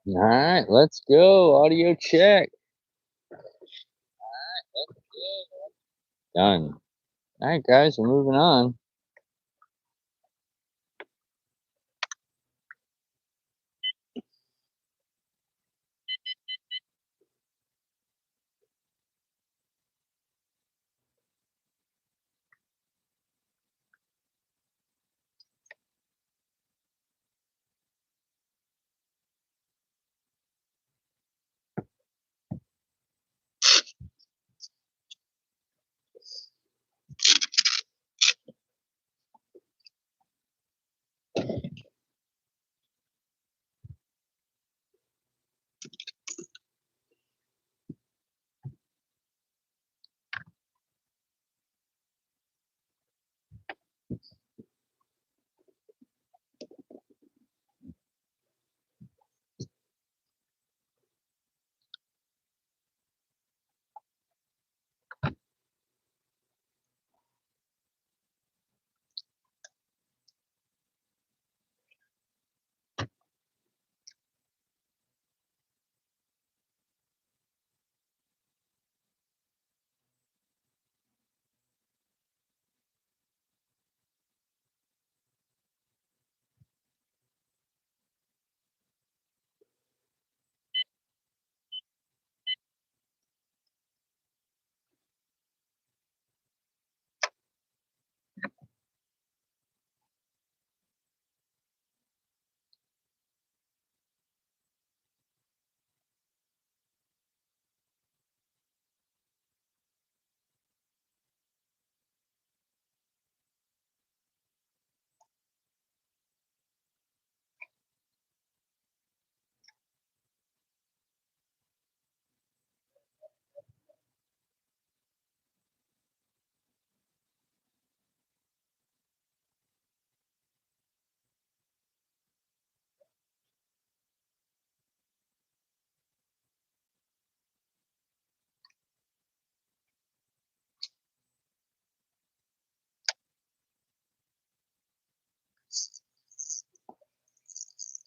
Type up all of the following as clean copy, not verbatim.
All right, let's go. Audio check. Done. All right, guys, we're moving on.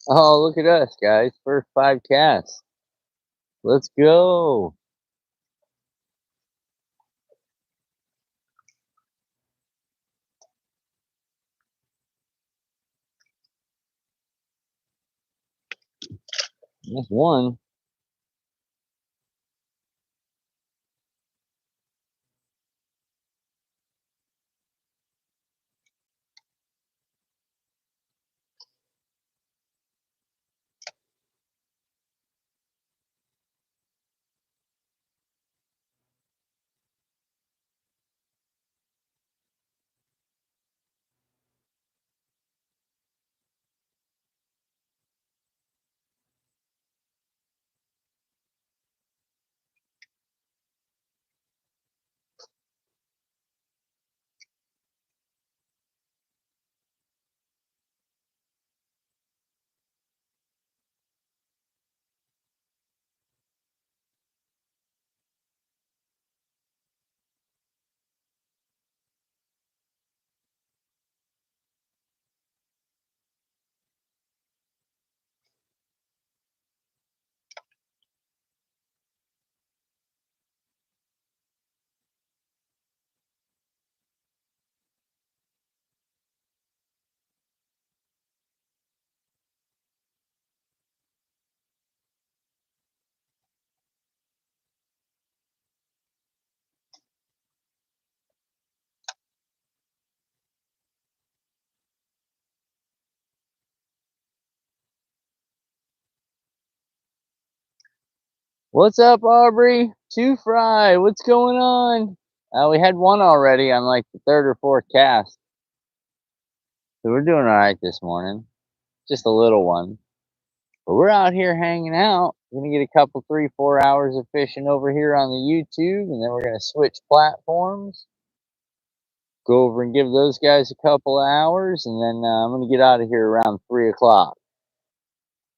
Oh, look at us, guys. First 5 casts. Let's go. That's one. What's up, Aubrey? Two Fry. What's going on? We had one already on like the third or fourth cast. So we're doing all right this morning. Just a little one. But we're out here hanging out. We're going to get a couple, 3, 4 hours of fishing over here on the YouTube, and then we're going to switch platforms. Go over and give those guys a couple of hours, and then I'm going to get out of here around 3 o'clock.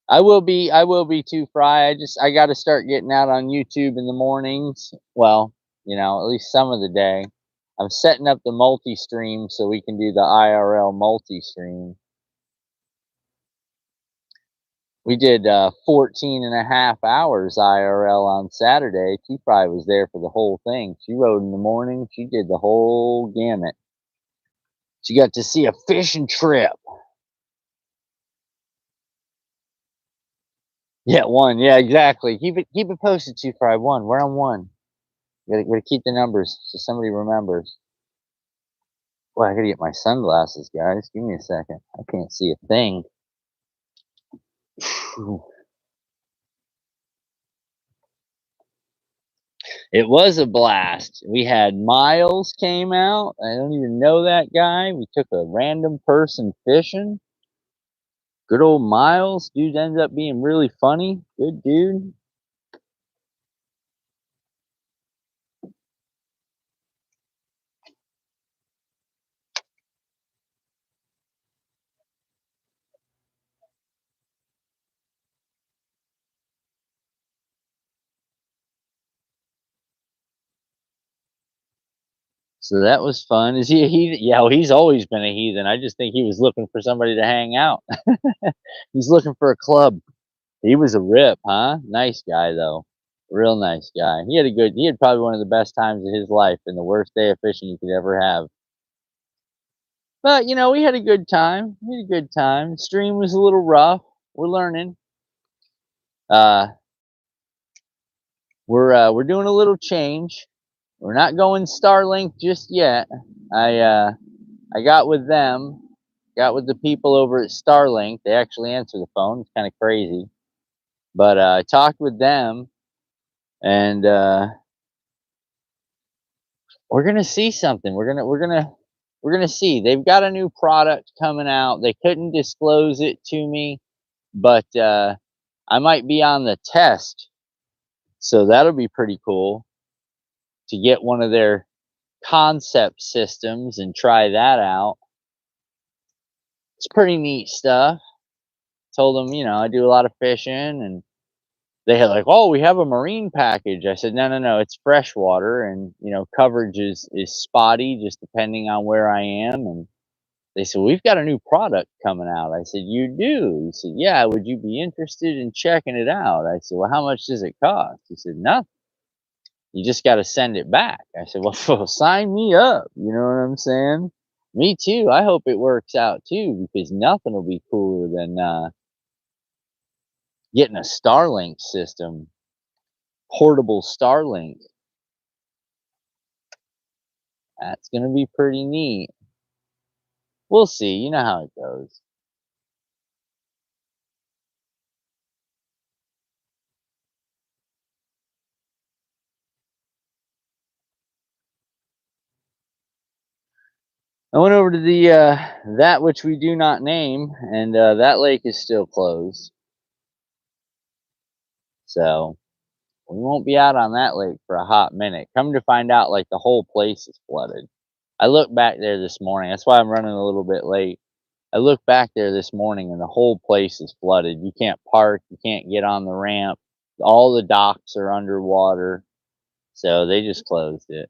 I will be too, Fry. I got to start getting out on YouTube in the mornings. Well, at least some of the day. I'm setting up the multi-stream so we can do the IRL multi-stream. We did 14 and a half hours IRL on Saturday. She probably was there for the whole thing. She rode in the morning. She did the whole gamut. She got to see a fishing trip. Yeah, one. Yeah, exactly. Keep it posted, 251. We're on one. Gotta keep the numbers so somebody remembers. Well, I gotta get my sunglasses, guys. Give me a second. I can't see a thing. It was a blast. We had Miles came out. I don't even know that guy. We took a random person fishing. Good old Miles. Dude ends up being really funny. Good dude. So that was fun. Is he a heathen? Yeah, well, he's always been a heathen. I just think he was looking for somebody to hang out. He's looking for a club. He was a rip, huh? Nice guy though. Real nice guy. He had probably one of the best times of his life and the worst day of fishing you could ever have. But we had a good time. We had a good time. Stream was a little rough. We're learning. Uh we're doing a little change. We're not going Starlink just yet. I got with them, got with the people over at Starlink. They actually answer the phone. It's kind of crazy. But I talked with them, and we're gonna see something. We're gonna see. They've got a new product coming out. They couldn't disclose it to me, but I might be on the test, so that'll be pretty cool to get one of their concept systems and try that out. It's pretty neat stuff. Told them, I do a lot of fishing, and they had like, "Oh, we have a marine package." I said, "No, it's freshwater, and coverage is spotty, just depending on where I am." And they said, "We've got a new product coming out." I said, "You do?" He said, "Yeah. Would you be interested in checking it out?" I said, "Well, how much does it cost?" He said, "Nothing. You just got to send it back." I said, "Well, sign me up." You know what I'm saying? Me too. I hope it works out too, because nothing will be cooler than getting a Starlink system, portable Starlink. That's gonna be pretty neat. We'll see. You know how it goes. I went over to the that which we do not name, and that lake is still closed. So we won't be out on that lake for a hot minute. Come to find out, like the whole place is flooded. I looked back there this morning. That's why I'm running a little bit late. I looked back there this morning, and the whole place is flooded. You can't park. You can't get on the ramp. All the docks are underwater. So they just closed it.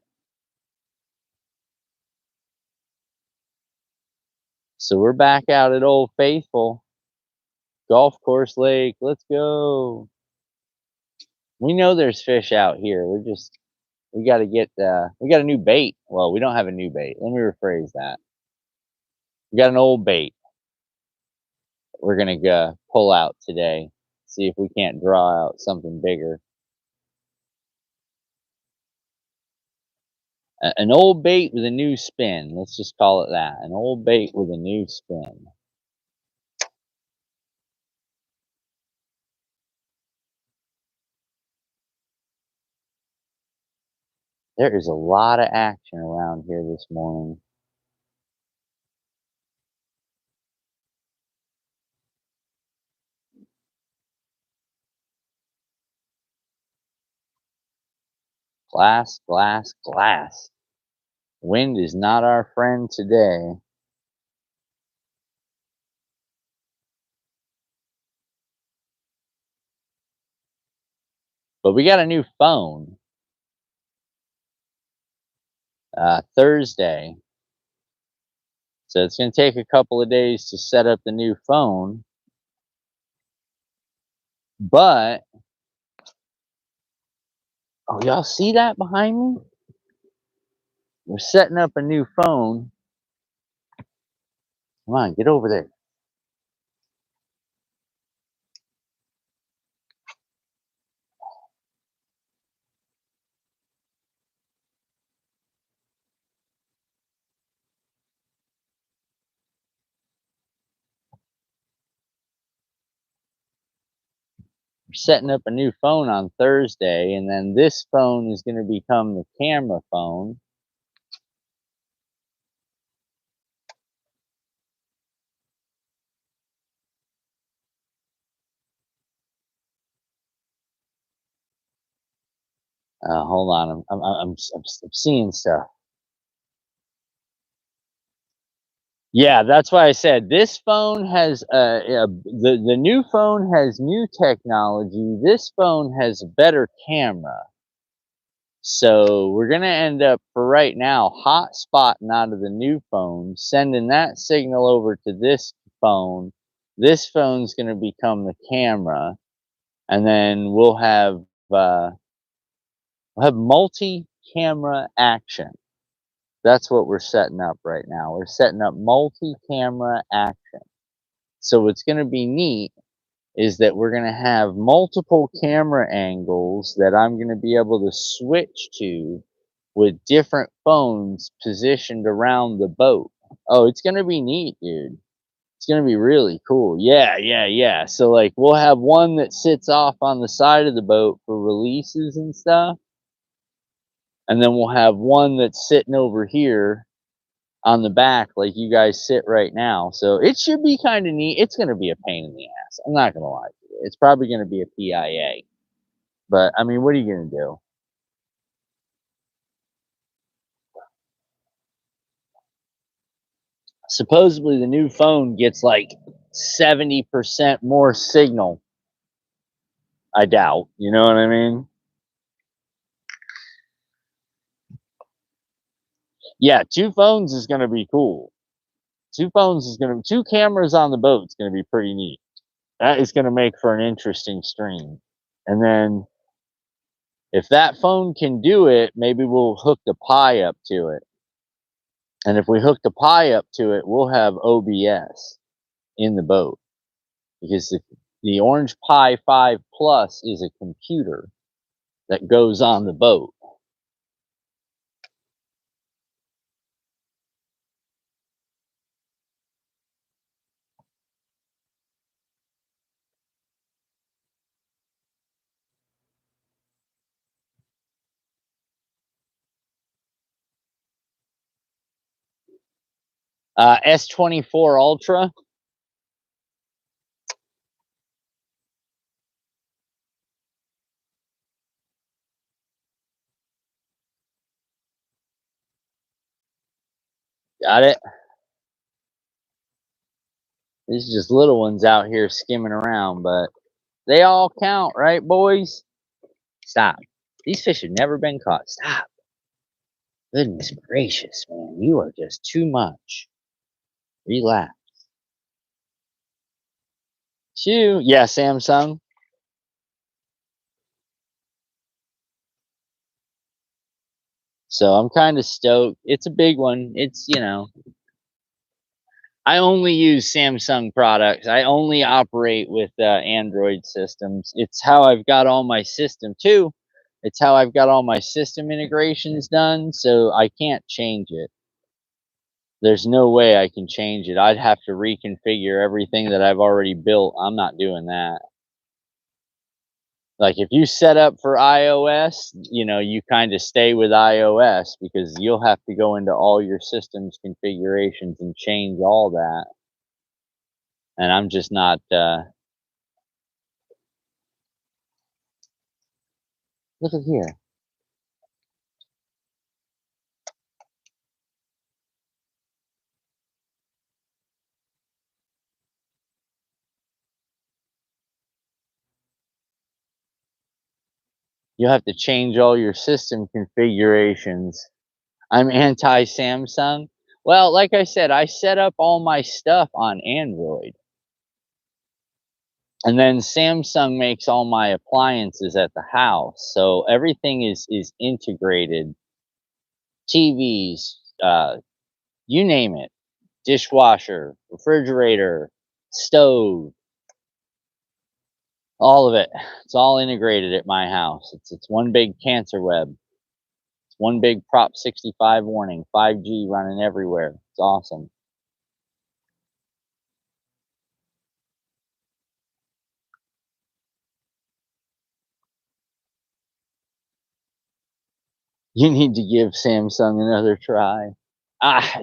So we're back out at Old Faithful Golf Course Lake. Let's go. We know there's fish out here. We got to get we got a new bait. Well, we don't have a new bait. Let me rephrase that. We got an old bait. We're gonna go pull out today. See if we can't draw out something bigger. An old bait with a new spin. Let's just call it that. An old bait with a new spin. There is a lot of action around here this morning. Glass, glass, glass. Wind is not our friend today. But we got a new phone Thursday. So it's going to take a couple of days to set up the new phone. But, oh, y'all see that behind me? We're setting up a new phone. Come on, get over there. We're setting up a new phone on Thursday, and then this phone is going to become the camera phone. Hold on, I'm seeing stuff. Yeah, that's why I said this phone has the new phone has new technology. This phone has a better camera. So we're gonna end up for right now hotspotting out of the new phone, sending that signal over to this phone. This phone's gonna become the camera, and then we'll have multi-camera action. That's what we're setting up right now. We're setting up multi-camera action. So what's going to be neat is that we're going to have multiple camera angles that I'm going to be able to switch to with different phones positioned around the boat. Oh, it's going to be neat, dude. It's going to be really cool. Yeah, yeah, yeah. So like we'll have one that sits off on the side of the boat for releases and stuff. And then we'll have one that's sitting over here on the back like you guys sit right now. So it should be kind of neat. It's going to be a pain in the ass. I'm not going to lie to you. It's probably going to be a PIA. But I mean, what are you going to do? Supposedly the new phone gets like 70% more signal. I doubt. You know what I mean? Yeah, two phones is going to be cool. Two cameras on the boat is going to be pretty neat. That is going to make for an interesting stream. And then if that phone can do it, maybe we'll hook the Pi up to it. And if we hook the Pi up to it, we'll have OBS in the boat because the Orange Pi 5 Plus is a computer that goes on the boat. S24 Ultra. Got it. These are just little ones out here skimming around, but they all count, right, boys? Stop. These fish have never been caught. Stop. Goodness gracious, man. You are just too much. Relax. Two. Yeah, Samsung. So I'm kind of stoked. It's a big one. It's, I only use Samsung products. I only operate with Android systems. It's how I've got all my system too. It's how I've got all my system integrations done. So I can't change it. There's no way I can change it. I'd have to reconfigure everything that I've already built. I'm not doing that. Like if you set up for iOS, you kind of stay with iOS because you'll have to go into all your systems configurations and change all that. And I'm just not, look at here. You'll have to change all your system configurations. I'm anti Samsung. Well, like I said, I set up all my stuff on Android. And then Samsung makes all my appliances at the house, so everything is integrated. TVs, you name it, dishwasher, refrigerator, stove, all of it. It's all integrated at my house. It's one big cancer web. It's one big Prop 65 warning, 5G running everywhere. It's awesome. You need to give Samsung another try.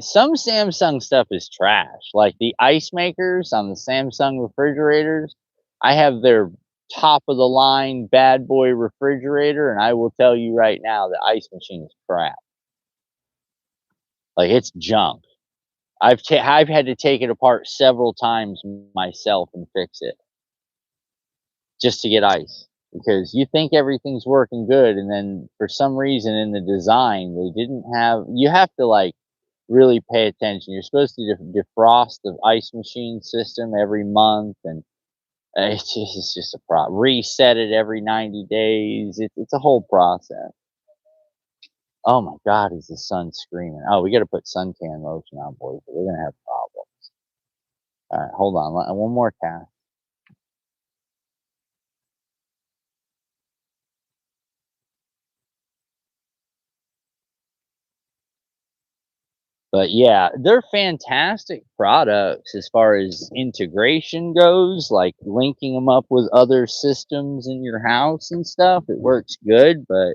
Some Samsung stuff is trash. Like the ice makers on the Samsung refrigerators, I have their top of the line bad boy refrigerator, and I will tell you right now, the ice machine is crap. Like it's junk. I've had to take it apart several times myself and fix it just to get ice, because you think everything's working good, and then for some reason in the design they didn't have. You have to like really pay attention. You're supposed to defrost the ice machine system every month, and it's just a reset it every 90 days. It's a whole process. Oh my God, is the sun screaming? Oh, we got to put suntan lotion on, boys. We're gonna have problems. All right, hold on. One more cast. But yeah, they're fantastic products as far as integration goes, like linking them up with other systems in your house and stuff. It works good, but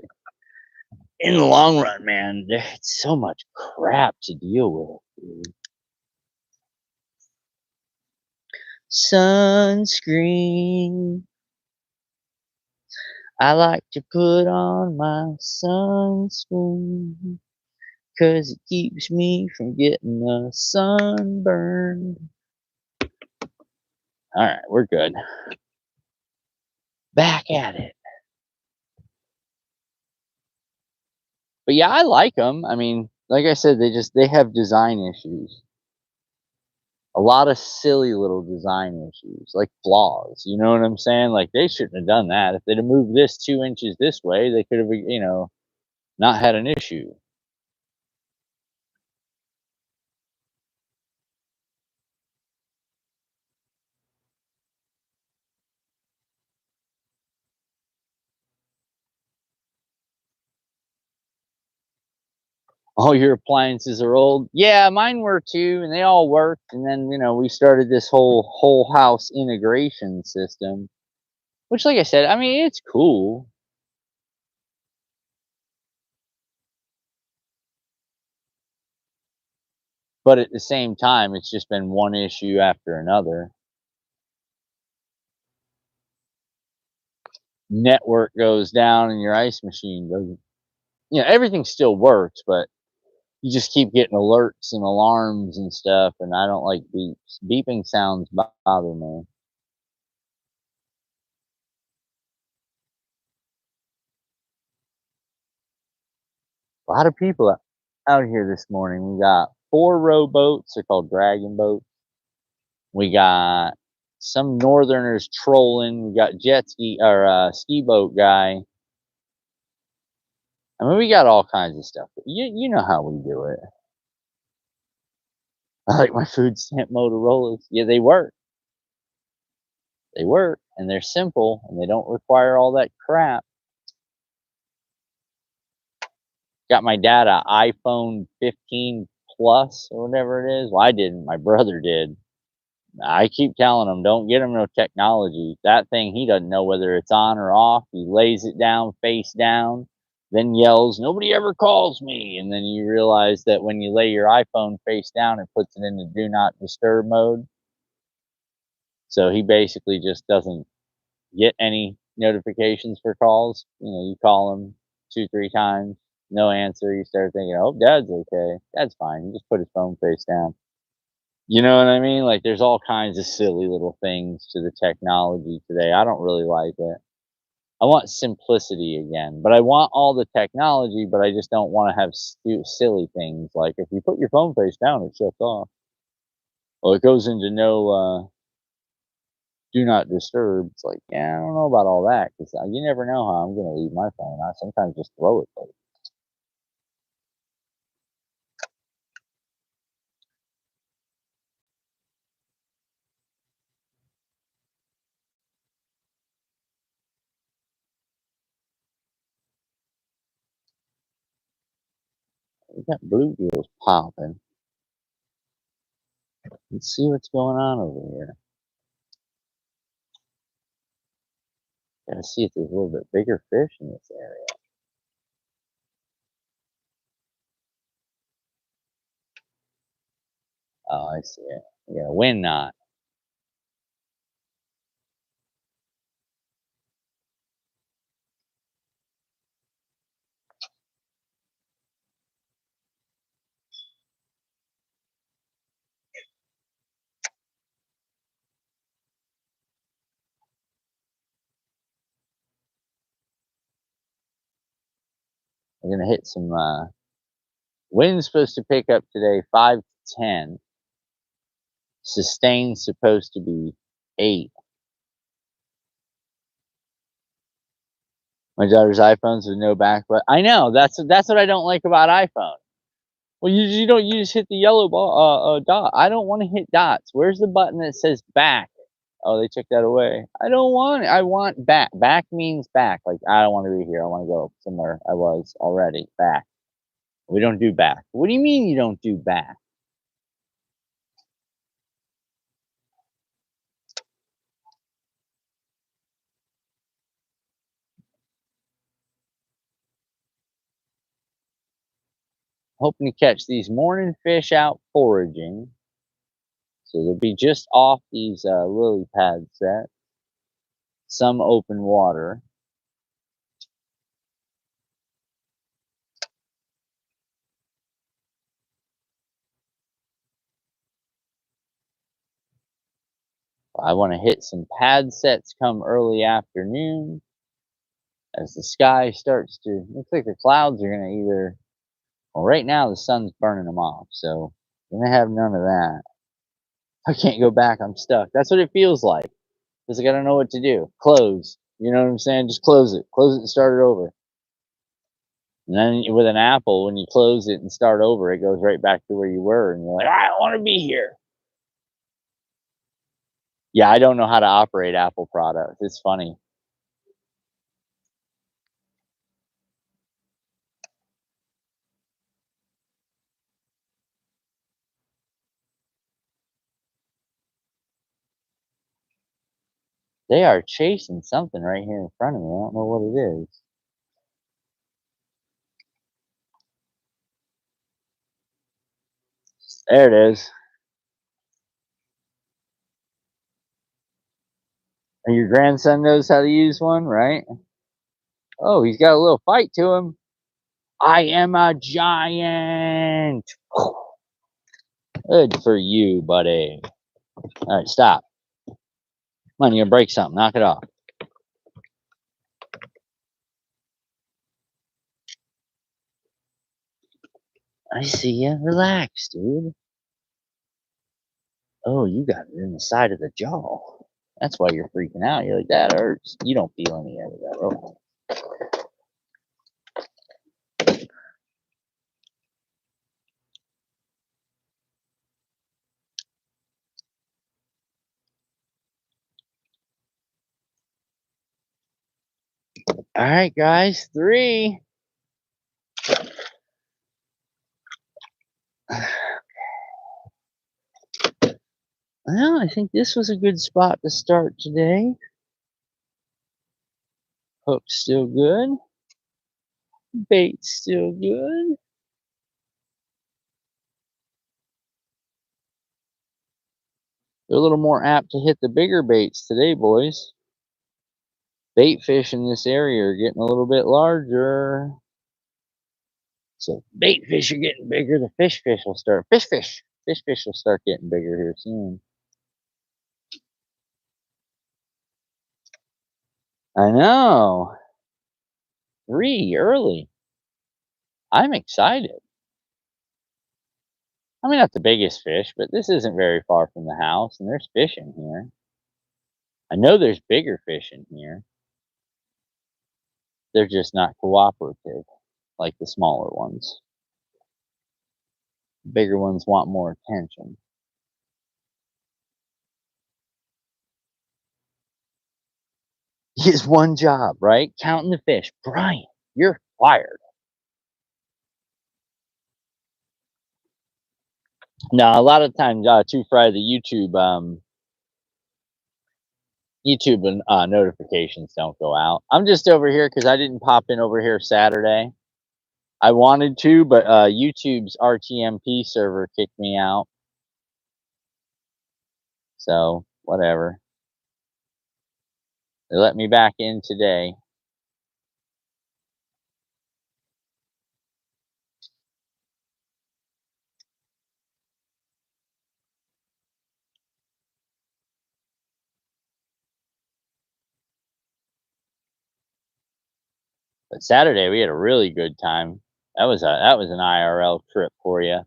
in the long run, man, it's so much crap to deal with, dude. Sunscreen. I like to put on my sunscreen 'cause it keeps me from getting a sunburn. Alright, we're good. Back at it. But yeah, I like them. I mean, like I said, they have design issues. A lot of silly little design issues, like flaws, you know what I'm saying? Like, they shouldn't have done that. If they'd have moved this 2 inches this way, they could have, not had an issue. All your appliances are old. Yeah, mine were too, and they all worked. And then we started this whole house integration system, which, like I said, I mean it's cool, but at the same time, it's just been one issue after another. Network goes down, and your ice machine doesn't. Everything still works, but you just keep getting alerts and alarms and stuff. And I don't like beeps. Beeping sounds bother me. A lot of people out here this morning. We got 4-row boats. They're called dragon boats. We got some northerners trolling. We got jet ski or ski boat guy. I mean, we got all kinds of stuff. You know how we do it. I like my food stamp Motorola's. Yeah, they work. They work, and they're simple, and they don't require all that crap. Got my dad a iPhone 15 Plus or whatever it is. Well, I didn't. My brother did. I keep telling him, don't get him no technology. That thing, he doesn't know whether it's on or off. He lays it down face down, then yells, "Nobody ever calls me." And then you realize that when you lay your iPhone face down, it puts it into do not disturb mode. So he basically just doesn't get any notifications for calls. You call him 2, 3 times, no answer. You start thinking, oh, dad's okay. Dad's fine. He just put his phone face down. You know what I mean? Like, there's all kinds of silly little things to the technology today. I don't really like it. I want simplicity again, but I want all the technology, but I just don't want to have silly things like if you put your phone face down, it shuts off. Well, it goes into no do not disturb. It's like, yeah, I don't know about all that because you never know how I'm going to leave my phone. I sometimes just throw it. Like, we got bluegills popping. Let's see what's going on over here. Gotta see if there's a little bit bigger fish in this area. Oh, I see it. We got a wind knot. We're gonna hit some wind's supposed to pick up today 5 to 10. Sustained supposed to be 8. My daughter's iPhones with no back button. I know, that's what I don't like about iPhone. Well, you don't you just hit the yellow ball dot. I don't want to hit dots. Where's the button that says back? Oh, they took that away. I don't want it. I want back. Back means back. Like I don't want to be here. I want to go somewhere I was already. Back. We don't do back. What do you mean you don't do back? Hoping to catch these morning fish out foraging. So they'll be just off these lily pad sets. Some open water. I want to hit some pad sets come early afternoon as the sky starts to, looks like the clouds are going to either, well, right now the sun's burning them off, so I'm going to have none of that. I can't go back, I'm stuck. That's what it feels like. Because like, I don't know what to do. Close. You know what I'm saying? Just close it. Close it and start it over. And then with an Apple, when you close it and start over, it goes right back to where you were. And you're like, I don't want to be here. Yeah, I don't know how to operate Apple products. It's funny. They are chasing something right here in front of me. I don't know what it is. There it is. And your grandson knows how to use one, right? Oh, he's got a little fight to him. I am a giant. Good for you, buddy. All right, stop. Come on, you're gonna break something. Knock it off. I see ya. Relax, dude. Oh, you got it in the side of the jaw. That's why you're freaking out. You're like, that hurts. You don't feel any of that. Oh. All right, guys. 3. Well, I think this was a good spot to start today. Hook's still good. Bait's still good. They're a little more apt to hit the bigger baits today, boys. Bait fish in this area are getting a little bit larger. So bait fish are getting bigger. The fish will start. Fish will start getting bigger here soon. I know. 3 early. I'm excited. I mean, not the biggest fish, but this isn't very far from the house, and there's fish in here. I know there's bigger fish in here. They're just not cooperative like the smaller ones. Bigger ones want more attention. His one job, right? Counting the fish. Brian, you're fired. Now, a lot of times, Two Fry, the YouTube and notifications don't go out. I'm just over here because I didn't pop in over here Saturday. I wanted to, but YouTube's RTMP server kicked me out. So whatever. They let me back in today. But Saturday we had a really good time. That was an IRL trip for you.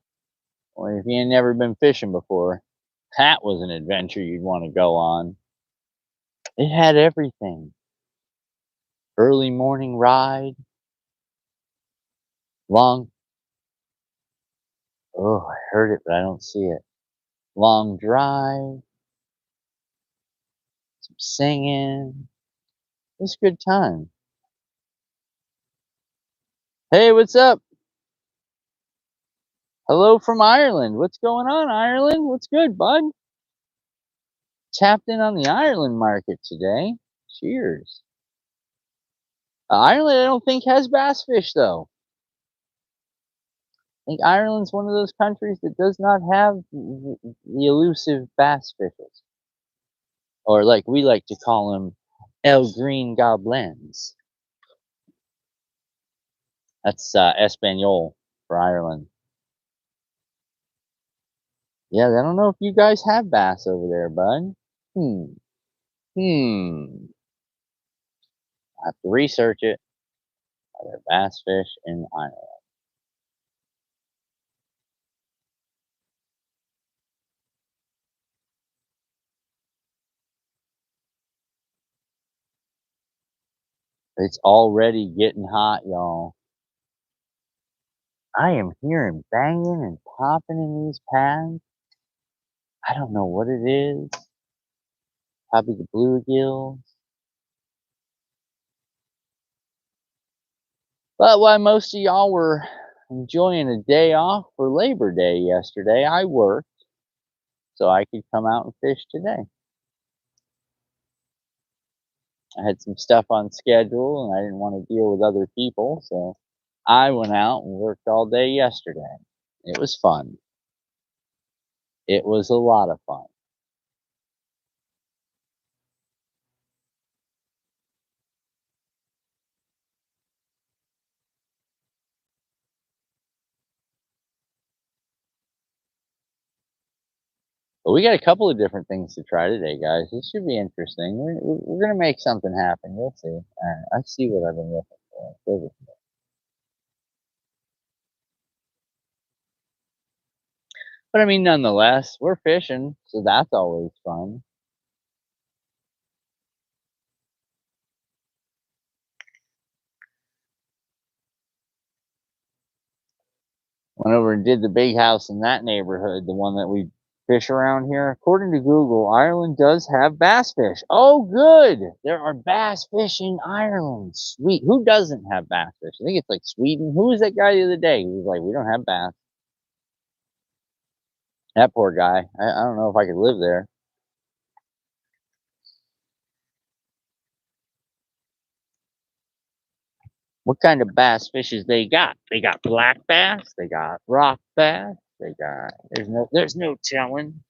Or if you ain't never been fishing before, that was an adventure you'd want to go on. It had everything. Early morning ride, long. Oh, I heard it, but I don't see it. Long drive, some singing. It was a good time. Hey, what's up? Hello from Ireland. What's going on, Ireland? What's good, bud? Tapped in on the Ireland market today. Cheers. Ireland, I don't think has bass fish though. I think Ireland's one of those countries that does not have the elusive bass fishes, or like we like to call them, El Green Goblins. That's Espanol for Ireland. Yeah, I don't know if you guys have bass over there, bud. Hmm. I have to research it. Are there bass fish in Ireland? It's already getting hot, y'all. I am hearing banging and popping in these pads. I don't know what it is. Probably the bluegills. But while most of y'all were enjoying a day off for Labor Day yesterday, I worked so I could come out and fish today. I had some stuff on schedule and I didn't want to deal with other people, so I went out and worked all day yesterday. It was fun. It was a lot of fun. But we got a couple of different things to try today, guys. This should be interesting. We're going to make something happen. You'll see. All right, I see what I've been looking for. But I mean, nonetheless, we're fishing, so that's always fun. Went over and did the big house in that neighborhood, the one that we fish around here. According to Google, Ireland does have bass fish. Oh, good. There are bass fish in Ireland. Sweet. Who doesn't have bass fish? I think it's like Sweden. Who was that guy the other day? He was like, we don't have bass. That poor guy. I don't know if I could live there. What kind of bass fishes they got? They got black bass. They got rock bass. They got. There's no telling.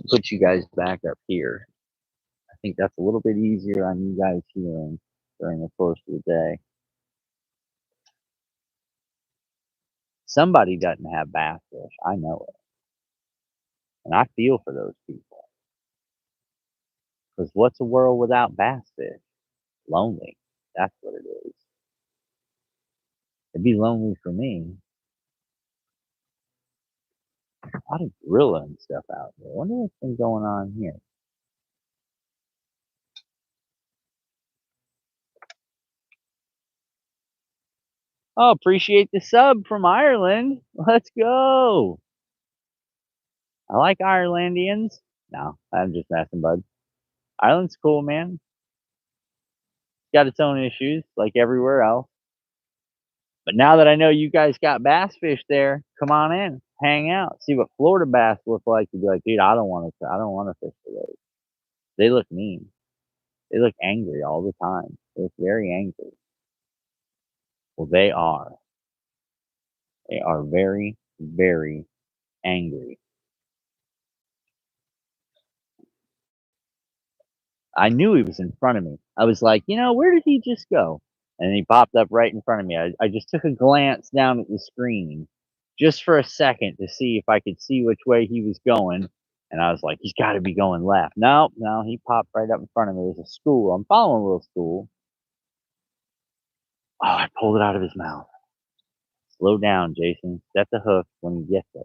Put you guys back up here. I think that's a little bit easier on you guys hearing during the course of the day. Somebody doesn't have bass fish. I know it, and I feel for those people. Because what's a world without bass fish? Lonely. That's what it is. It'd be lonely for me. A lot of gorilla and stuff out there. I wonder what's been going on here. Oh, appreciate the sub from Ireland. Let's go. I like Irelandians. No, I'm just messing, bud. Ireland's cool, man. Got its own issues, like everywhere else. But now that I know you guys got bass fish there, come on in, hang out, see what Florida bass look like. You'd be like, dude, I don't want to fish for those. They look mean. They look angry all the time. They look very angry. Well, they are. They are very, very angry. I knew he was in front of me. I was like, where did he just go? And he popped up right in front of me. I just took a glance down at the screen just for a second to see if I could see which way he was going. And I was like, he's got to be going left. No, no, he popped right up in front of me. There's a school. I'm following a little school. Oh, I pulled it out of his mouth. Slow down, Jason. Set the hook when you get there.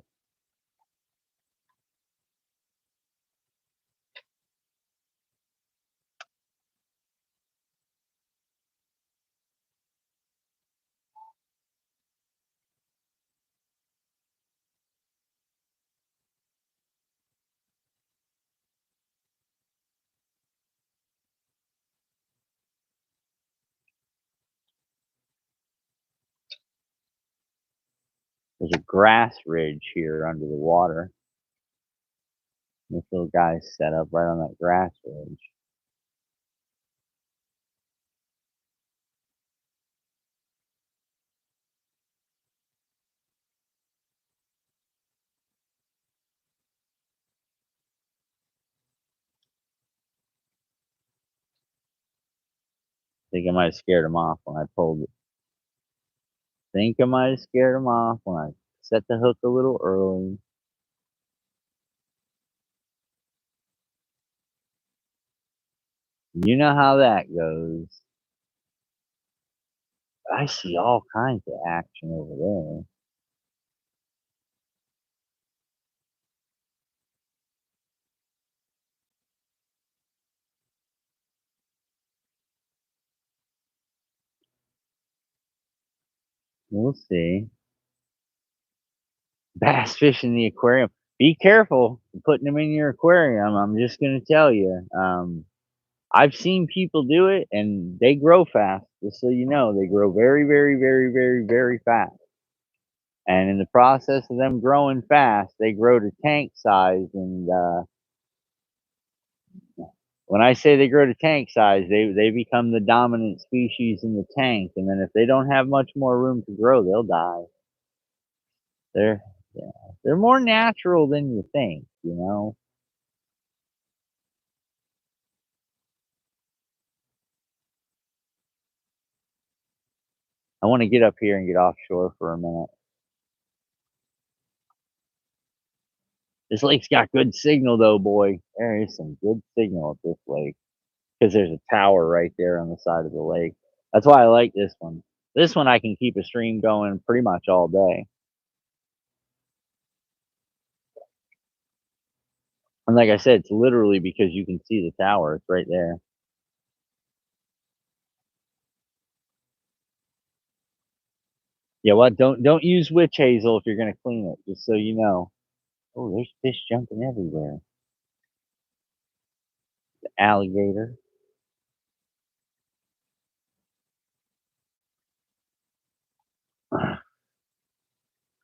There's a grass ridge here under the water. This little guy's set up right on that grass ridge. I think I might have scared him off when I pulled it. Think I might have scared him off when I set the hook a little early. You know how that goes. I see all kinds of action over there. We'll see. Bass fish in the aquarium. Be careful putting them in your aquarium. I'm just gonna tell you. I've seen people do it, and they grow fast. Just so you know, they grow very, very, very, very, very fast. And in the process of them growing fast, they grow to tank size. And when I say they grow to tank size, they become the dominant species in the tank. And then if they don't have much more room to grow, they'll die. They're yeah, they're more natural than you think. I want to get up here and get offshore for a minute. This lake's got good signal though, boy. There is some good signal at this lake because there's a tower right there on the side of the lake. That's why I like this one. This one I can keep a stream going pretty much all day. And like I said, it's literally because you can see the tower. It's right there. Yeah, what? Don't use witch hazel if you're gonna clean it. Just so you know. Oh, there's fish jumping everywhere. The alligator.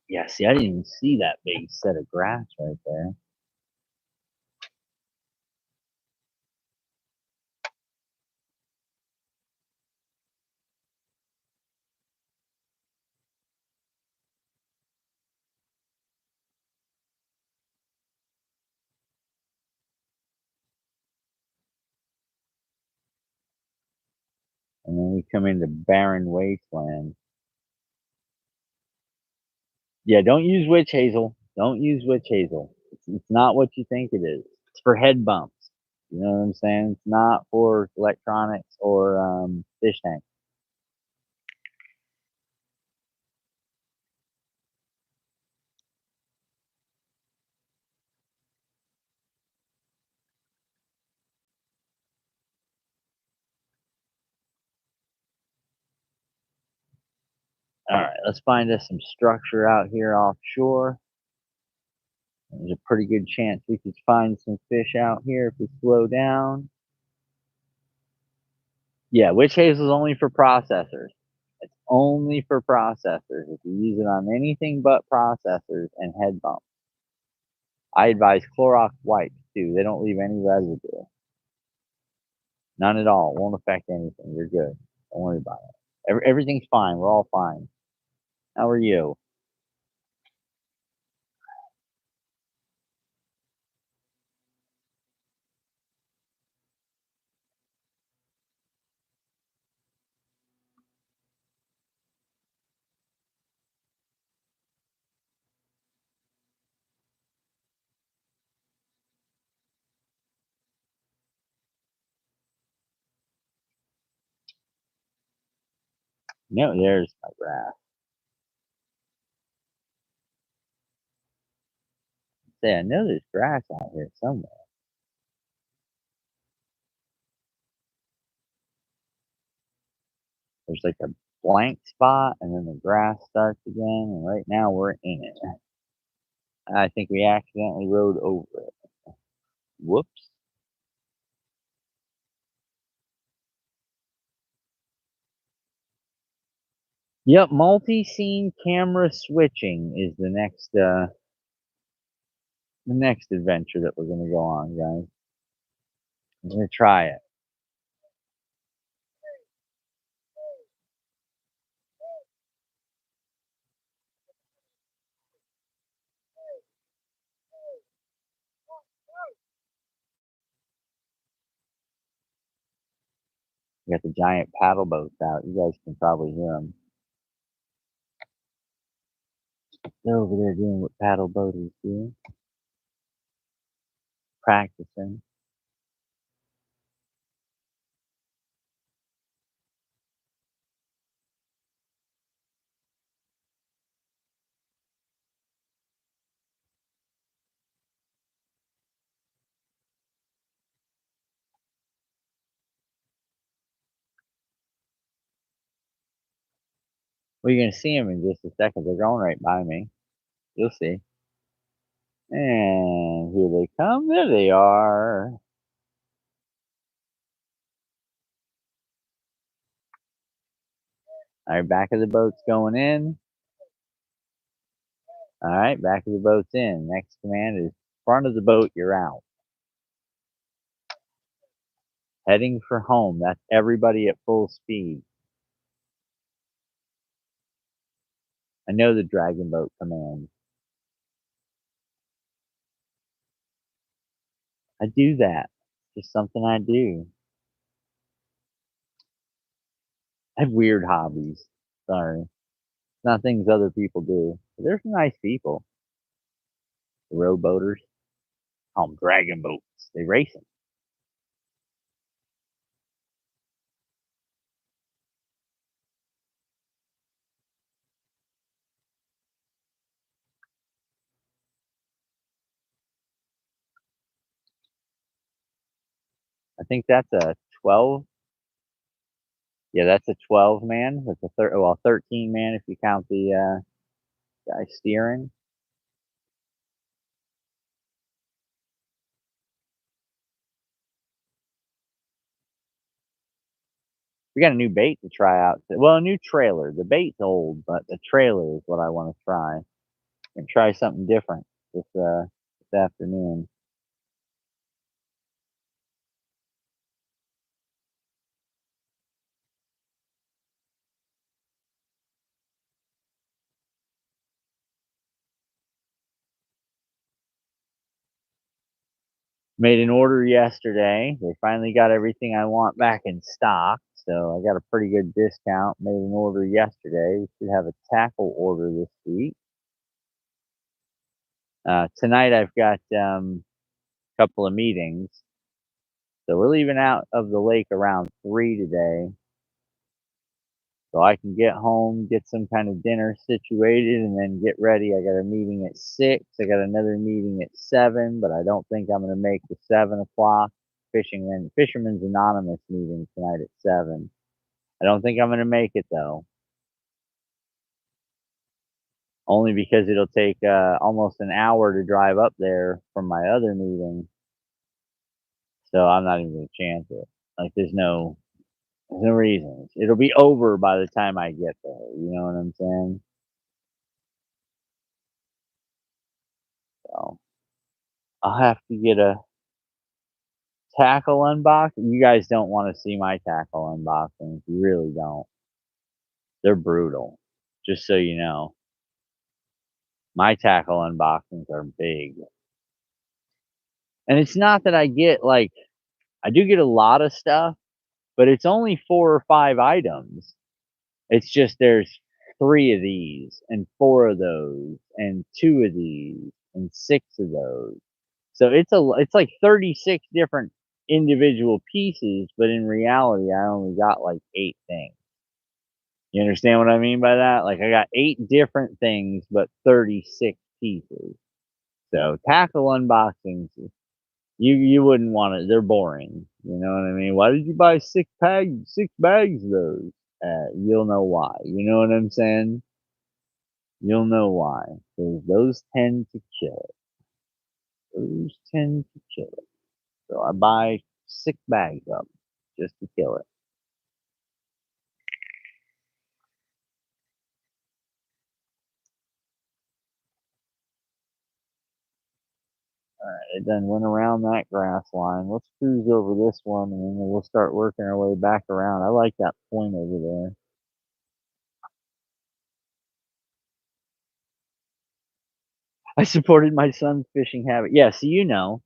Yeah, see, I didn't even see that big set of grass right there. And then we come into barren wasteland. Yeah, don't use witch hazel. Don't use witch hazel. It's not what you think it is. It's for head bumps. You know what I'm saying? It's not for electronics or fish tanks. Alright, let's find us some structure out here offshore. There's a pretty good chance we could find some fish out here if we slow down. Yeah, witch hazel is only for processors. It's only for processors. If you use it on anything but processors and head bumps. I advise Clorox wipes too. They don't leave any residue. None at all. It won't affect anything. You're good. Don't worry about it. Everything's fine. We're all fine. How are you? No, there's my grass. Say, I know there's grass out here somewhere. There's like a blank spot, and then the grass starts again, and right now we're in it. I think we accidentally rode over it. Whoops. Yep, multi-scene camera switching is the next adventure that we're gonna go on, guys. I'm gonna try it. We got the giant paddle boats out. You guys can probably hear them. They're over there doing what paddle boaters do, practicing. Well, you're gonna see them in just a second. They're going right by me. You'll see. And here they come. There they are. All right, back of the boat's going in. All right, back of the boat's in. Next command is front of the boat, you're out. Heading for home. That's everybody at full speed. I know the dragon boat command. I do that. Just something I do. I have weird hobbies. Sorry. It's not things other people do. But they're some nice people. The rowboaters. Call them dragon boats. They race them. I think that's a 12. Yeah, that's a 12 man. That's a 13 man if you count the guy steering. We got a new bait to try out. Well, a new trailer. The bait's old, but the trailer is what I want to try. And try something different this afternoon. Made an order yesterday. They finally got everything I want back in stock, so I got a pretty good discount. Made an order yesterday. We should have a tackle order this week. Tonight I've got a couple of meetings. So we're leaving out of the lake around 3 today. So I can get home, get some kind of dinner situated, and then get ready. I got a meeting at 6. I got another meeting at 7, but I don't think I'm going to make the 7 o'clock Fisherman's Anonymous meeting tonight at 7. I don't think I'm going to make it though. only because it'll take almost an hour to drive up there from my other meeting. So I'm not even gonna chance it. Like there's no reason. It'll be over by the time I get there. You know what I'm saying? So I'll have to get a tackle unbox. You guys don't want to see my tackle unboxings. You really don't. They're brutal. Just so you know, my tackle unboxings are big. And it's not that I get like I do get a lot of stuff, but it's only 4 or 5 items. It's just there's 3 of these and 4 of those and 2 of these and 6 of those. So it's like 36 different individual pieces, but in reality, I only got like 8 things. You understand what I mean by that? Like I got 8 different things, but 36 pieces. So tackle unboxings, you wouldn't want it. They're boring. You know what I mean? Why did you buy 6 bags of those? You'll know why. You know what I'm saying? You'll know why. Because those tend to kill it. Those tend to kill it. So I buy 6 bags of 'em just to kill it. It then went around that grass line. Let's cruise over this one, and then we'll start working our way back around. I like that point over there. I supported my son's fishing habit. Yeah, so you know.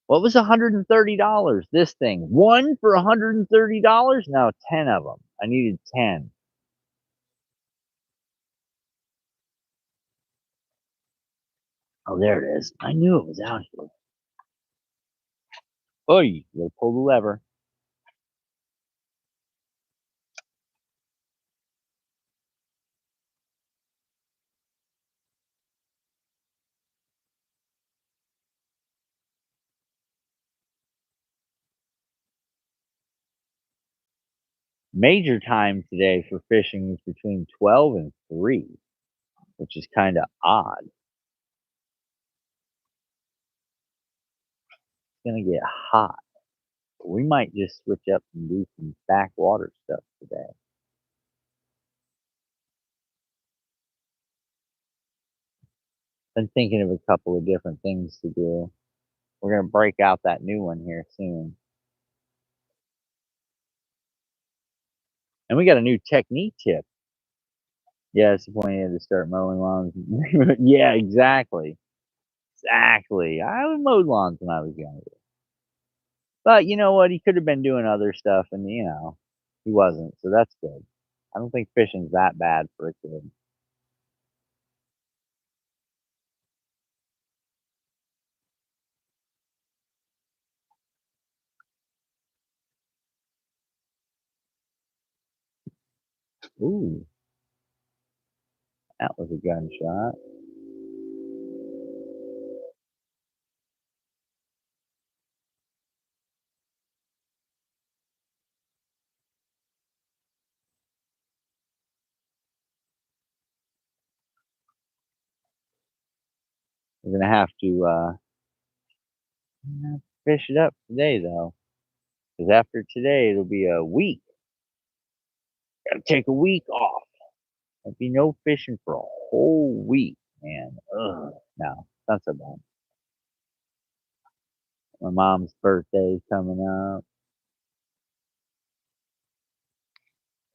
What was $130? This thing. One for $130? No, 10 of them. I needed 10. Oh, there it is. I knew it was out here. Oh, you pull the lever. Major time today for fishing is between 12 and 3, which is kind of odd. It's going to get hot. We might just switch up and do some backwater stuff today. Been thinking of a couple of different things to do. We're gonna break out that new one here soon. And we got a new technique tip. Yeah, it's the point you had to start mowing lawns. Yeah, exactly. Exactly. I mowed lawns when I was younger. But you know what? He could have been doing other stuff and he wasn't, so that's good. I don't think fishing's that bad for a kid. Ooh, that was a gunshot. We're gonna have to fish it up today though. Because after today, it'll be a week. Gotta take a week off. There'll be no fishing for a whole week, man. Ugh. No, not so bad. My mom's birthday's coming up.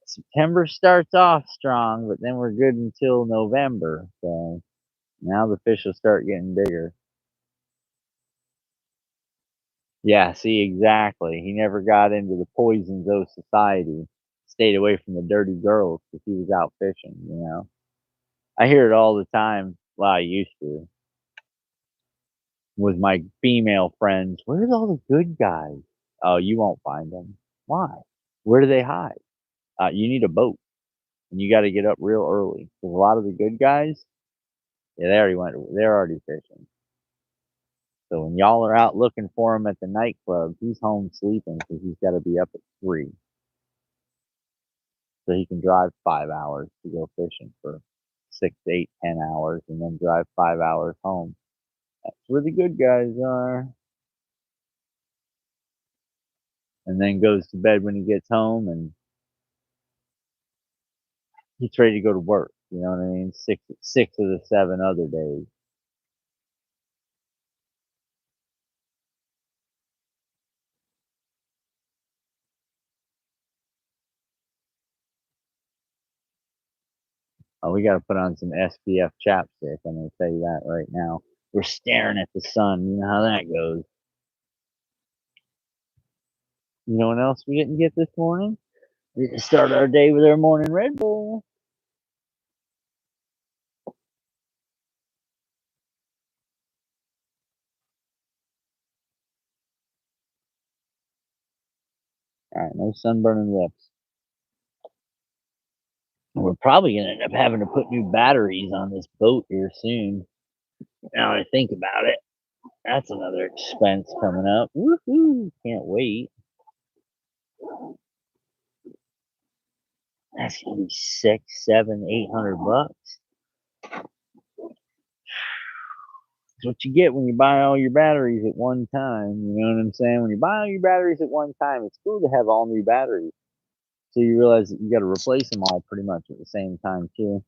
September starts off strong, but then we're good until November. So now the fish will start getting bigger. Yeah, see, exactly. He never got into the poisons of society. Stayed away from the dirty girls because he was out fishing. I hear it all the time. Well, I used to with my female friends. Where's all the good guys? Oh, you won't find them. Why? Where do they hide? You need a boat, and you got to get up real early because a lot of the good guys, yeah, they already went. They're already fishing. So when y'all are out looking for him at the nightclub, he's home sleeping because he's got to be up at 3, so he can drive 5 hours to go fishing for 6 to 8, 10 hours, and then drive 5 hours home. That's where the good guys are. And then goes to bed when he gets home, and he's ready to go to work. You know what I mean? Six of the 7 other days. Oh, we got to put on some SPF chapstick. I'm going to tell you that right now. We're staring at the sun. You know how that goes. You know what else we didn't get this morning? We didn't start our day with our morning Red Bull. All right, no sunburning lips. We're probably going to end up having to put new batteries on this boat here soon. Now I think about it, that's another expense coming up. Woohoo! Can't wait. That's gonna be 6, 7, 800 bucks. That's what you get when you buy all your batteries at one time. You know what I'm saying? When you buy all your batteries at one time, it's cool to have all new batteries. So you realize that you got to replace them all pretty much at the same time too.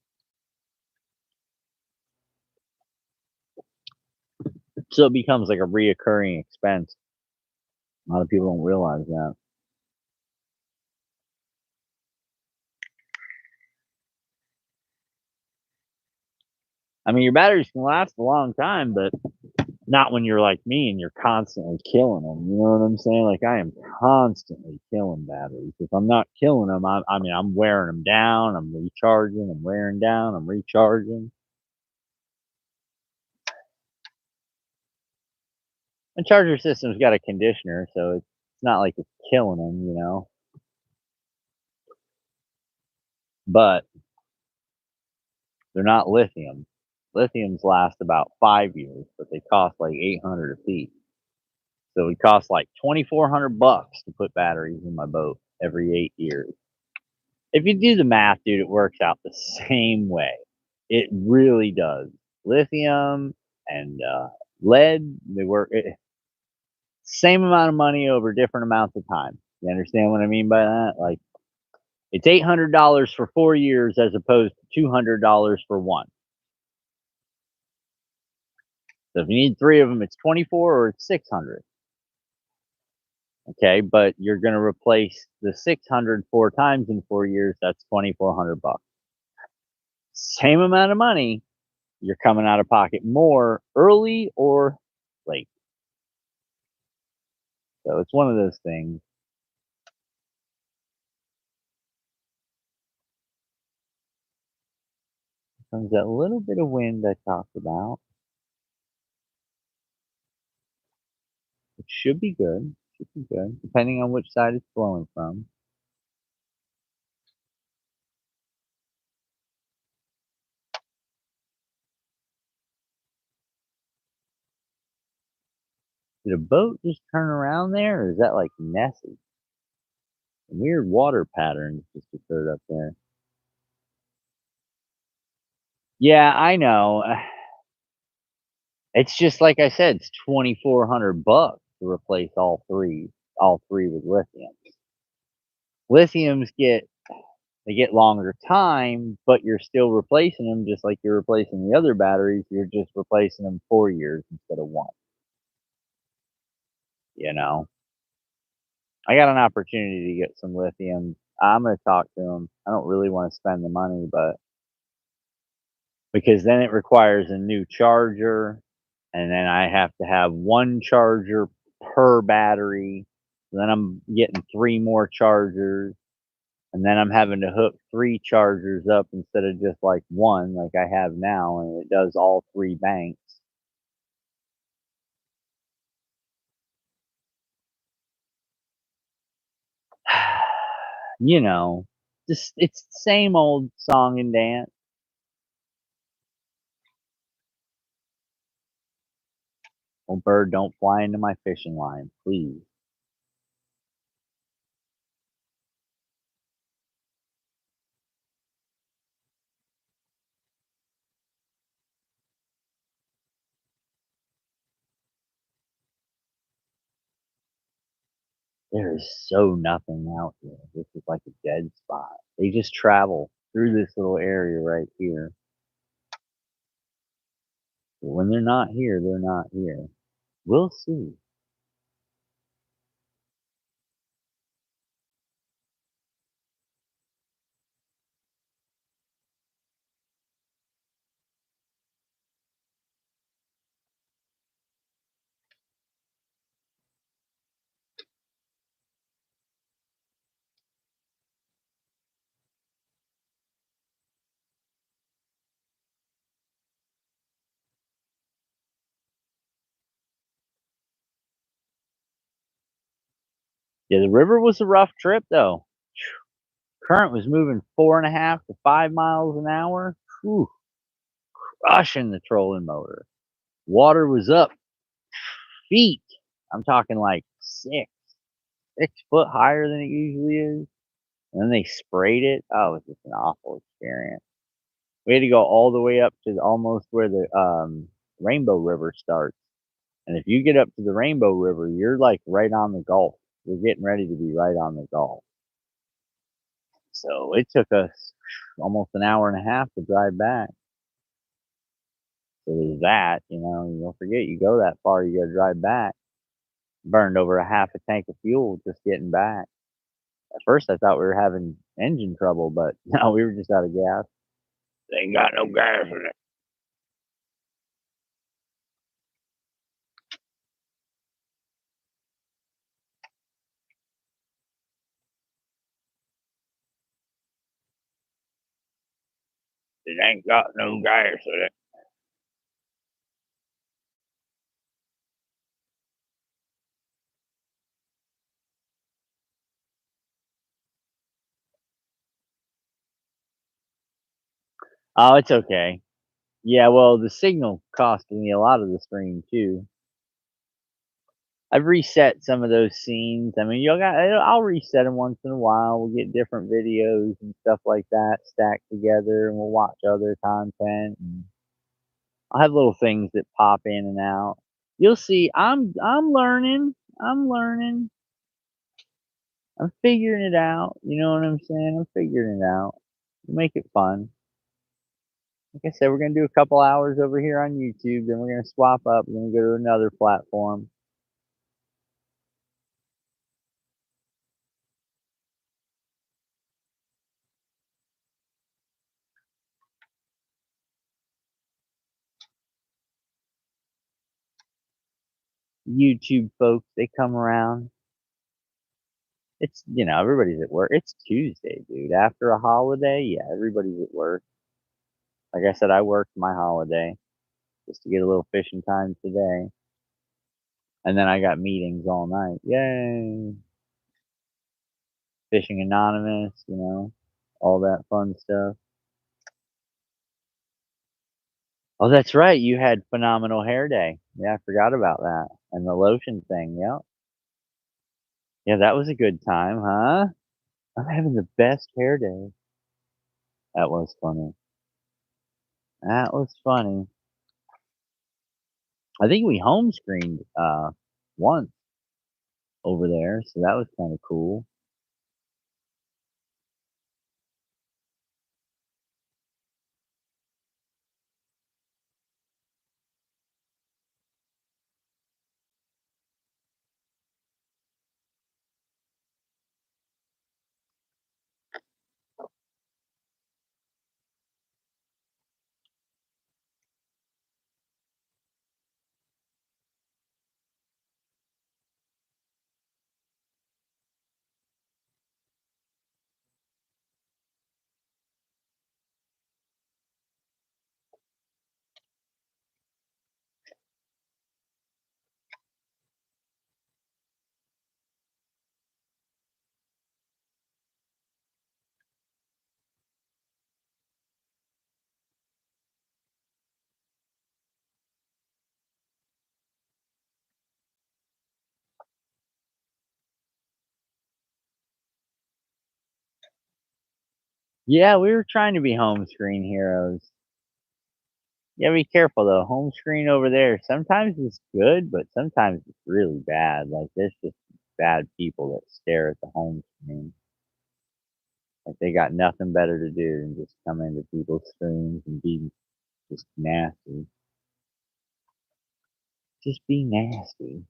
So it becomes like a reoccurring expense. A lot of people don't realize that. I mean, your batteries can last a long time, but not when you're like me and you're constantly killing them. You know what I'm saying? Like I am constantly killing batteries. If I'm not killing them, I mean, I'm wearing them down. I'm recharging. I'm wearing down. I'm recharging. And charger system's got a conditioner, so it's not like it's killing them, you know. But they're not lithium. Lithiums last about 5 years, but they cost like 800 a piece. So it costs like 2,400 bucks to put batteries in my boat every 8 years. If you do the math, dude, it works out the same way. It really does. Lithium and lead, they work same amount of money over different amounts of time. You understand what I mean by that? Like it's $800 for 4 years as opposed to $200 for one. So if you need 3 of them, it's 24 or it's 600. Okay, but you're going to replace the 600 4 times in 4 years. That's 2,400 bucks. Same amount of money, you're coming out of pocket more early or late. So it's one of those things. Comes that little bit of wind I talked about. It should be good. Should be good, depending on which side it's blowing from. Did a boat just turn around there, or is that like Nessie? Weird water patterns just occurred up there. Yeah, I know. It's just like I said, it's 2,400 bucks to replace all three with lithium. Lithiums get longer time, but you're still replacing them just like you're replacing the other batteries. You're just replacing them 4 years instead of 1. You know, I got an opportunity to get some lithium. I'm gonna talk to them. I don't really want to spend the money, but because then it requires a new charger, and then I have to have 1 charger per battery. Then I'm getting 3 more chargers, and then I'm having to hook 3 chargers up instead of just like 1 like I have now, and it does all 3 banks. You know, just it's the same old song and dance. Oh, bird, don't fly into my fishing line, please. There is so nothing out here. This is like a dead spot. They just travel through this little area right here. But when they're not here, they're not here. We'll see. Yeah, the river was a rough trip though. Current was moving 4.5 to 5 miles an hour. Whew, crushing the trolling motor. Water was up feet. I'm talking like 6 foot higher than it usually is. And then they sprayed it. Oh, it was just an awful experience. We had to go all the way up to almost where the Rainbow River starts. And if you get up to the Rainbow River, you're like right on the Gulf. You're getting ready to be right on the Gulf. So it took us almost an hour and a half to drive back. So there's that, you don't forget you go that far, you gotta drive back. Burned over a half a tank of fuel just getting back. At first I thought we were having engine trouble, but no, we were just out of gas. They ain't got no gas in it. It ain't got no gas in it. Oh, it's okay. Yeah, well, the signal costed me a lot of the stream too. I've reset some of those scenes. I mean, I'll reset them once in a while. We'll get different videos and stuff like that stacked together, and we'll watch other content. And I'll have little things that pop in and out. You'll see. I'm learning. I'm learning. I'm figuring it out. You know what I'm saying? I'm figuring it out. We'll make it fun. Like I said, we're gonna do a couple hours over here on YouTube. Then we're gonna swap up. We're gonna go to another platform. YouTube folks, they come around. It's everybody's at work. It's Tuesday, dude. After a holiday, yeah, everybody's at work. Like I said, I worked my holiday just to get a little fishing time today. And then I got meetings all night. Yay. Fishing Anonymous, all that fun stuff. Oh, that's right. You had Phenomenal Hair Day. Yeah, I forgot about that. And the lotion thing. Yep. Yeah, that was a good time, huh? I'm having the best hair day. That was funny. That was funny. I think we home screened once over there, so that was kind of cool. Yeah, we were trying to be home screen heroes. Yeah, be careful though. Home screen over there sometimes it's good, but sometimes it's really bad. Like there's just bad people that stare at the home screen. Like they got nothing better to do than just come into people's streams and be just nasty. Just be nasty.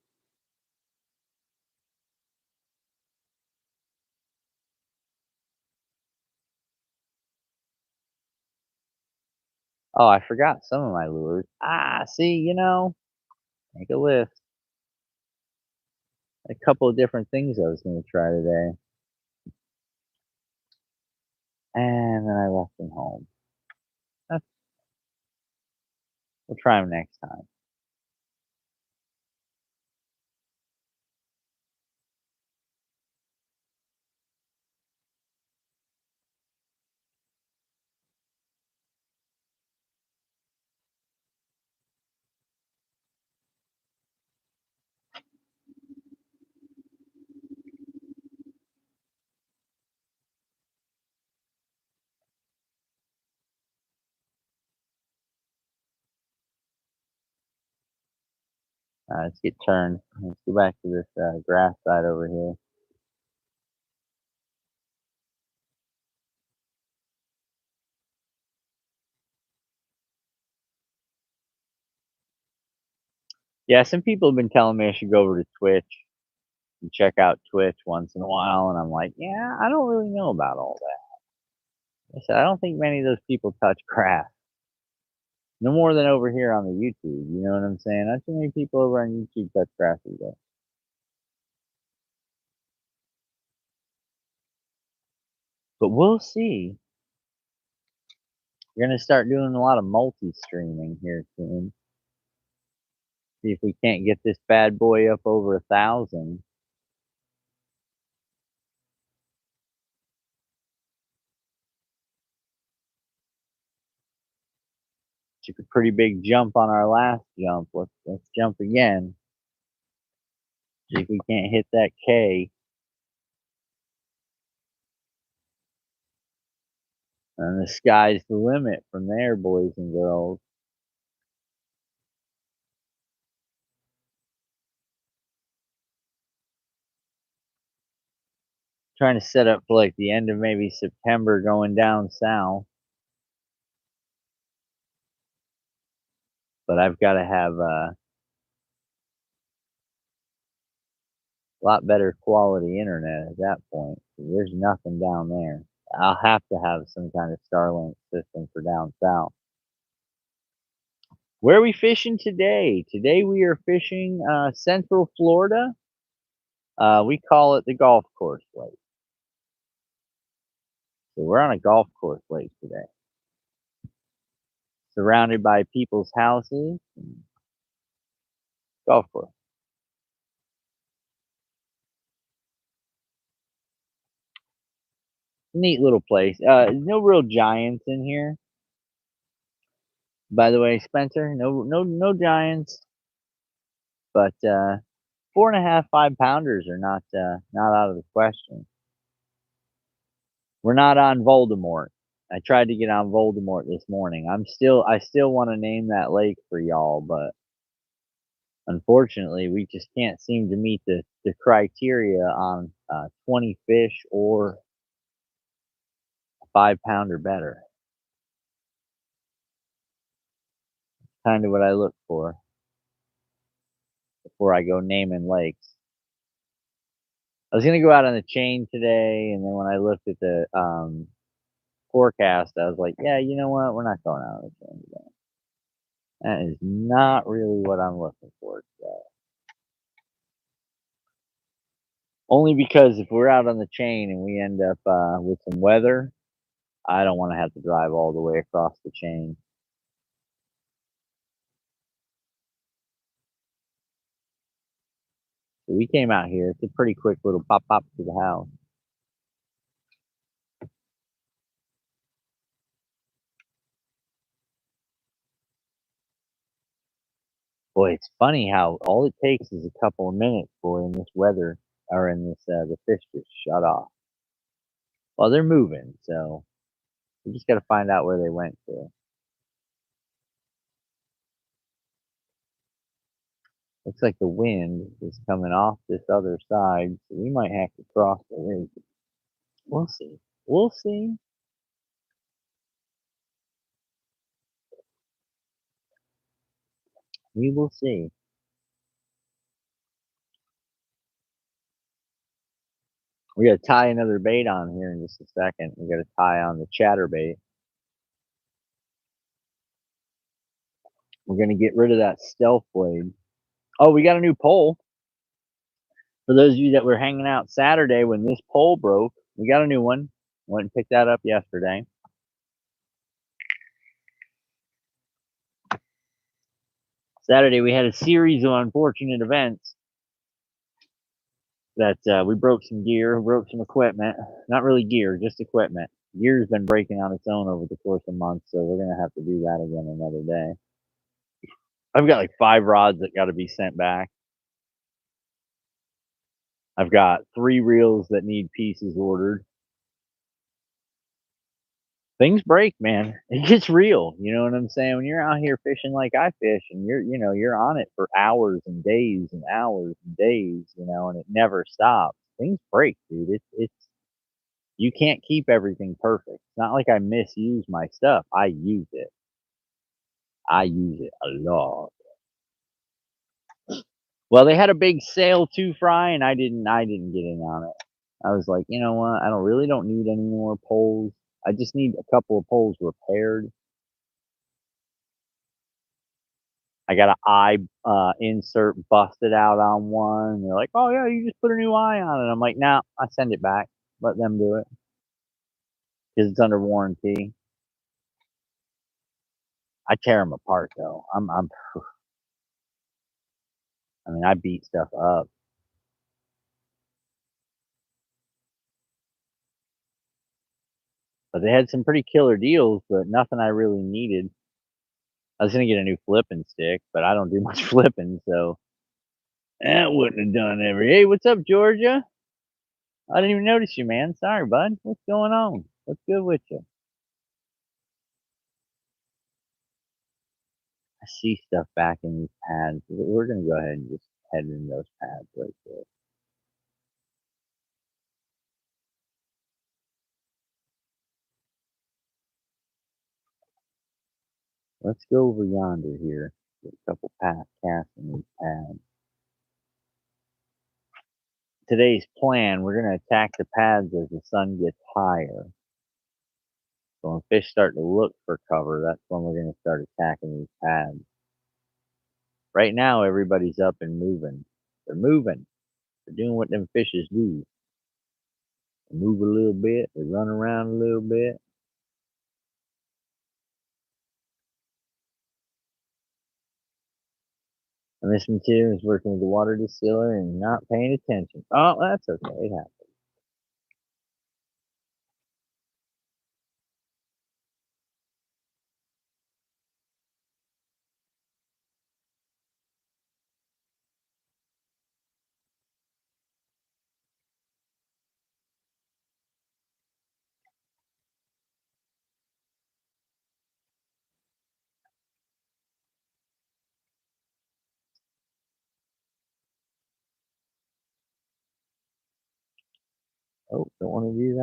Oh, I forgot some of my lures. Ah, see, make a list. A couple of different things I was going to try today. And then I left them home. That's, we'll try them next time. Let's get turned. Let's go back to this grass side over here. Yeah, some people have been telling me I should go over to Twitch and check out Twitch once in a while, and I'm like, yeah, I don't really know about all that. I said, I don't think many of those people touch grass. No more than over here on the YouTube, you know what I'm saying? Not too many people over on YouTube touch grass either. But we'll see. We're gonna start doing a lot of multi-streaming here soon. See if we can't get this bad boy up over 1,000. Took a pretty big jump on our last jump. Let's jump again. See if we can't hit that K. And the sky's the limit from there, boys and girls. Trying to set up for like the end of maybe September going down south. But I've got to have a lot better quality internet at that point. There's nothing down there. I'll have to have some kind of Starlink system for down south. Where are we fishing today? Today we are fishing Central Florida. We call it the golf course lake. So we're on a golf course lake today. Surrounded by people's houses. Golf course. Neat little place. No real giants in here. By the way, Spencer, no giants. But 4.5, 5-pounders are not out of the question. We're not on Voldemort. I tried to get on Voldemort this morning. I still want to name that lake for y'all, but unfortunately, we just can't seem to meet the criteria on 20 fish or a 5-pounder better. Kind of what I look for before I go naming lakes. I was gonna go out on the chain today, and then when I looked at the forecast, I was like, yeah, you know what? We're not going out on the chain today. That is not really what I'm looking for today. Only because if we're out on the chain and we end up with some weather, I don't want to have to drive all the way across the chain. So we came out here. It's a pretty quick little pop to the house. Boy, it's funny how all it takes is a couple of minutes for in this weather or in this the fish just shut off. Well, they're moving, so we just got to find out where they went to. Looks like the wind is coming off this other side, so we might have to cross the lake. We'll see. We'll see. We will see. We gotta tie another bait on here in just a second. We gotta tie on the chatterbait. We're gonna get rid of that stealth blade. Oh, we got a new pole. For those of you that were hanging out Saturday when this pole broke, we got a new one. Went and picked that up yesterday. Saturday we had a series of unfortunate events that we broke some gear, broke some equipment. Not really gear, just equipment. Gear's been breaking on its own over the course of months, so we're gonna have to do that again another day. I've got like 5 rods that got to be sent back. I've got 3 reels that need pieces ordered. Things break, man. It gets real. You know what I'm saying? When you're out here fishing like I fish and you're on it for hours and days and hours and days, and it never stops. Things break, dude. It's you can't keep everything perfect. It's not like I misuse my stuff. I use it. I use it a lot. Well, they had a big sale to Fry, and I didn't get in on it. I was like, you know what? I don't need any more poles. I just need a couple of poles repaired. I got an eye insert busted out on one. And they're like, oh yeah, you just put a new eye on it. I'm like, nah, I send it back. Let them do it because it's under warranty. I tear them apart though. I mean, I beat stuff up. But they had some pretty killer deals, but nothing I really needed. I was gonna get a new flipping stick, but I don't do much flipping, so that wouldn't have done every. Hey, what's up, Georgia? I didn't even notice you, man. Sorry, bud. What's going on? What's good with you? I see stuff back in these pads. We're gonna go ahead and just head in those pads right there. Let's go over yonder here. Get a couple casts in these pads. Today's plan, we're gonna attack the pads as the sun gets higher. So when fish start to look for cover, that's when we're gonna start attacking these pads. Right now, everybody's up and moving. They're moving. They're doing what them fishes do. They move a little bit. They run around a little bit. And this material is working with the water distiller and not paying attention. Oh, that's okay. It happens. Oh, don't want to do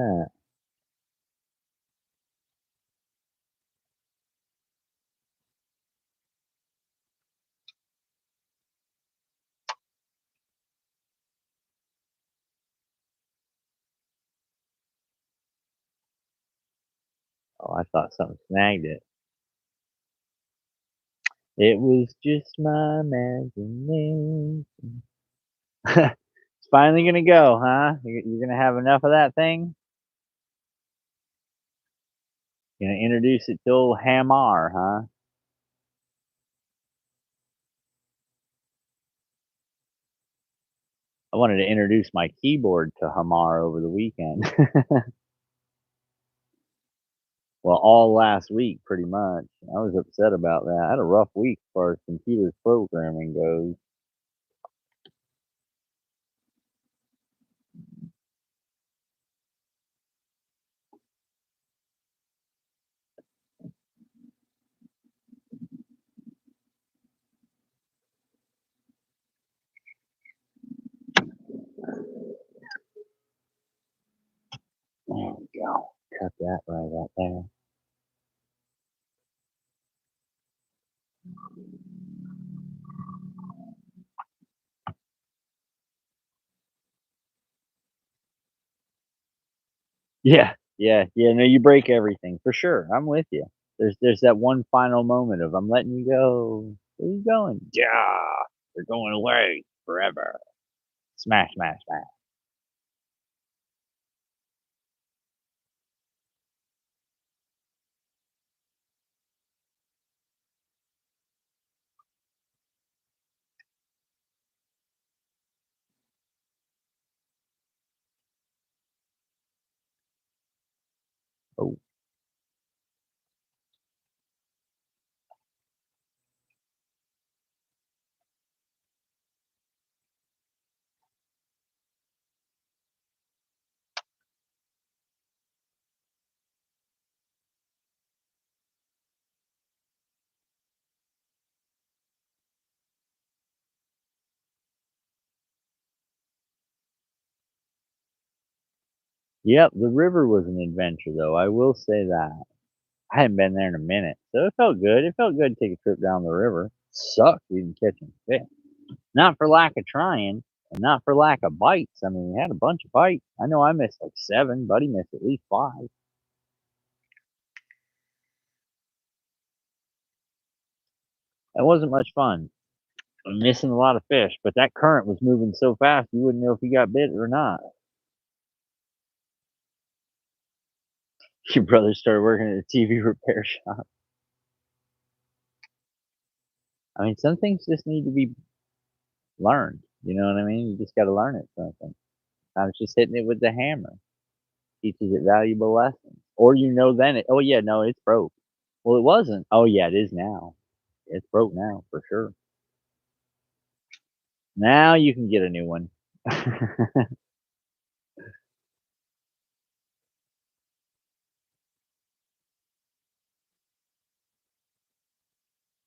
Oh, I thought something snagged it. It was just my imagination. It's finally gonna go, huh? You're gonna have enough of that thing? Gonna introduce it to old Hamar, huh? I wanted to introduce my keyboard to Hamar over the weekend. Well, all last week, pretty much. I was upset about that. I had a rough week as far as computer programming goes. Got that right out there. Yeah. No, you break everything for sure. I'm with you. There's that one final moment of I'm letting you go. Where you going? Yeah, you're going away forever. Smash, smash, smash. Oh, yep. The river was an adventure, though. I will say that. I hadn't been there in a minute, so it felt good. It felt good to take a trip down the river. Sucked we didn't catch any fish. Not for lack of trying, and not for lack of bites. I mean, we had a bunch of bites. I know I missed like 7. Buddy missed at least 5. That wasn't much fun. I'm missing a lot of fish, but that current was moving so fast you wouldn't know if you got bit or not. Your brother started working at a TV repair shop. I mean, some things just need to be learned. You know what I mean? You just got to learn it. Something. I was just hitting it with the hammer. Teaches it valuable lessons. Or then it. Oh yeah, no, it's broke. Well, it wasn't. Oh yeah, it is now. It's broke now for sure. Now you can get a new one.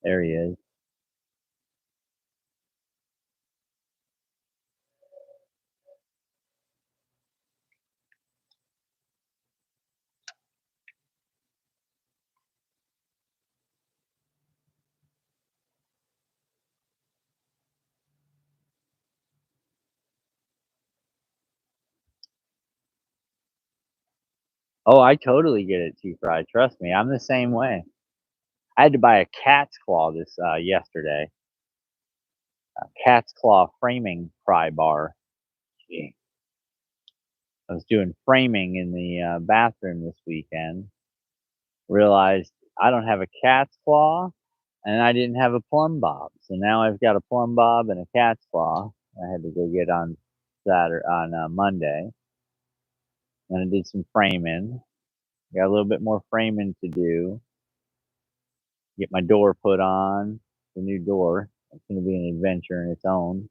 There he is. Oh, I totally get it too, Fry. Trust me, I'm the same way. I had to buy a cat's claw this yesterday. A cat's claw framing pry bar. Gee. I was doing framing in the bathroom this weekend. Realized I don't have a cat's claw, and I didn't have a plumb bob. So now I've got a plumb bob and a cat's claw. I had to go get on Saturday on Monday. Then I did some framing. Got a little bit more framing to do. Get my door put on, the new door. It's going to be an adventure in its own.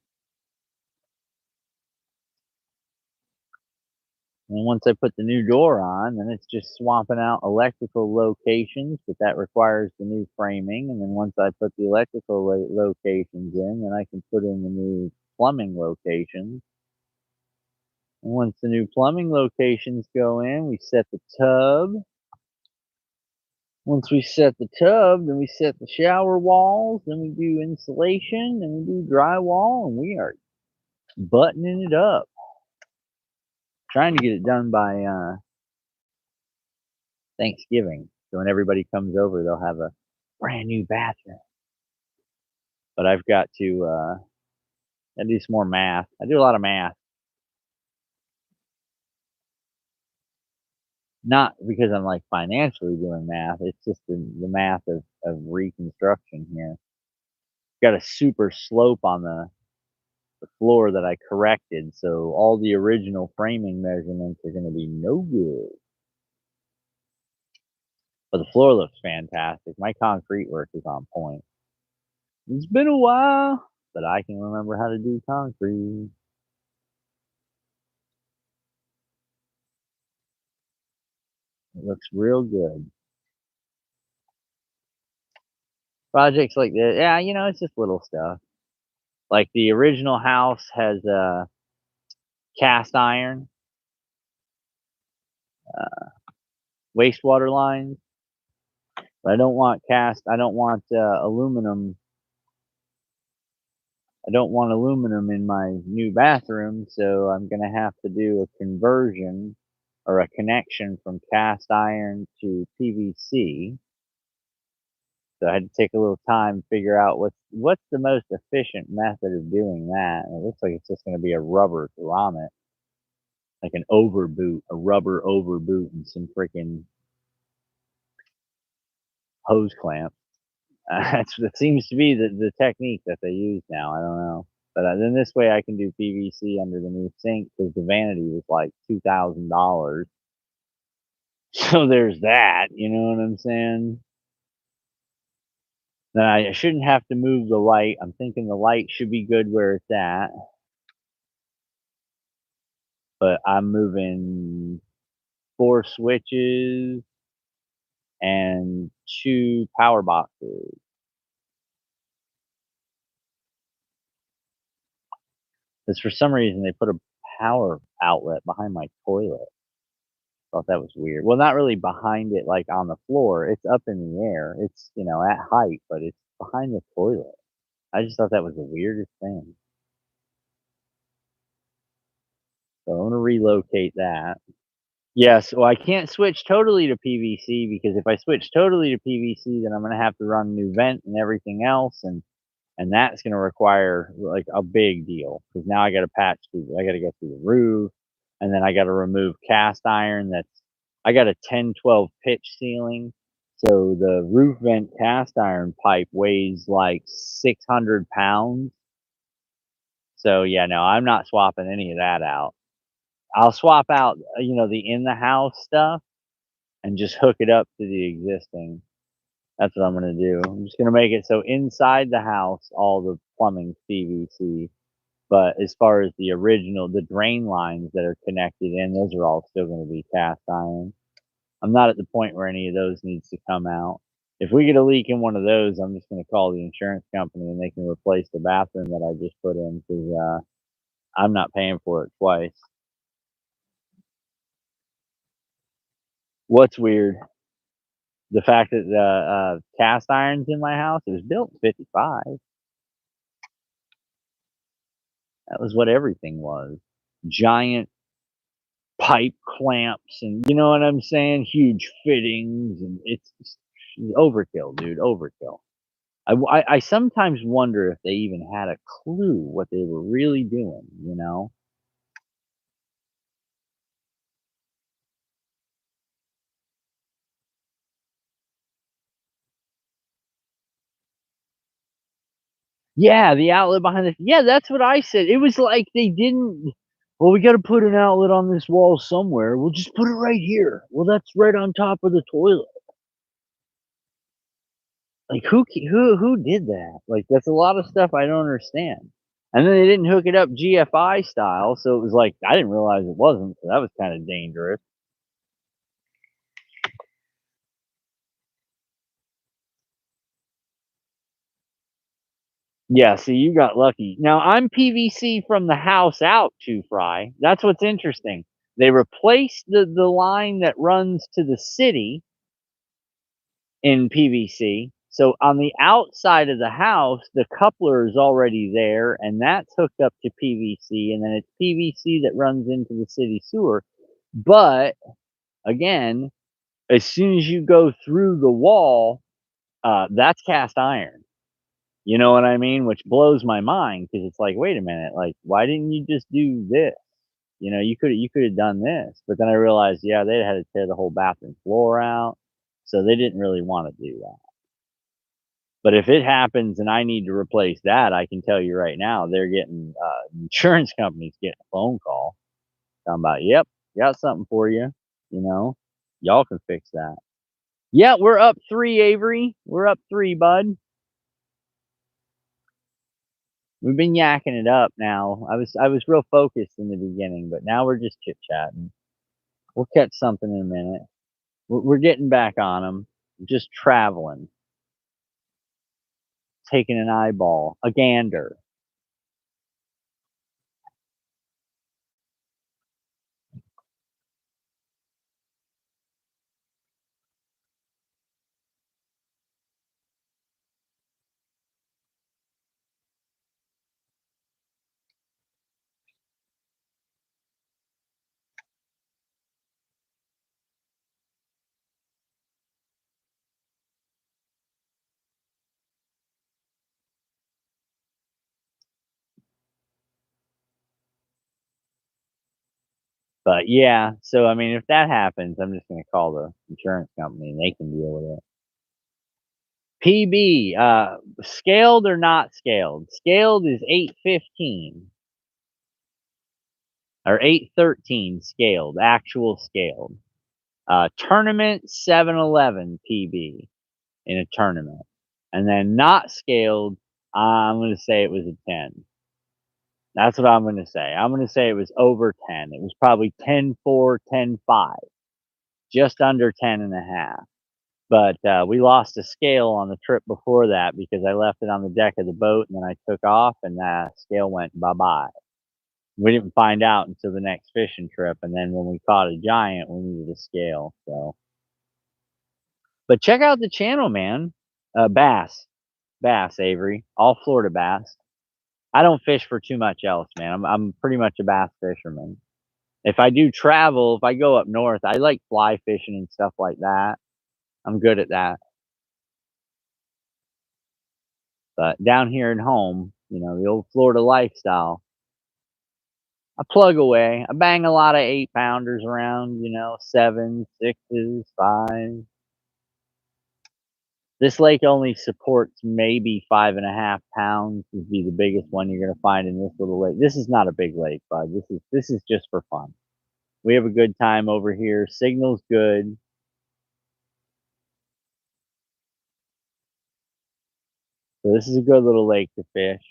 And once I put the new door on, then it's just swapping out electrical locations, but that requires the new framing. And then once I put the electrical locations in, then I can put in the new plumbing locations. And once the new plumbing locations go in, we set the tub. Once we set the tub, then we set the shower walls, then we do insulation, then we do drywall, and we are buttoning it up. Trying to get it done by Thanksgiving. So when everybody comes over, they'll have a brand new bathroom. But I've got to I do some more math. I do a lot of math. Not because I'm like financially doing math. It's just the math of reconstruction here. Got a super slope on the floor that I corrected, so all the original framing measurements are going to be no good. But the floor looks fantastic. My concrete work is on point. It's been a while, but I can remember how to do concrete. It looks real good. Projects like that, yeah, it's just little stuff. Like the original house has cast iron. wastewater lines. But I don't want cast. I don't want aluminum. I don't want aluminum in my new bathroom, so I'm gonna have to do a conversion or a connection from cast iron to PVC. So I had to take a little time to figure out what's the most efficient method of doing that. And it looks like it's just going to be a rubber grommet, like an overboot, a rubber overboot, and some freaking hose clamp. That seems to be the technique that they use now. I don't know, but then this way I can do PVC under the new sink because the vanity was like $2,000. So there's that. You know what I'm saying? Then I shouldn't have to move the light. I'm thinking the light should be good where it's at. But I'm moving 4 switches and 2 power boxes. Because for some reason they put a power outlet behind my toilet. Thought that was weird. Well, not really behind it, like on the floor. It's up in the air. It's, at height, but it's behind the toilet. I just thought that was the weirdest thing. So I'm gonna relocate that. Yes, well, I can't switch totally to PVC because if I switch totally to PVC, then I'm gonna have to run a new vent and everything else, and that's gonna require like a big deal because now I got to I got to go through the roof, and then I got to remove cast iron. I got a 10-12 pitch ceiling, so the roof vent cast iron pipe weighs like 600 pounds. So yeah, no, I'm not swapping any of that out. I'll swap out, the in the house stuff and just hook it up to the existing. That's what I'm gonna do. I'm just gonna make it so inside the house, all the plumbing's PVC, but as far as the drain lines that are connected in, those are all still gonna be cast iron. I'm not at the point where any of those needs to come out. If we get a leak in one of those, I'm just gonna call the insurance company and they can replace the bathroom that I just put in because I'm not paying for it twice. What's weird? The fact that the cast iron's in my house, it was built in '55. That was what everything was. Giant pipe clamps and you know what I'm saying? Huge fittings, and it's just overkill, dude, overkill. I sometimes wonder if they even had a clue what they were really doing, you know? Yeah, the outlet behind the yeah, that's what I said. It was like they didn't, "Well, we gotta put an outlet on this wall somewhere. We'll just put it right here." Well, that's right on top of the toilet. Like, who did that? Like, that's a lot of stuff I don't understand. And then they didn't hook it up GFI style, so it was like, I didn't realize it wasn't, so that was kinda dangerous. Yeah, see, you got lucky. Now, I'm PVC from the house out, 2 Fry. That's what's interesting. They replaced the line that runs to the city in PVC. So on the outside of the house, the coupler is already there, and that's hooked up to PVC, and then it's PVC that runs into the city sewer. But again, as soon as you go through the wall, that's cast iron. You know what I mean? Which blows my mind because it's like, wait a minute, like, why didn't you just do this? You could have done this. But then I realized, yeah, they had to tear the whole bathroom floor out, so they didn't really want to do that. But if it happens and I need to replace that, I can tell you right now, they're getting insurance companies getting a phone call talking about, "Yep, got something for you. You know, y'all can fix that." Yeah, we're up 3, Avery. We're up 3, bud. We've been yakking it up now. I was real focused in the beginning, but now we're just chit chatting. We'll catch something in a minute. We're getting back on them. Just traveling, taking an eyeball, a gander. But yeah, so I mean, if that happens, I'm just gonna call the insurance company and they can deal with it. PB, scaled or not scaled? Scaled is 815 or 813 scaled, actual scaled. Tournament 711 PB in a tournament. And then not scaled, I'm going to say it was a 10. That's what I'm going to say. I'm going to say it was over 10. It was probably 10-4, 10-5, just under 10 and a half. But we lost a scale on the trip before that because I left it on the deck of the boat and then I took off and that scale went bye-bye. We didn't find out until the next fishing trip, and then when we caught a giant, we needed a scale. So, but check out the channel, man. Bass, Avery, all Florida bass. I don't fish for too much else, man. I'm pretty much a bass fisherman. If I do travel, if I go up north, I like fly fishing and stuff like that. I'm good at that. But down here at home, the old Florida lifestyle, I plug away. I bang a lot of 8-pounders around, 7s, 6s, 5s. This lake only supports maybe 5.5 pounds. Would be the biggest one you're gonna find in this little lake. This is not a big lake, bud. This is just for fun. We have a good time over here. Signal's good. So this is a good little lake to fish.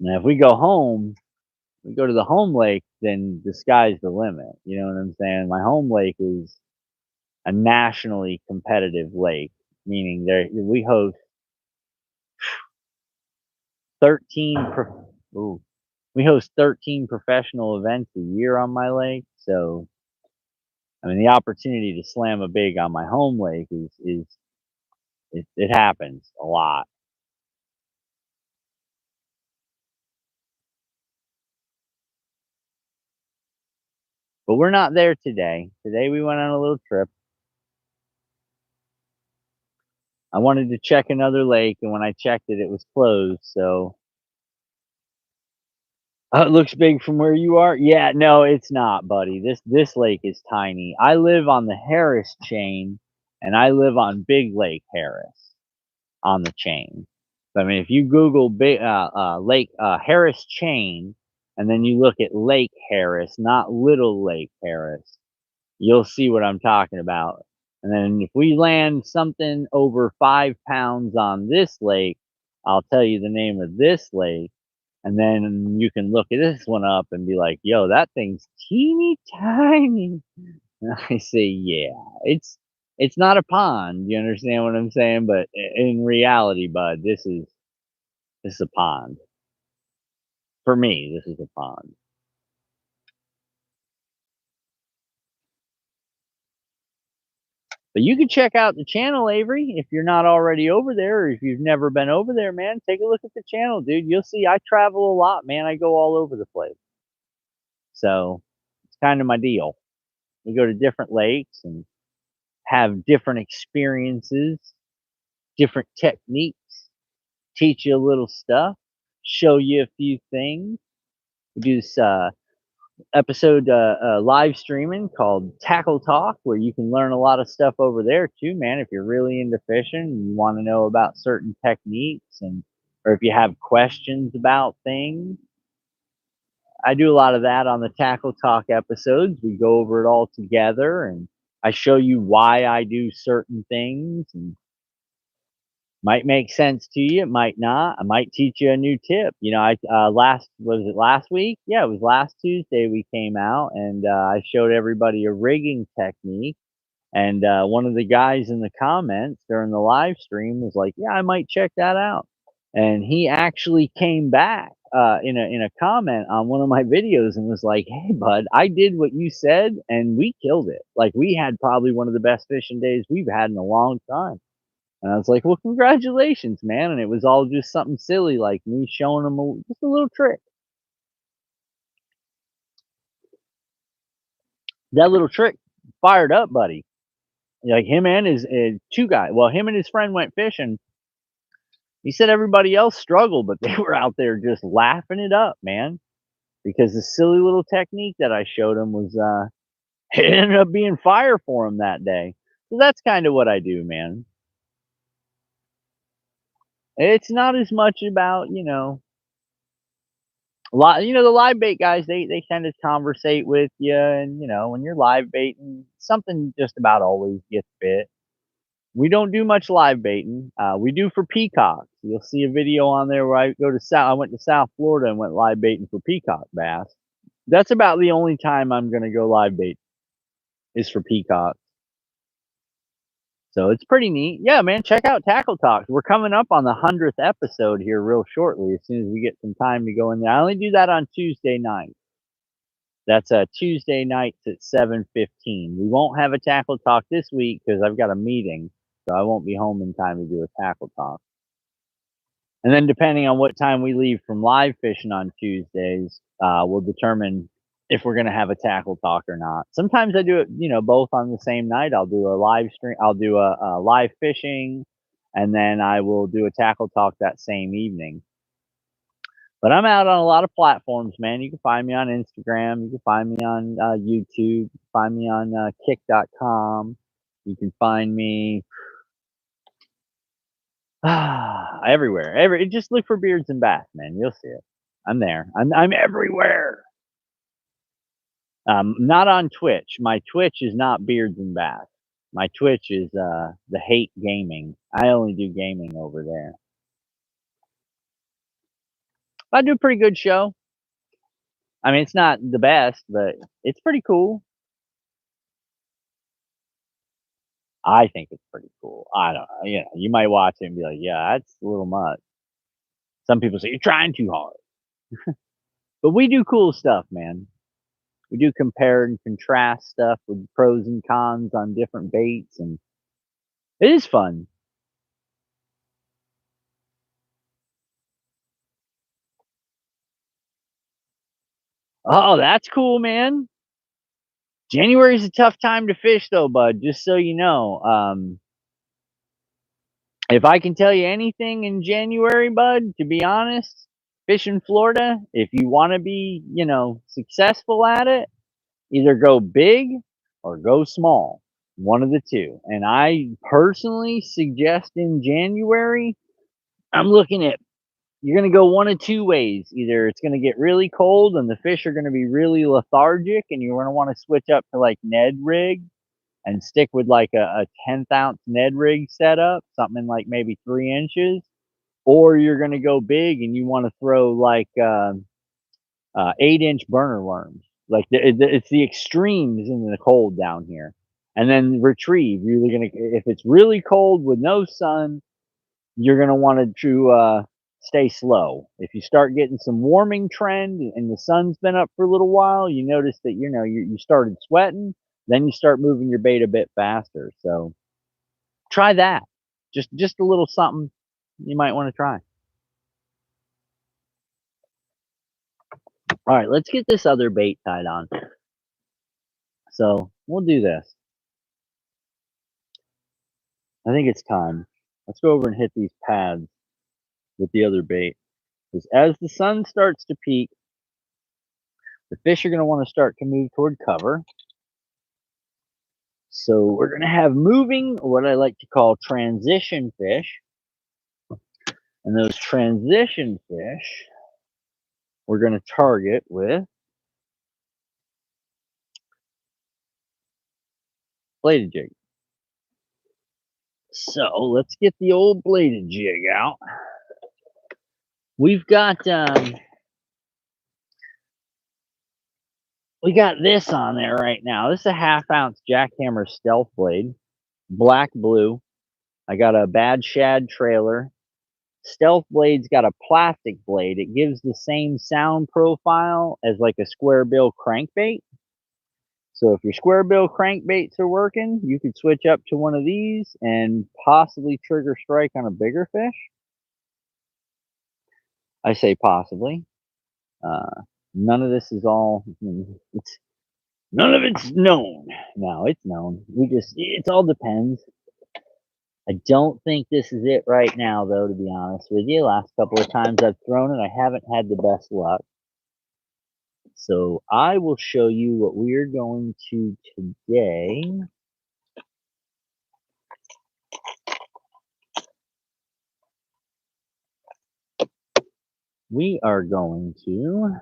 Now if we go home, we go to the home lake, then the sky's the limit. You know what I'm saying? My home lake is a nationally competitive lake, meaning we host 13 ooh, we host 13 professional events a year on my lake. So I mean the opportunity to slam a big on my home lake is it happens a lot. But we're not there today. Today we went on a little trip. I wanted to check another lake, and when I checked it, it was closed. So it looks big from where you are. Yeah, no, it's not, buddy. This lake is tiny. I live on the Harris chain, and I live on Big Lake Harris on the chain. So, I mean, if you Google big Lake Harris chain, and then you look at Lake Harris, not Little Lake Harris, you'll see what I'm talking about. And then if we land something over 5 pounds on this lake, I'll tell you the name of this lake. And then you can look at this one up and be like, yo, that thing's teeny tiny. And I say, yeah, it's not a pond. You understand what I'm saying? But in reality, bud, this is a pond. For me, this is a pond. But you can check out the channel, Avery, if you're not already over there, or if you've never been over there, man. Take a look at the channel, dude. You'll see I travel a lot, man. I go all over the place. So it's kind of my deal. We go to different lakes and have different experiences, different techniques, teach you a little stuff, show you a few things. We do this episode live streaming called Tackle Talk, where you can learn a lot of stuff over there too, man. If you're really into fishing and you want to know about certain techniques, and or if you have questions about things, I do a lot of that on the Tackle Talk episodes. We go over it all together, and I show you why I do certain things, and might make sense to you, it might not. I might teach you a new tip. I was it last week? Yeah, it was last Tuesday we came out and I showed everybody a rigging technique. And one of the guys in the comments during the live stream was like, "Yeah, I might check that out." And he actually came back in a comment on one of my videos and was like, "Hey, bud, I did what you said, and we killed it. Like we had probably one of the best fishing days we've had in a long time." And I was like, "Well, congratulations, man." And it was all just something silly like me showing him just a little trick. That little trick fired up, buddy. Like him and his two guys. Well, him and his friend went fishing, He said everybody else struggled, but they were out there just laughing it up, man, because the silly little technique that I showed him was, it ended up being fire for him that day. So that's kinda what I do, man. It's not as much about, the live bait guys, they kind of conversate with you, and when you're live baiting, something just about always gets bit. We don't do much live baiting. We do for peacocks. You'll see a video on there where I went to South Florida and went live baiting for peacock bass. That's about the only time I'm gonna go live bait is for peacock. So it's pretty neat. Yeah, man, check out Tackle Talks. We're coming up on the 100th episode here real shortly as soon as we get some time to go in there. I only do that on Tuesday night. That's Tuesday nights at 7:15. We won't have a Tackle Talk this week because I've got a meeting, so I won't be home in time to do a Tackle Talk. And then depending on what time we leave from live fishing on Tuesdays, we'll determine if we're gonna have a Tackle Talk or not. Sometimes I do it, both on the same night. I'll do a live stream. I'll do a live fishing, and then I will do a Tackle Talk that same evening. But I'm out on a lot of platforms, man. You can find me on Instagram. You can find me on YouTube. You can find me on Kick.com. You can find me everywhere. Just look for Beards and Bass, man. You'll see it. I'm there. I'm everywhere. Not on Twitch. My Twitch is not Beards and Bass. My Twitch is the Hate Gaming. I only do gaming over there. I do a pretty good show. I mean, it's not the best, but it's pretty cool. I think it's pretty cool. I don't know. You might watch it and be like, yeah, that's a little much. Some people say you're trying too hard. But we do cool stuff, man. We do compare and contrast stuff with pros and cons on different baits, and it is fun. Oh, that's cool, man. January is a tough time to fish, though, bud. Just so you know. If I can tell you anything in January, bud, to be honest, fish in Florida, if you want to be, successful at it, either go big or go small. One of the two. And I personally suggest in January, I'm looking at you're going to go one of two ways. Either it's going to get really cold and the fish are going to be really lethargic, and you're going to want to switch up to like Ned rig and stick with like a 10th ounce Ned rig setup, something like maybe 3 inches. Or you're going to go big and you want to throw like 8-inch burner worms. Like it's the extremes in the cold down here. And then retrieve. If it's really cold with no sun, you're gonna want to stay slow. If you start getting some warming trend and the sun's been up for a little while, you notice that you started sweating. Then you start moving your bait a bit faster. So try that. Just a little something you might want to try. All right, let's get this other bait tied on. So we'll do this. I think it's time. Let's go over and hit these pads with the other bait. Because as the sun starts to peak, the fish are going to want to start to move toward cover. So we're going to have moving, what I like to call transition fish. And those transition fish, we're going to target with bladed jig. So let's get the old bladed jig out. We've got we got this on there right now. This is a 1/2 ounce Jackhammer Stealth Blade, black blue. I got a Bad Shad trailer. Stealth Blade's got a plastic blade. It gives the same sound profile as like a square bill crankbait. So if your square bill crankbaits are working, you could switch up to one of these and possibly trigger strike on a bigger fish. I say possibly. None of this is all. None of it's known. No, it's known. It all depends. I don't think this is it right now, though, to be honest with you. Last couple of times I've thrown it, I haven't had the best luck. So I will show you what we're going to today. We are going to,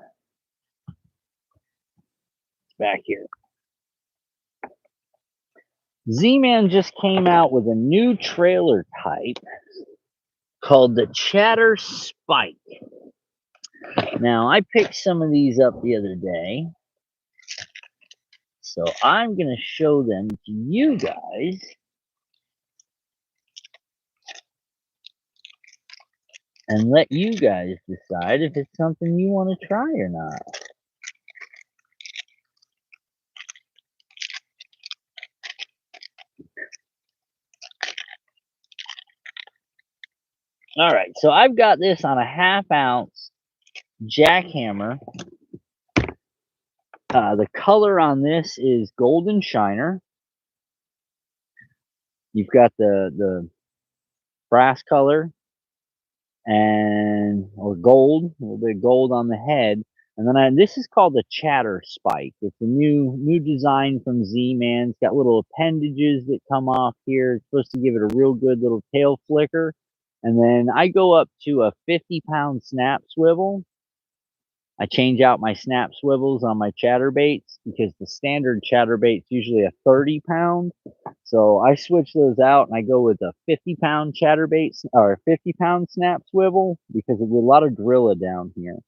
back here. Z-Man just came out with a new trailer type called the Chatter Spike. Now, I picked some of these up the other day, so I'm going to show them to you guys. And let you guys decide if it's something you want to try or not. All right, so I've got this on a 1/2 ounce jackhammer. The color on this is Golden Shiner. You've got the brass color or gold, a little bit of gold on the head, and then this is called the Chatter Spike. It's a new design from Z-Man. It's got little appendages that come off here. It's supposed to give it a real good little tail flicker. And then I go up to a 50-pound snap swivel. I change out my snap swivels on my chatterbaits because the standard chatterbait's usually a 30-pound. So I switch those out and I go with a 50-pound chatterbait or 50-pound snap swivel because there's a lot of drilla down here.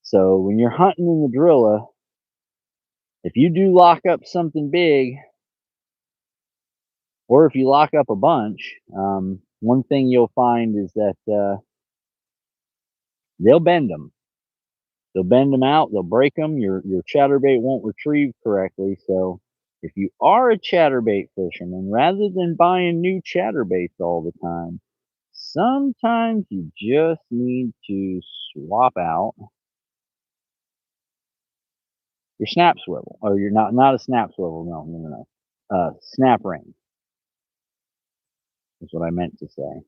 So when you're hunting in the drilla, if you do lock up something big, or if you lock up a bunch, one thing you'll find is that they'll bend them. They'll bend them out, they'll break them, your chatterbait won't retrieve correctly. So if you are a chatterbait fisherman, rather than buying new chatterbaits all the time, sometimes you just need to swap out your snap swivel, or you're not a snap swivel, no. Snap ring is what I meant to say.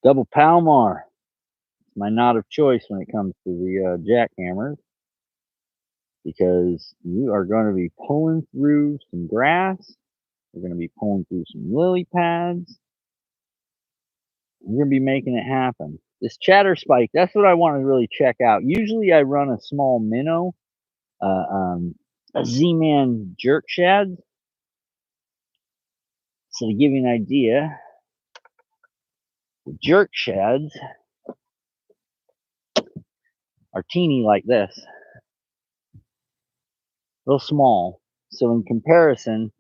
Double Palomar, it's my knot of choice when it comes to the jackhammers, because you are going to be pulling through some grass. You're going to be pulling through some lily pads. You're going to be making it happen. This Chatter Spike, that's what I want to really check out. Usually I run a small minnow, a Z-Man jerk shad. So to give you an idea, the jerk shads are teeny like this, real small. So in comparison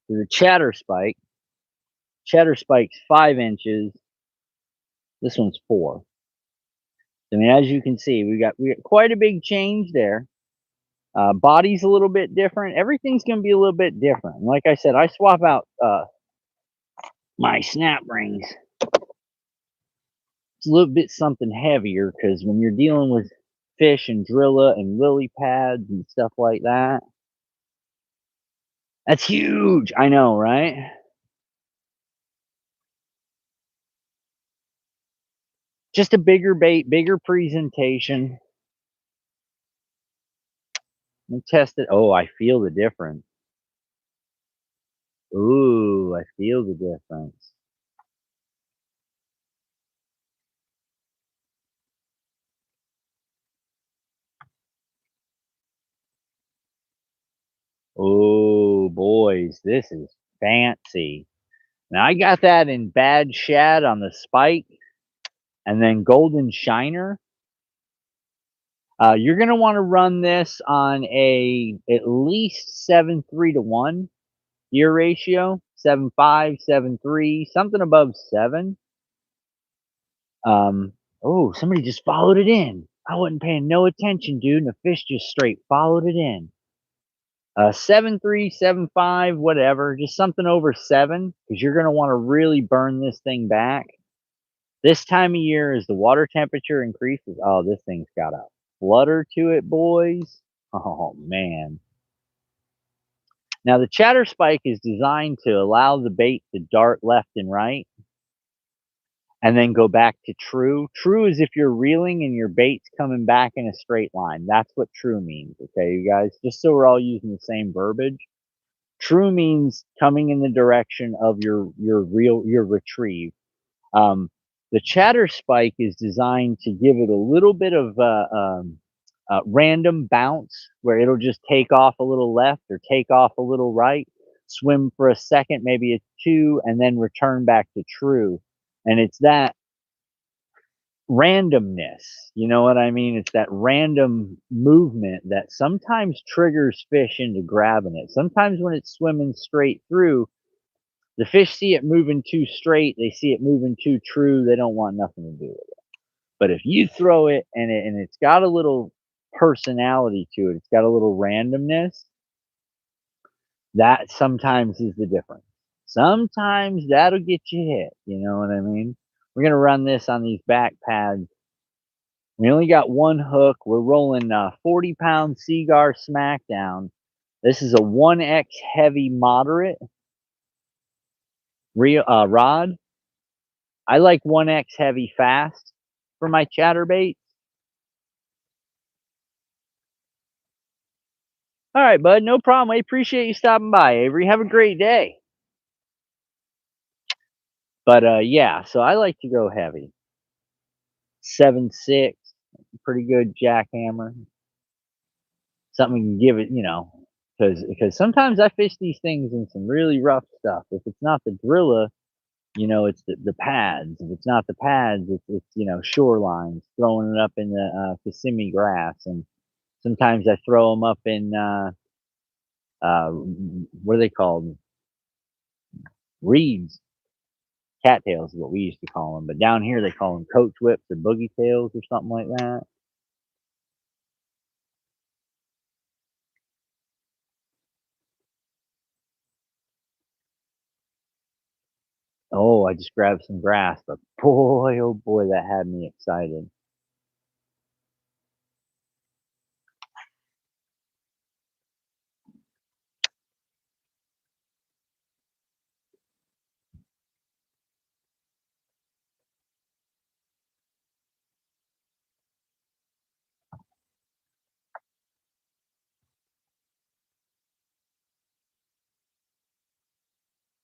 to the Chatter Spike's 5 inches. This one's 4. I mean, as you can see, we got quite a big change there. Body's a little bit different. Everything's going to be a little bit different. And like I said, I swap out my snap rings. It's a little bit something heavier because when you're dealing with fish and drilla and lily pads and stuff like that, that's huge. I know, right? Just a bigger bait, bigger presentation. Let me test it. Oh, I feel the difference. Ooh, I feel the difference. Oh, boys, this is fancy. Now, I got that in Bad Shad on the Spike and then Golden Shiner. You're going to want to run this on at least 7:3 to 1 gear ratio, 7.5, 7.3, something above 7. Oh, somebody just followed it in. I wasn't paying no attention, dude, and the fish just straight followed it in. 7.3, 7.5, whatever, just something over 7, because you're going to want to really burn this thing back. This time of year, as the water temperature increases, oh, this thing's got a flutter to it, boys. Oh, man. Now, the chatter spike is designed to allow the bait to dart left and right and then go back to true. True is if you're reeling and your bait's coming back in a straight line. That's what true means, okay, you guys? Just so we're all using the same verbiage. True means coming in the direction of your retrieve. Um, the chatter spike is designed to give it a little bit of random bounce where it'll just take off a little left or take off a little right, swim for a second, maybe a two, and then return back to true. And it's that randomness, you know what I mean? It's that random movement that sometimes triggers fish into grabbing it. Sometimes when it's swimming straight through, the fish see it moving too straight, they see it moving too true, they don't want nothing to do with it. But if you throw it and it's got a little personality to it, it's got a little randomness, that sometimes is the difference. Sometimes that'll get you hit, you know what I mean? We're gonna run this on these back pads. We only got one hook. We're rolling 40-pound Seaguar Smackdown. This is a 1X heavy moderate rod. I like 1X heavy fast for my chatterbaits. All right, bud, no problem. I appreciate you stopping by, Avery. Have a great day. But yeah, so I like to go heavy. 7.6, pretty good jackhammer. Something you can give it, you know, because sometimes I fish these things in some really rough stuff. If it's not the Drilla, you know, it's the pads. If it's not the pads, it's you know, shorelines, throwing it up in the Kissimmee grass. And sometimes I throw them up in, what are they called? Reeds. Cattails is what we used to call them. But down here they call them coach whips or boogie tails or something like that. Oh, I just grabbed some grass, but boy, oh boy, that had me excited.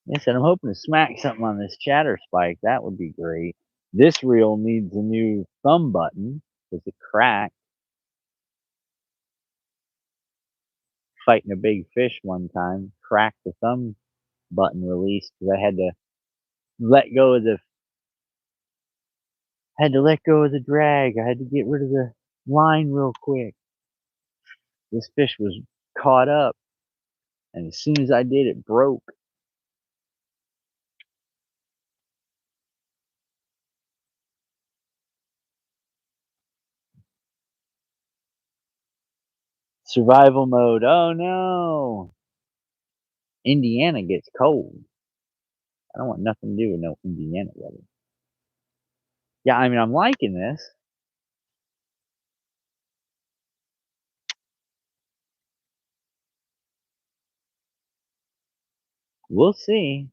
Yes, and I'm hoping to smack something on this chatter spike. That would be great. This reel needs a new thumb button because it cracked. Fighting a big fish one time, cracked the thumb button release because I had to let go of the drag. I had to get rid of the line real quick. This fish was caught up, and as soon as I did, it broke. Survival mode. Oh no! Indiana gets cold. I don't want nothing to do with no Indiana weather. Yeah, I mean, I'm liking this. We'll see.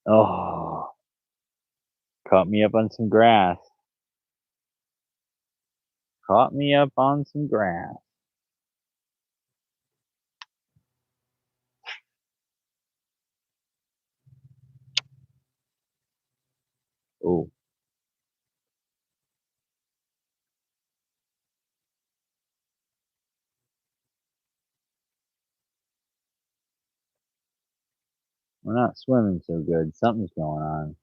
Oh, caught me up on some grass. Caught me up on some grass. Oh. We're not swimming so good. Something's going on.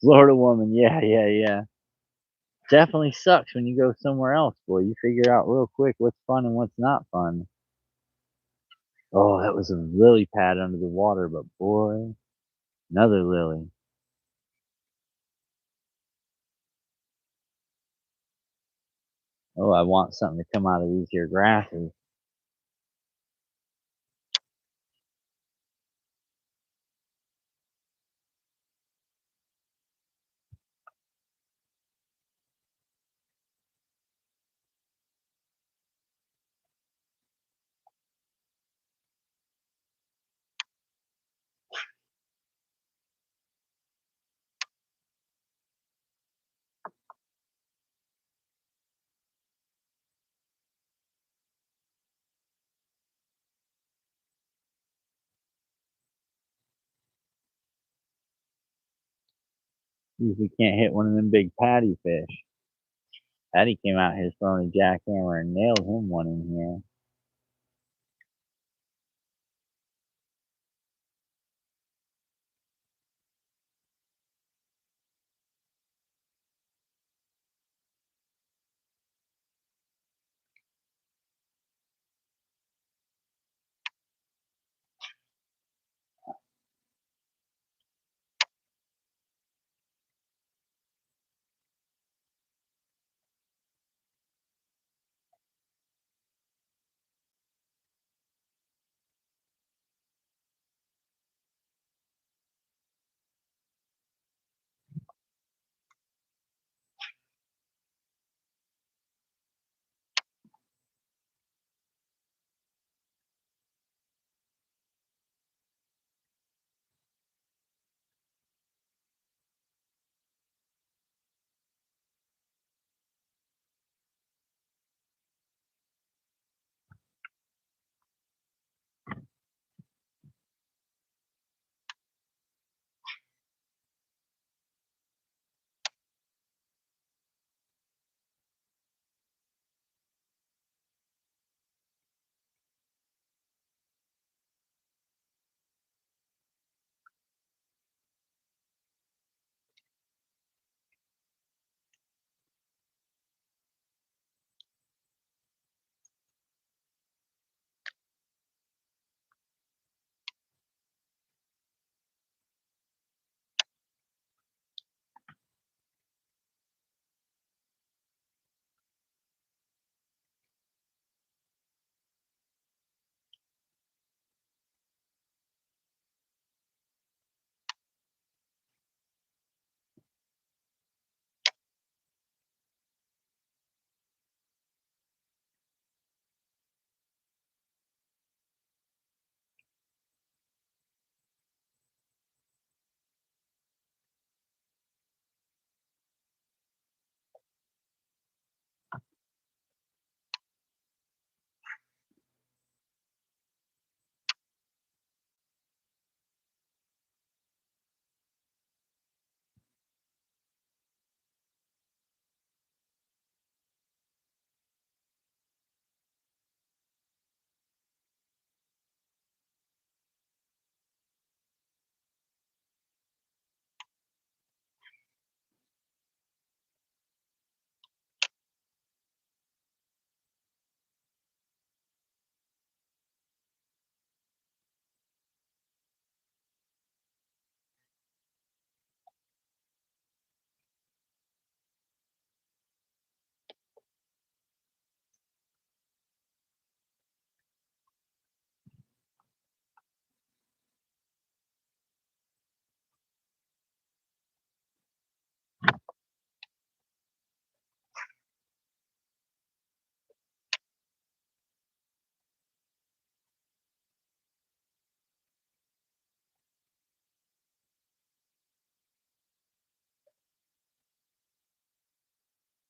Florida woman, yeah, yeah, yeah. Definitely sucks when you go somewhere else, boy. You figure out real quick what's fun and what's not fun. Oh, that was a lily pad under the water, but boy, another lily. Oh, I want something to come out of these here grasses. Usually can't hit one of them big patty fish. Patty came out here throwing a jackhammer and nailed him one in here.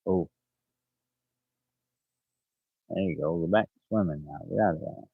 Oh, there you go. Go back to swimming now. Get out of there.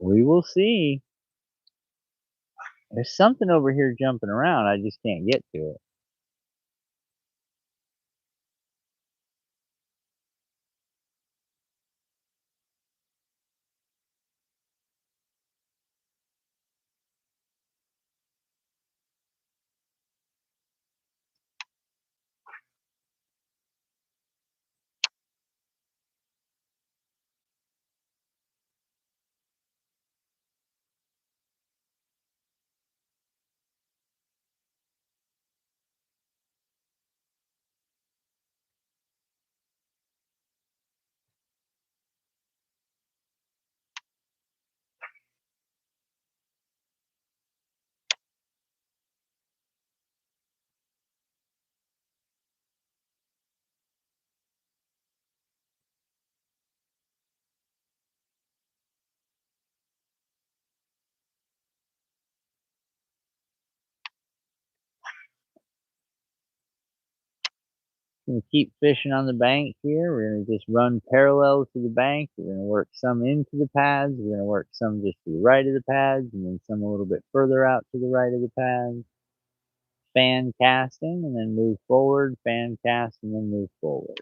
We will see. There's something over here jumping around. I just can't get to it. Gonna keep fishing on the bank here. We're gonna just run parallel to the bank. We're gonna work some into the pads. We're gonna work some just to the right of the pads, and then some a little bit further out to the right of the pads. Fan casting, and then move forward. Fan cast, and then move forward.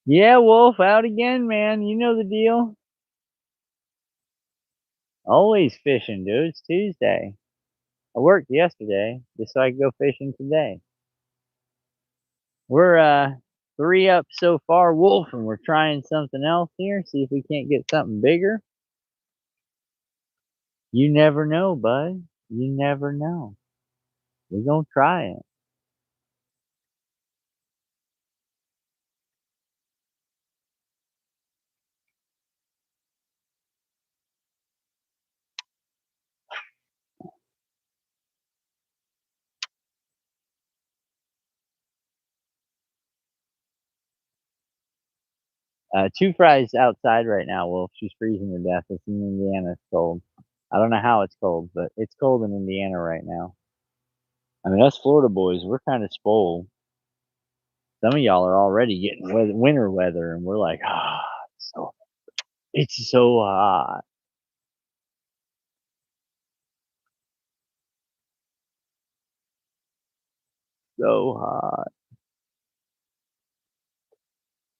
Yeah, Wolf, out again, man. You know the deal. Always fishing, dude. It's Tuesday. I worked yesterday just so I could go fishing today. We're 3 up so far, Wolf, and we're trying something else here. See if we can't get something bigger. You never know, bud. You never know. We're gonna try it. Two fries outside right now, Wolf. She's freezing to death. It's in Indiana. It's cold. I don't know how it's cold, but it's cold in Indiana right now. I mean, us Florida boys, we're kind of spoiled. Some of y'all are already getting winter weather, and we're like, so it's so hot, so hot.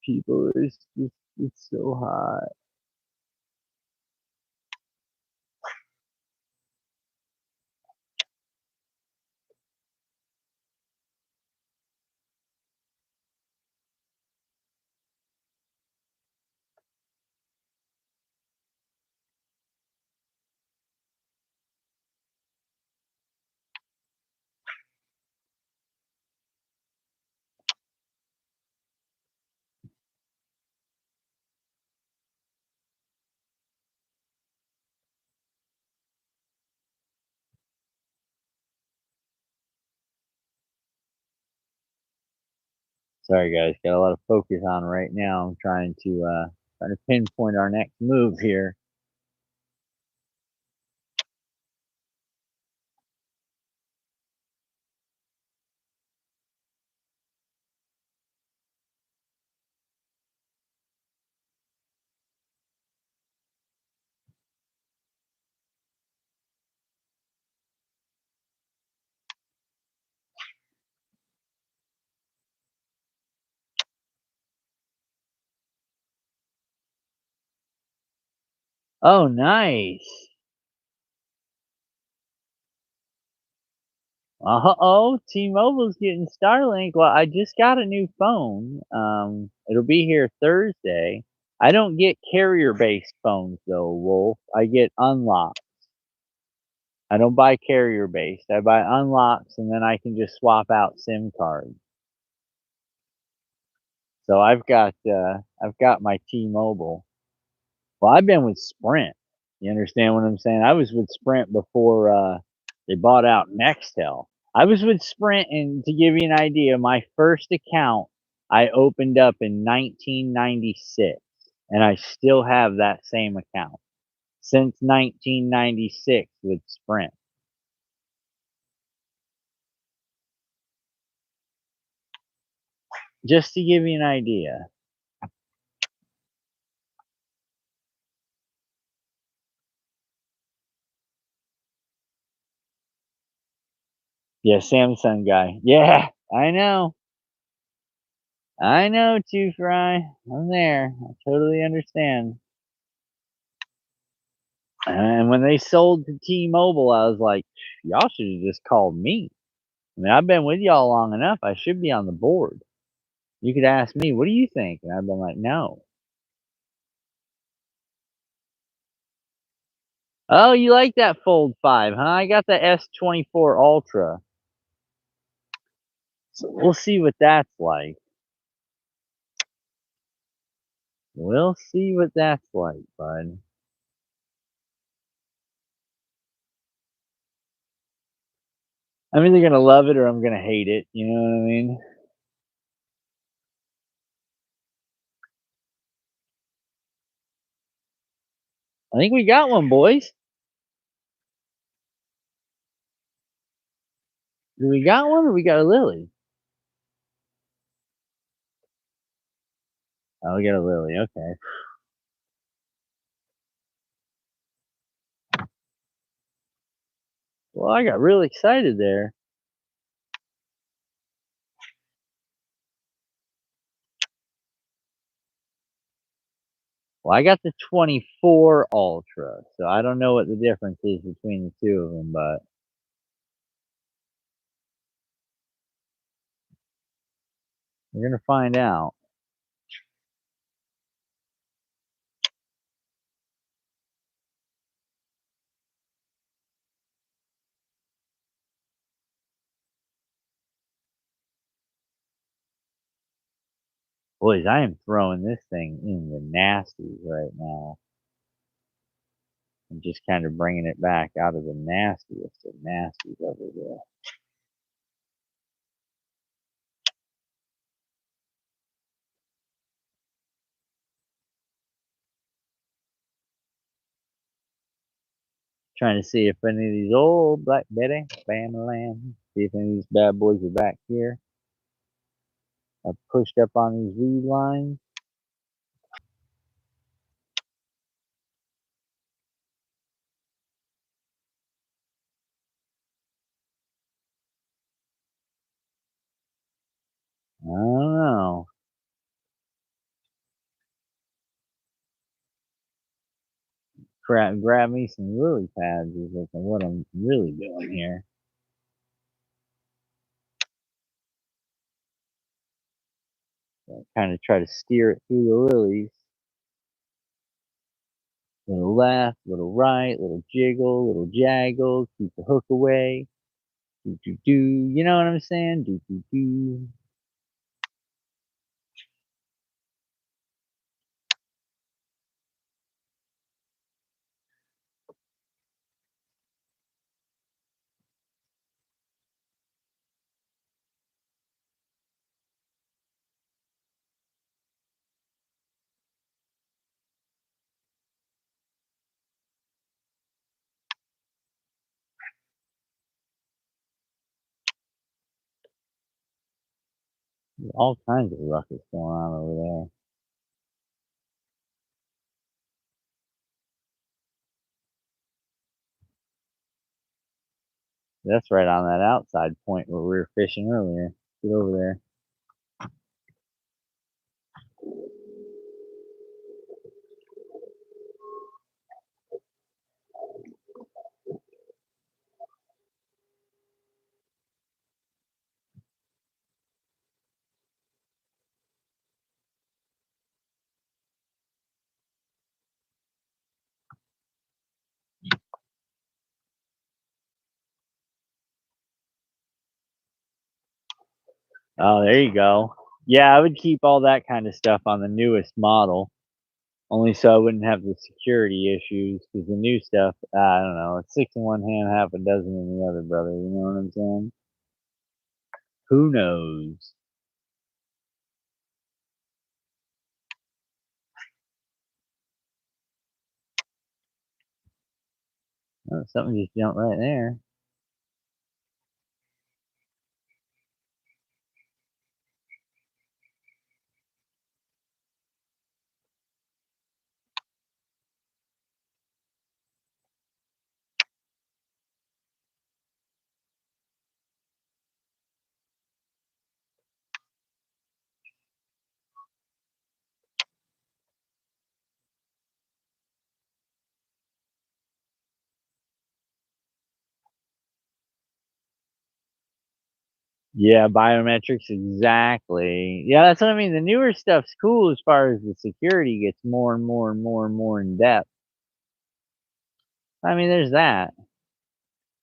People, it's so hot. Sorry, guys, got a lot of focus on right now. I'm trying to pinpoint our next move here. Oh, nice. Uh-oh, T-Mobile's getting Starlink. Well, I just got a new phone. It'll be here Thursday. I don't get carrier-based phones though, Wolf. I get unlocked. I don't buy carrier-based. I buy unlocks, and then I can just swap out SIM cards. So I've got my T-Mobile. Well, I've been with Sprint. You understand what I'm saying? I was with Sprint before they bought out Nextel. I was with Sprint, and to give you an idea, my first account I opened up in 1996, and I still have that same account since 1996 with Sprint. Just to give you an idea. Yeah, Samsung guy. Yeah, I know. I know, Two Fry. I'm there. I totally understand. And when they sold to T-Mobile, I was like, y'all should have just called me. I mean, I've been with y'all long enough. I should be on the board. You could ask me, what do you think? And I've been like, no. Oh, you like that Fold 5, huh? I got the S24 Ultra. So we'll see what that's like. We'll see what that's like, bud. I'm either gonna love it or I'm gonna hate it. You know what I mean? I think we got one, boys. Do we got one or we got a Lily? Oh, we got a Lily. Okay. Well, I got real excited there. Well, I got the 24 Ultra, so I don't know what the difference is between the two of them, but we're gonna find out. Boys, I am throwing this thing in the nasties right now. I'm just kind of bringing it back out of the nastiest of nasties over there. Trying to see if any of these old Black Betty, Bamaland, see if any of these bad boys are back here. I've pushed up on these weed lines. I don't know. Grab me some lily pads is what I'm really doing here. So kind of try to steer it through the lilies. Little left, little right, little jiggle, little jaggle, keep the hook away. Do do do. You know what I'm saying? Do do do. There's all kinds of ruckus going on over there. That's right on that outside point where we were fishing earlier. Get over there. Oh, there you go. Yeah, I would keep all that kind of stuff on the newest model, only so I wouldn't have the security issues. Because the new stuff, I don't know, it's six in one hand, half a dozen in the other, brother. You know what I'm saying? Who knows? Something just jumped right there. Yeah, biometrics, exactly. Yeah, that's what I mean. The newer stuff's cool as far as the security gets more and more and more and more in depth. I mean, there's that.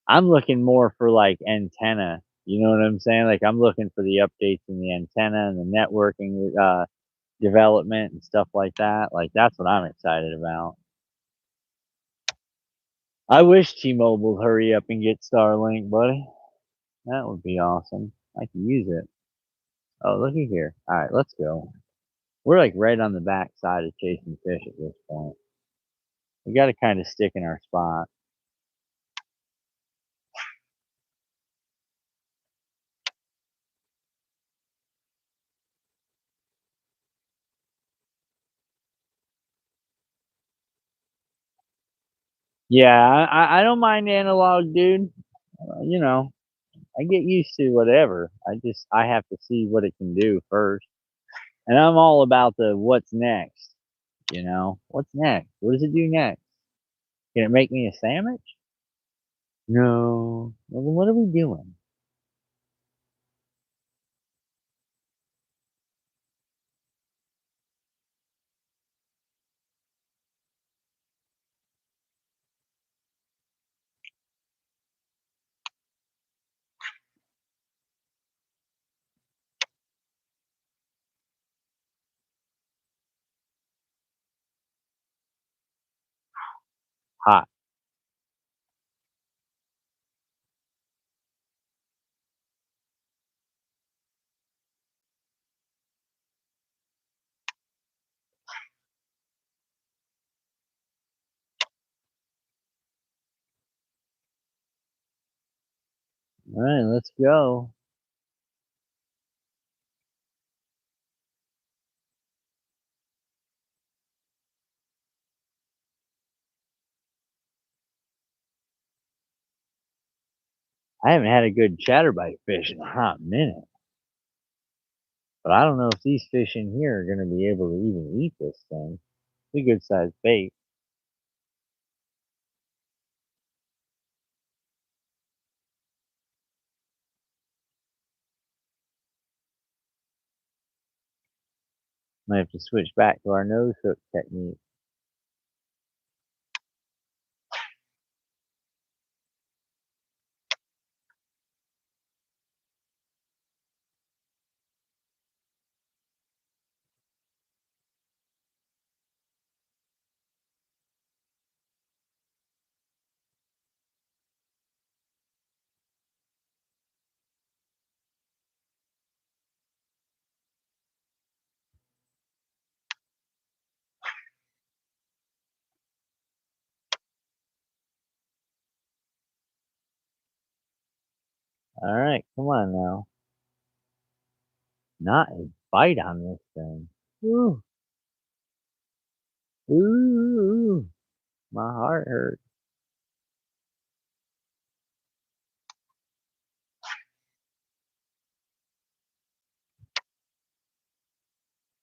I'm looking more for like antenna. You know what I'm saying? Like I'm looking for the updates in the antenna and the networking development and stuff like that. Like that's what I'm excited about. I wish T-Mobile would hurry up and get Starlink, buddy. That would be awesome. I could use it. Oh, looky here. All right, let's go. We're like right on the back side of chasing fish at this point. We got to kind of stick in our spot. Yeah, I don't mind analog, dude. You know, I get used to whatever. I have to see what it can do first. And I'm all about the what's next. You know, what's next? What does it do next? Can it make me a sandwich? No. Well, then what are we doing? Hot. All right, let's go. I haven't had a good chatterbait fish in a hot minute, but I don't know if these fish in here are going to be able to even eat this thing. It's a good sized bait. Might have to switch back to our nose hook technique. All right, come on now. Not a bite on this thing. Ooh, ooh, my heart hurts.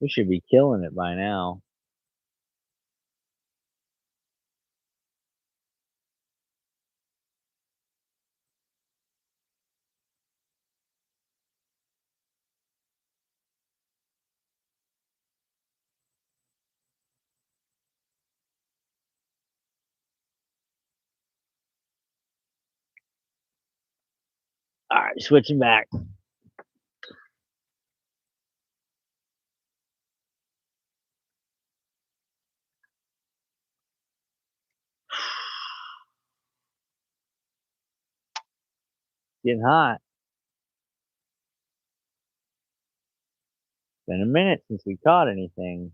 We should be killing it by now. All right, switching back. Getting hot. Been a minute since we caught anything.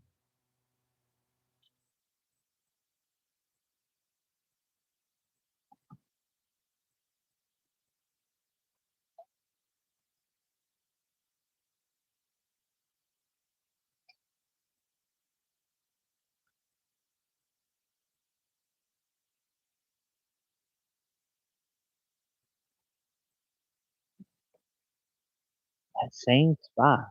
That same spot.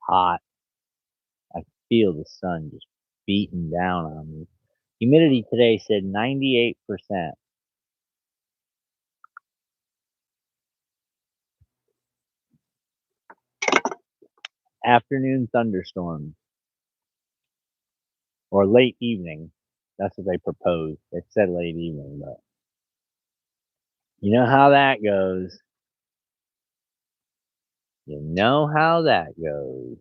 Hot. I feel the sun just beating down on me. Humidity today said 98%. Afternoon thunderstorms or late evening. That's what they proposed. They said late evening, but you know how that goes. You know how that goes.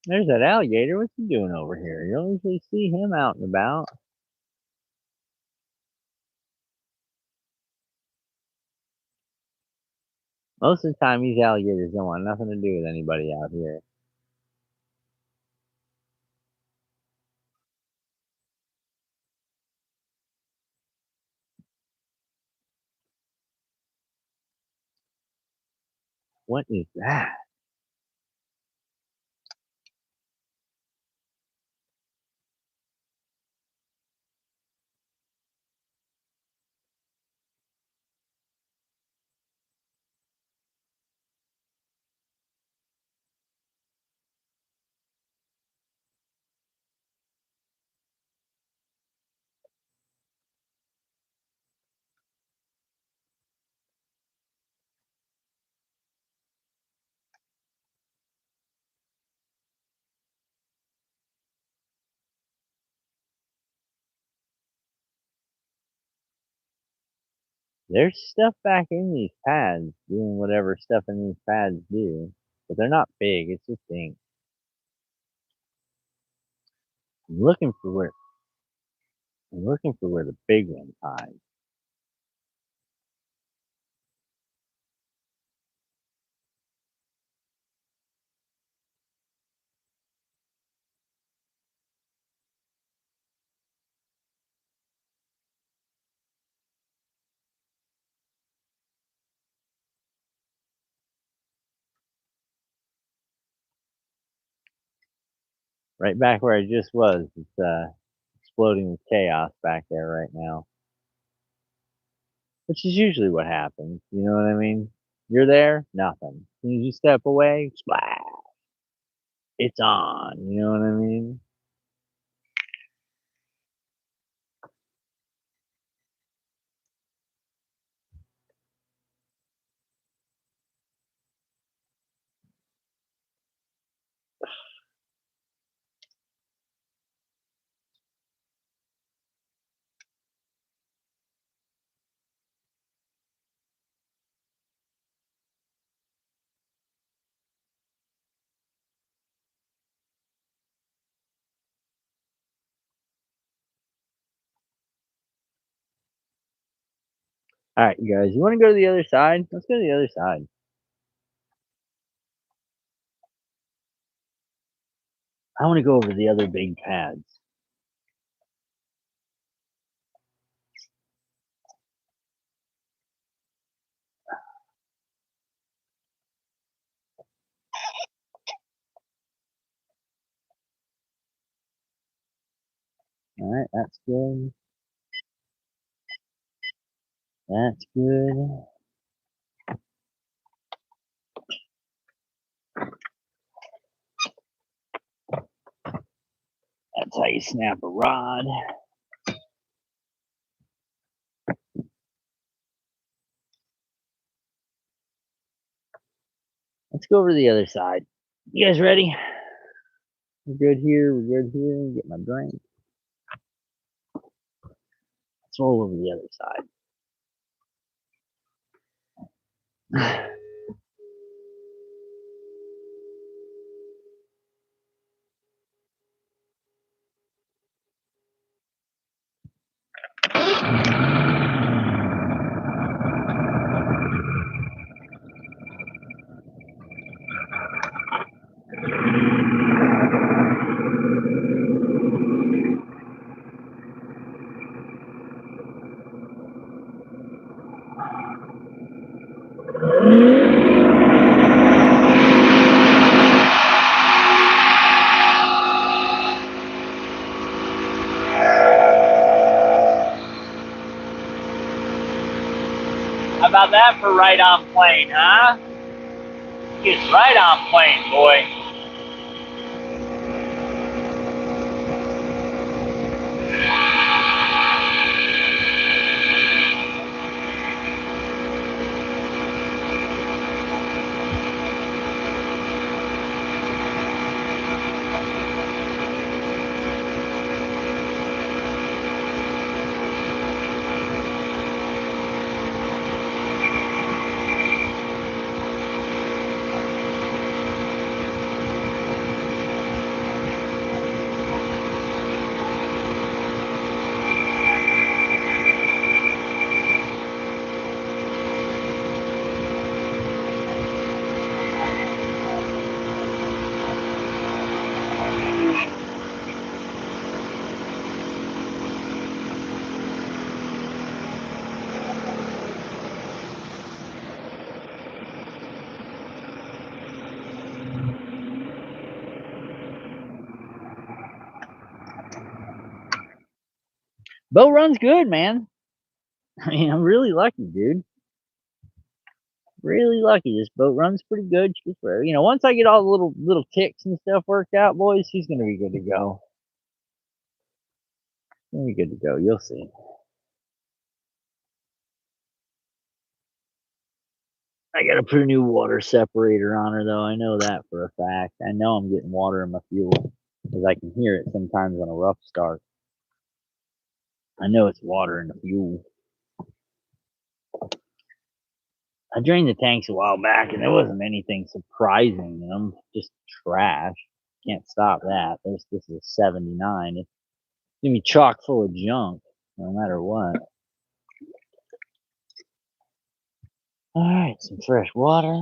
There's that alligator. What's he doing over here? You don't usually see him out and about. Most of the time, these alligators don't want nothing to do with anybody out here. What is that? There's stuff back in these pads doing whatever stuff in these pads do, but they're not big. It's just ink. I'm looking for where the big ones hide. Right back where I just was. It's exploding with chaos back there right now, which is usually what happens. You know what I mean? You're there, nothing. As soon as you step away, splash. It's on. You know what I mean? All right, you guys. You want to go to the other side? Let's go to the other side. I want to go over the other big pads. All right, that's good. That's good. That's how you snap a rod. Let's go over to the other side. You guys ready? We're good here. We're good here. Get my drink. Let's roll over the other side. How about that for right on plane, huh? Gets right on plane, boy. Boat run's good, man. I mean, I'm really lucky, dude. Really lucky. This boat runs pretty good. You know, once I get all the little ticks and stuff worked out, boys, she's gonna be good to go. Gonna be good to go. You'll see. I gotta put a new water separator on her, though. I know that for a fact. I know I'm getting water in my fuel because I can hear it sometimes on a rough start. I know it's water in the fuel. I drained the tanks a while back, and there wasn't anything surprising in them. Just trash. Can't stop that. This is a 79. It's gonna be chock full of junk, no matter what. All right, some fresh water.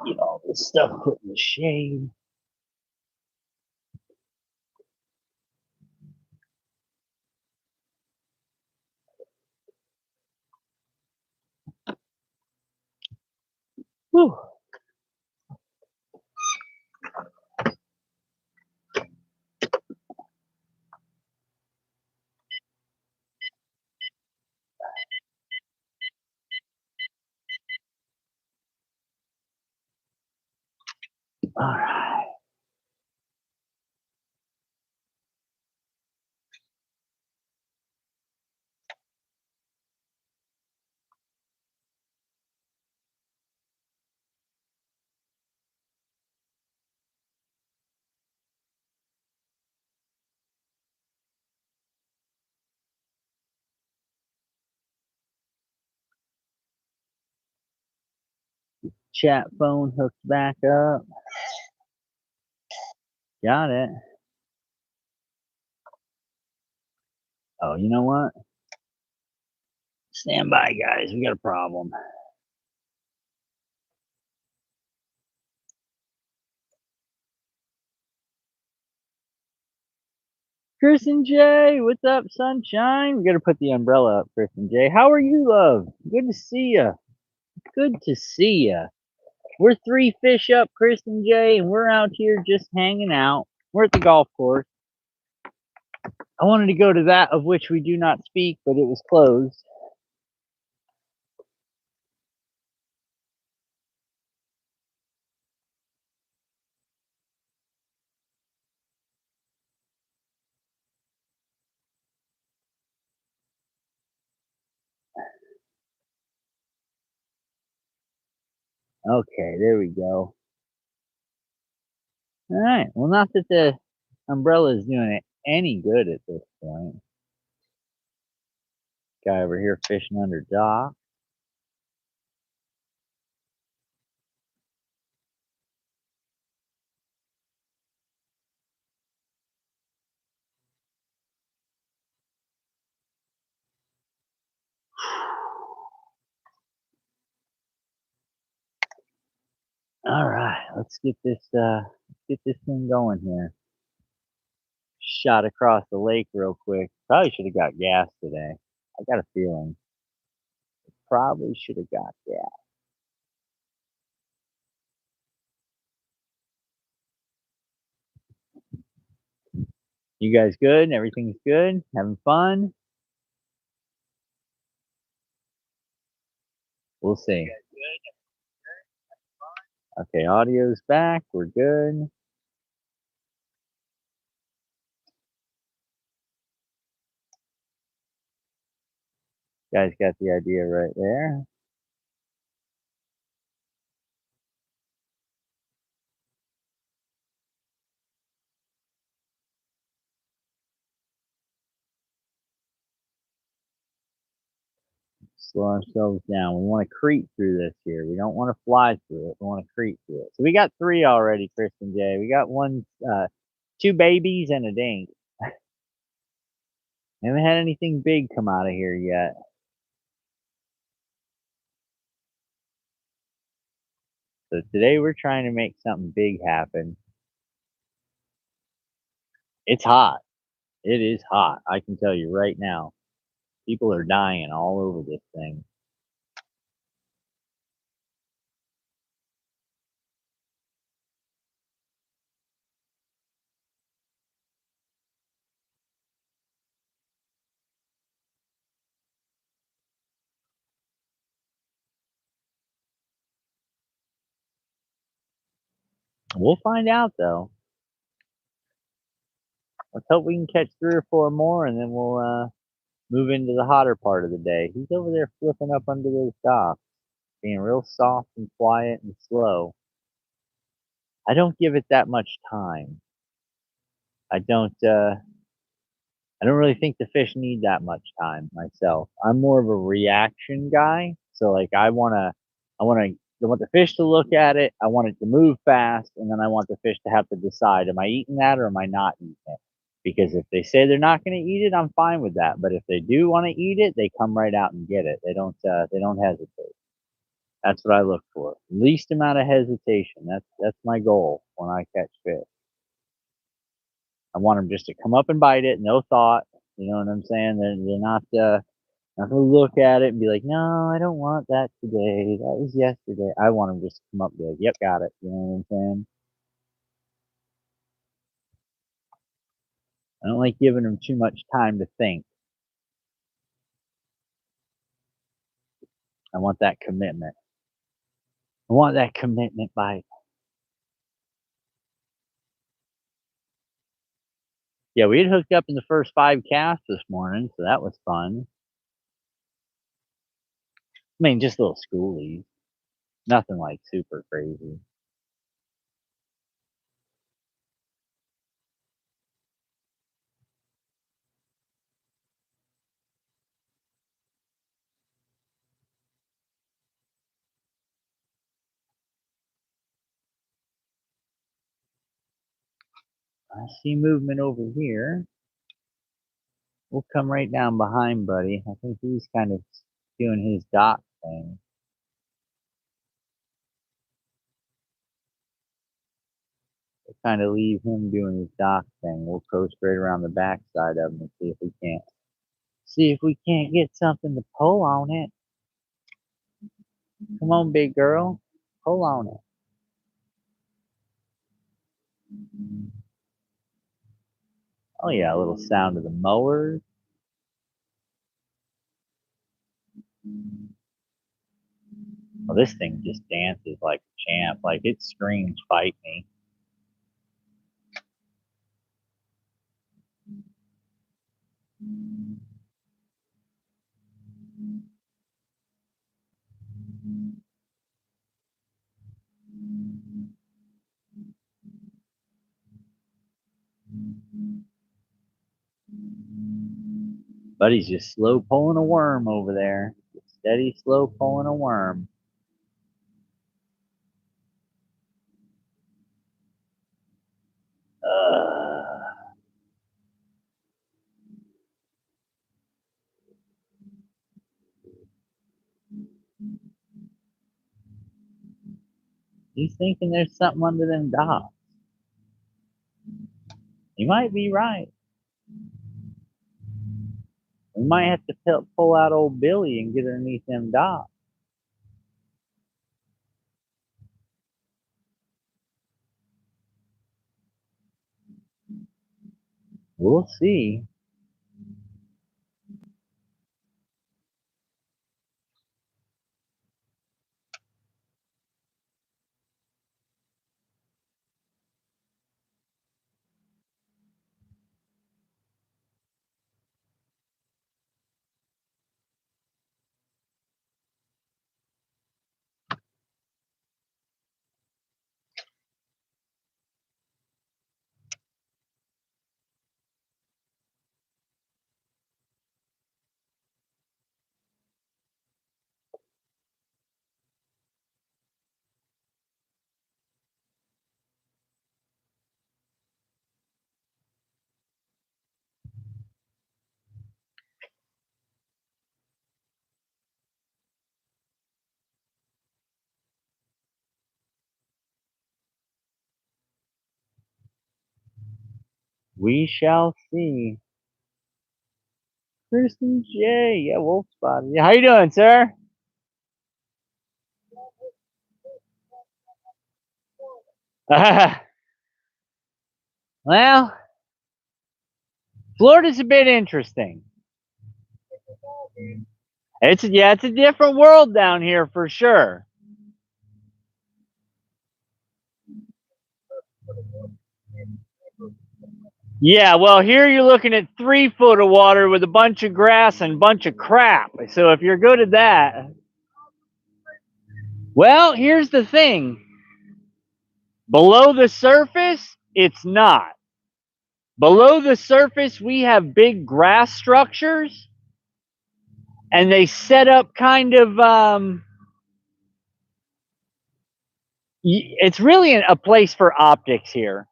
Get all this stuff put in the shade. Whew. All right. Chat phone hooked back up. Got it. Oh, you know what? Stand by, guys. We got a problem. Kristen J, what's up, sunshine? We gotta put the umbrella up, Kristen J. How are you, love? Good to see ya. Good to see ya. We're 3 fish up, Kristen J, and we're out here just hanging out. We're at the golf course. I wanted to go to that of which we do not speak, but it was closed. Okay, there we go. Alright, well, not that the umbrella is doing it any good at this point. Guy over here fishing under dock. Alright, let's get this thing going here. Shot across the lake real quick. Probably should have got gas today. I got a feeling. Probably should have got gas. You guys good? Everything's good? Having fun? We'll see. Okay, audio's back. We're good. Guys got the idea right there. Slow ourselves down. We want to creep through this here. We don't want to fly through it. We want to creep through it. So we got 3 already, Kristen J. We got 2 babies and a dink. Haven't had anything big come out of here yet. So today we're trying to make something big happen. It's hot. It is hot. I can tell you right now. People are dying all over this thing. We'll find out though. Let's hope we can catch 3 or 4 more, and then we'll move into the hotter part of the day. He's over there flipping up under those docks, being real soft and quiet and slow. I don't give it that much time. I don't really think the fish need that much time myself. I'm more of a reaction guy. So like I want the fish to look at it, I want it to move fast, and then I want the fish to have to decide, am I eating that or am I not eating it? Because if they say they're not going to eat it, I'm fine with that. But if they do want to eat it, they come right out and get it. They don't hesitate. That's what I look for. Least amount of hesitation. That's my goal when I catch fish. I want them just to come up and bite it, no thought. You know what I'm saying? They're not gonna look at it and be like, no, I don't want that today. That was yesterday. I want them just to come up and be like, yep, got it. You know what I'm saying? I don't like giving them too much time to think. I want that commitment. I want that commitment bite. Yeah, we had hooked up in the first 5 casts this morning, so that was fun. I mean, just little schoolies. Nothing like super crazy. I see movement over here. We'll come right down behind Buddy. I think he's kind of doing his dock thing. kind of leave him doing his dock thing. We'll coast right around the backside of him and see if we can't get something to pull on it. Come on, big girl, pull on it. Oh yeah, a little sound of the mowers. Well, this thing just dances like a champ. Like it screams, "Fight me!" Buddy's just slow pulling a worm over there. Steady, slow pulling a worm. He's thinking there's something under them docks. He might be right. We might have to pull out old Billy and get underneath them docks. We'll see. We shall see. Kristen J. Yeah, Wolf Spot. Yeah, how you doing, sir? Well, Florida's a bit interesting. It's a different world down here for sure. Yeah, well, here you're looking at 3 foot of water with a bunch of grass and a bunch of crap. So if you're good at that, well, here's the thing. Below the surface, it's not. Below the surface, we have big grass structures, and they set up kind of, it's really a place for optics here.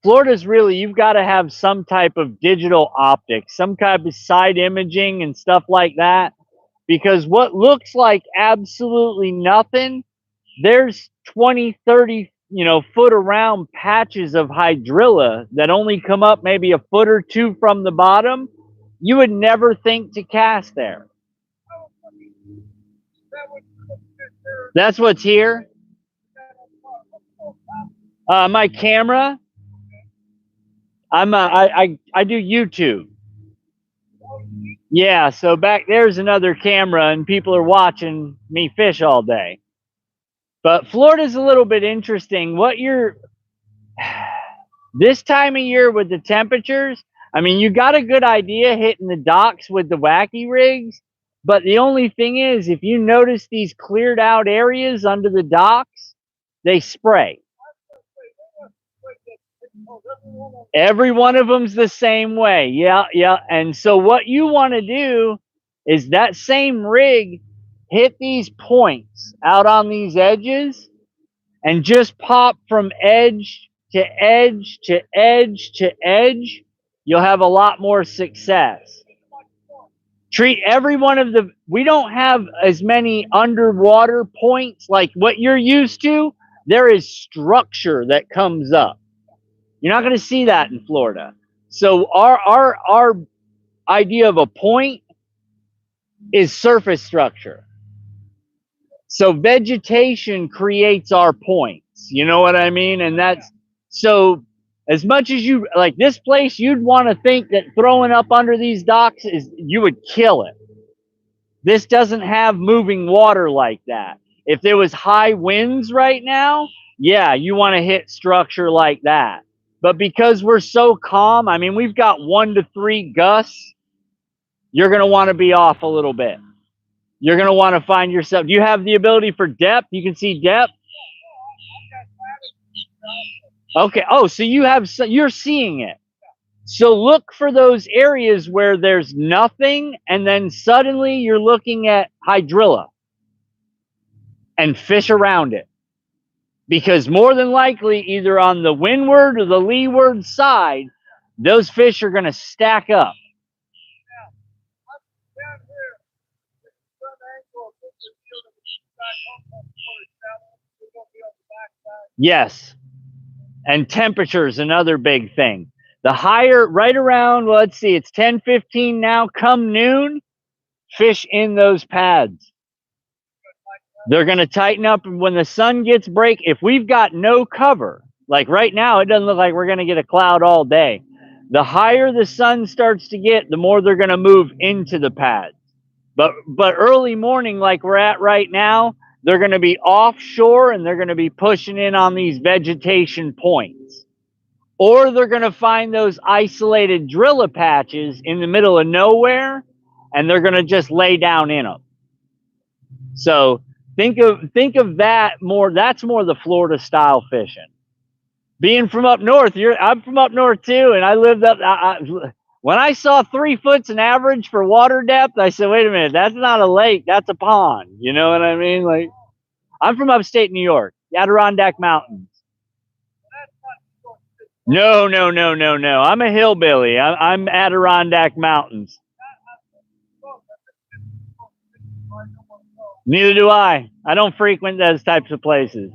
Florida's really, you've got to have some type of digital optics, some kind of side imaging and stuff like that, because what looks like absolutely nothing, there's 20, 30, foot around patches of hydrilla that only come up maybe a foot or 2 from the bottom. You would never think to cast there. That's what's here. My camera. I do YouTube. Yeah, so back there's another camera, and people are watching me fish all day. But Florida's a little bit interesting. This time of year with the temperatures, I mean, you got a good idea hitting the docks with the wacky rigs. But the only thing is, if you notice these cleared out areas under the docks, they spray. Every one of them's the same way. Yeah. And so what you want to do is that same rig hit these points out on these edges and just pop from edge to edge to edge to edge. You'll have a lot more success. Treat every one of we don't have as many underwater points like what you're used to. There is structure that comes up. You're not going to see that in Florida. So our idea of a point is surface structure. So vegetation creates our points. You know what I mean? And that's so as much as you like this place, you'd want to think that throwing up under these docks is you would kill it. This doesn't have moving water like that. If there was high winds right now, yeah, you want to hit structure like that. But because we're so calm, I mean, we've got 1 to 3 gusts, you're going to want to be off a little bit. You're going to want to find yourself. Do you have the ability for depth? You can see depth? Okay. Oh, so you're seeing it. So look for those areas where there's nothing, and then suddenly you're looking at hydrilla and fish around it. Because more than likely, either on the windward or the leeward side, those fish are going to stack up. Yes. And temperature is another big thing. The higher, right around, well, let's see, it's 10:15 now. Come noon, fish in those pads. They're going to tighten up when the sun gets break. If we've got no cover, like right now, it doesn't look like we're going to get a cloud all day. The higher the sun starts to get, the more they're going to move into the pads. But early morning, like we're at right now, they're going to be offshore and they're going to be pushing in on these vegetation points. Or they're going to find those isolated drilla patches in the middle of nowhere, and they're going to just lay down in them. So think of that more. That's more the Florida style fishing. Being from up north, I'm from up north too, and I lived up. When I saw 3 foot's an average for water depth, I said, "Wait a minute, that's not a lake, that's a pond." You know what I mean? Like, I'm from upstate New York, Adirondack Mountains. No. I'm a hillbilly. I'm Adirondack Mountains. Neither do I. I don't frequent those types of places.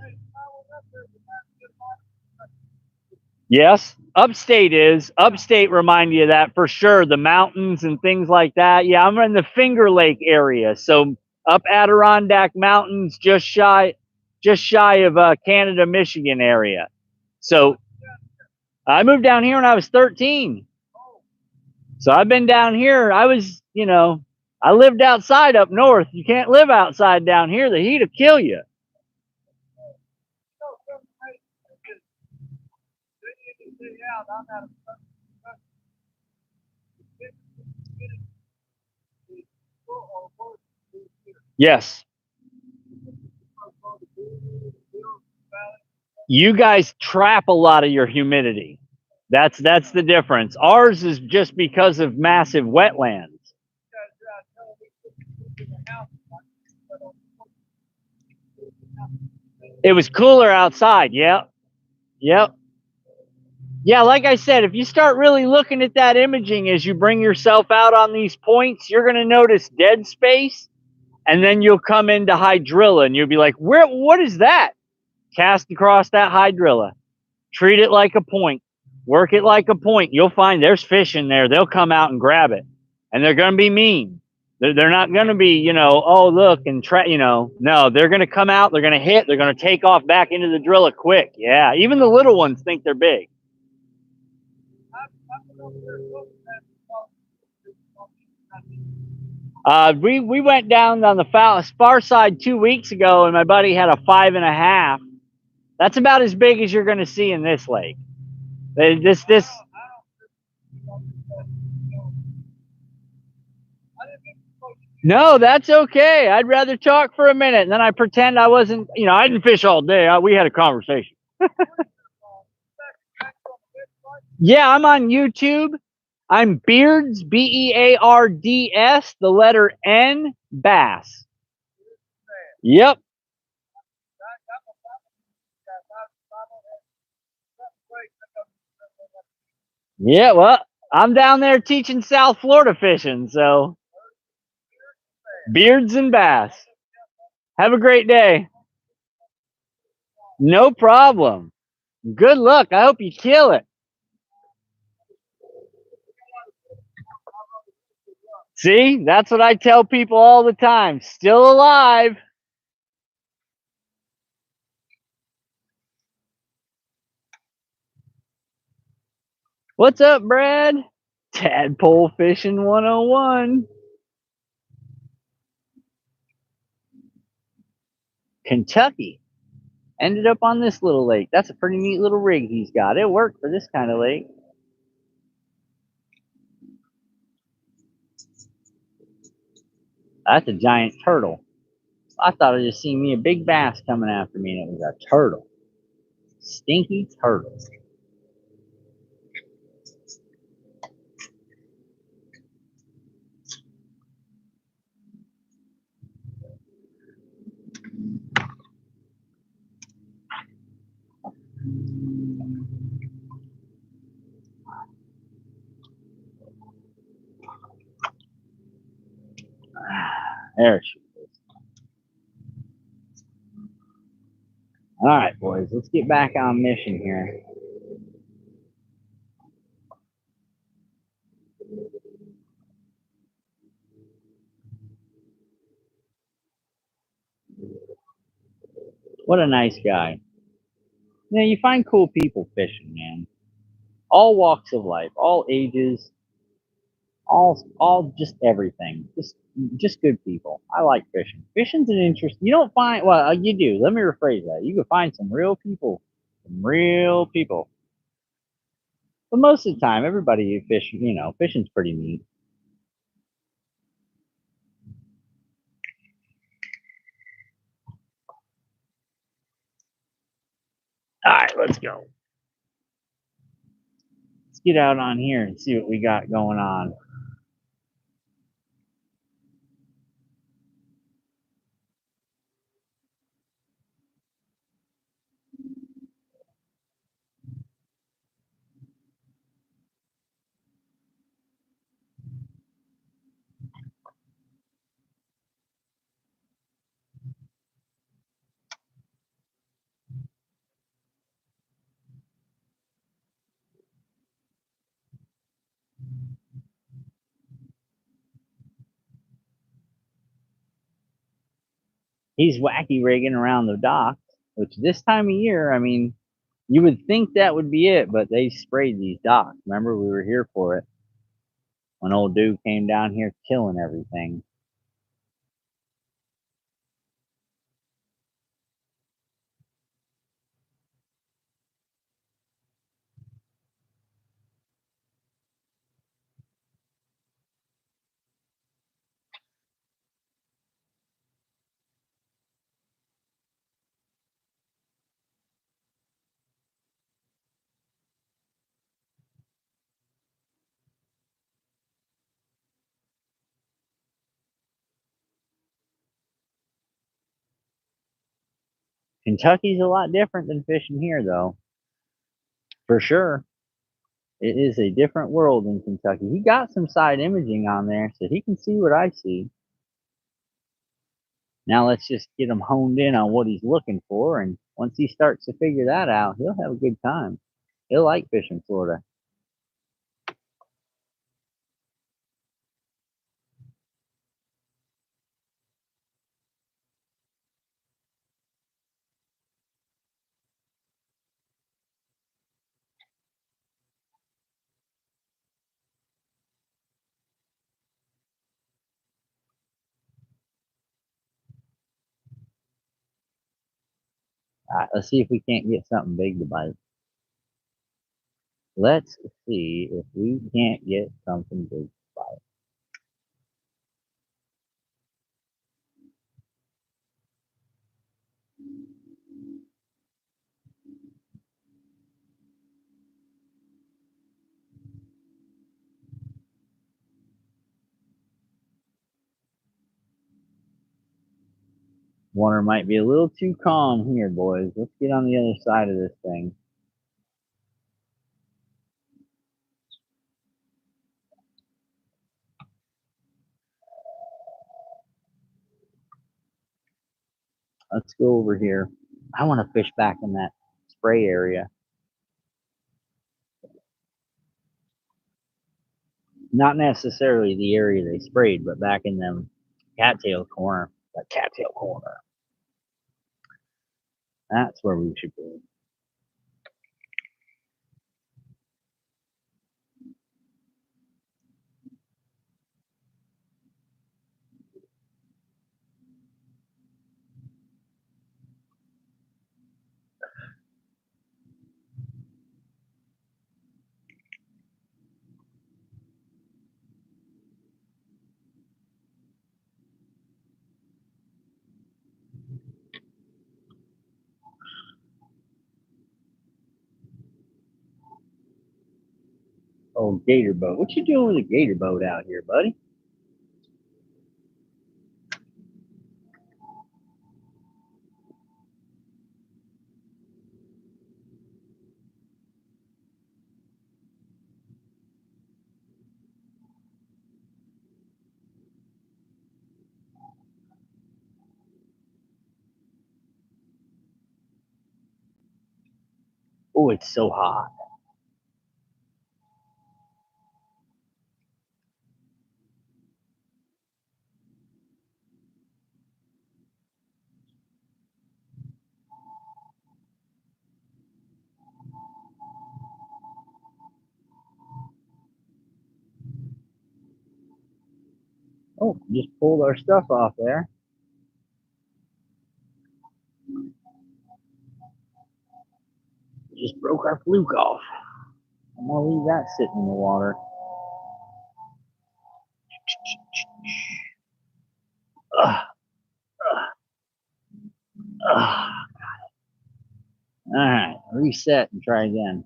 Yes, upstate is. Upstate remind you of that for sure. The mountains and things like that. Yeah, I'm in the Finger Lake area. So up Adirondack Mountains, just shy of Canada, Michigan area. So I moved down here when I was 13. So I've been down here. I was, I lived outside up north. You can't live outside down here. The heat will kill you. Yes. You guys trap a lot of your humidity. That's the difference. Ours is just because of massive wetlands. It was cooler outside. Yep. Yeah, like I said, if you start really looking at that imaging as you bring yourself out on these points, you're going to notice dead space, and then you'll come into hydrilla, and you'll be like, what is that? Cast across that hydrilla. Treat it like a point. Work it like a point. You'll find there's fish in there. They'll come out and grab it, and they're going to be mean. They're not going to be, oh, look, and try, no, they're going to come out. They're going to hit. They're going to take off back into the drilla quick. Yeah, even the little ones think they're big. We went down on the far side 2 weeks ago, and my buddy had a 5.5. That's about as big as you're going to see in this lake. No, that's okay. I'd rather talk for a minute, and then I pretend I wasn't. I didn't fish all day. We had a conversation. Yeah, I'm on YouTube. I'm Beards, Beards, the letter N, Bass. Yep. Yeah, well, I'm down there teaching South Florida fishing, so Beards and Bass. Have a great day. No problem. Good luck. I hope you kill it. See, that's what I tell people all the time. Still alive. What's up, Brad? Tadpole fishing 101. Kentucky. Ended up on this little lake. That's a pretty neat little rig he's got. It worked for this kind of lake. That's a giant turtle. I thought I just seen me a big bass coming after me, and it was a turtle. Stinky turtle. There she is. All right, boys, let's get back on mission here. What a nice guy. You know, you find cool people fishing, man. All walks of life, all ages, all just everything. Just good people. I like fishing. Fishing's an interest. You don't find, well, you do. Let me rephrase that. You can find some real people. Some real people. But most of the time, everybody you fish, you know, fishing's pretty neat. All right, let's go. Let's get out on here and see what we got going on. He's wacky rigging around the dock, which this time of year, I mean, you would think that would be it, but they sprayed these docks. Remember, we were here for it when old dude came down here killing everything. Kentucky's a lot different than fishing here, though, for sure. It is a different world in Kentucky. He got some side imaging on there, so he can see what I see. Now let's just get him honed in on what he's looking for, and once he starts to figure that out, he'll have a good time. He'll like fishing Florida. All right, let's see if we can't get something big to bite. Let's see if we can't get something big to bite. Water might be a little too calm here, boys. Let's get on the other side of this thing. Let's go over here. I want to fish back in that spray area. Not necessarily the area they sprayed, but back in them cattail corner, that cattail corner. That's where we should be. Oh, gator boat. What you doing with a gator boat out here, buddy? Oh, it's so hot. Oh, just pulled our stuff off there. Just broke our fluke off. I'm gonna leave that sitting in the water. Ugh, ugh. All right, reset and try again.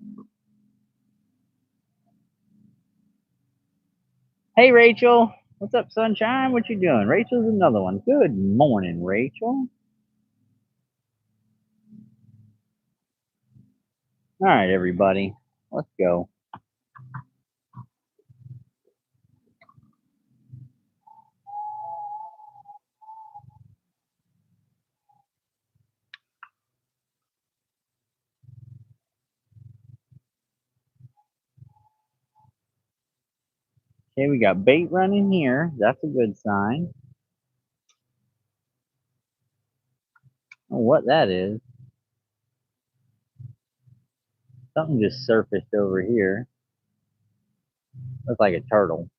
Hey, Rachel. What's up, sunshine? What you doing? Rachel's another one. Good morning, Rachel. All right, everybody. Let's go. Okay, we got bait running here. That's a good sign. I don't know what that is. Something just surfaced over here. Looks like a turtle.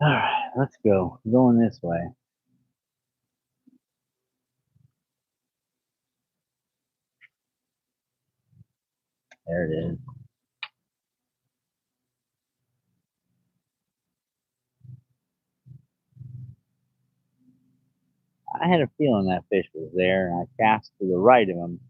All right, let's go. Going this way. There it is. I had a feeling that fish was there, and I cast to the right of him.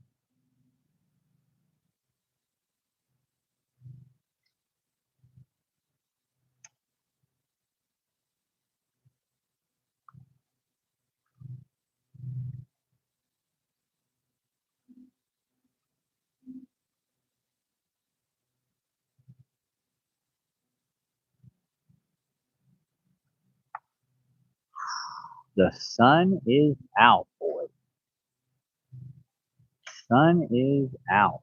The sun is out, boys. Sun is out.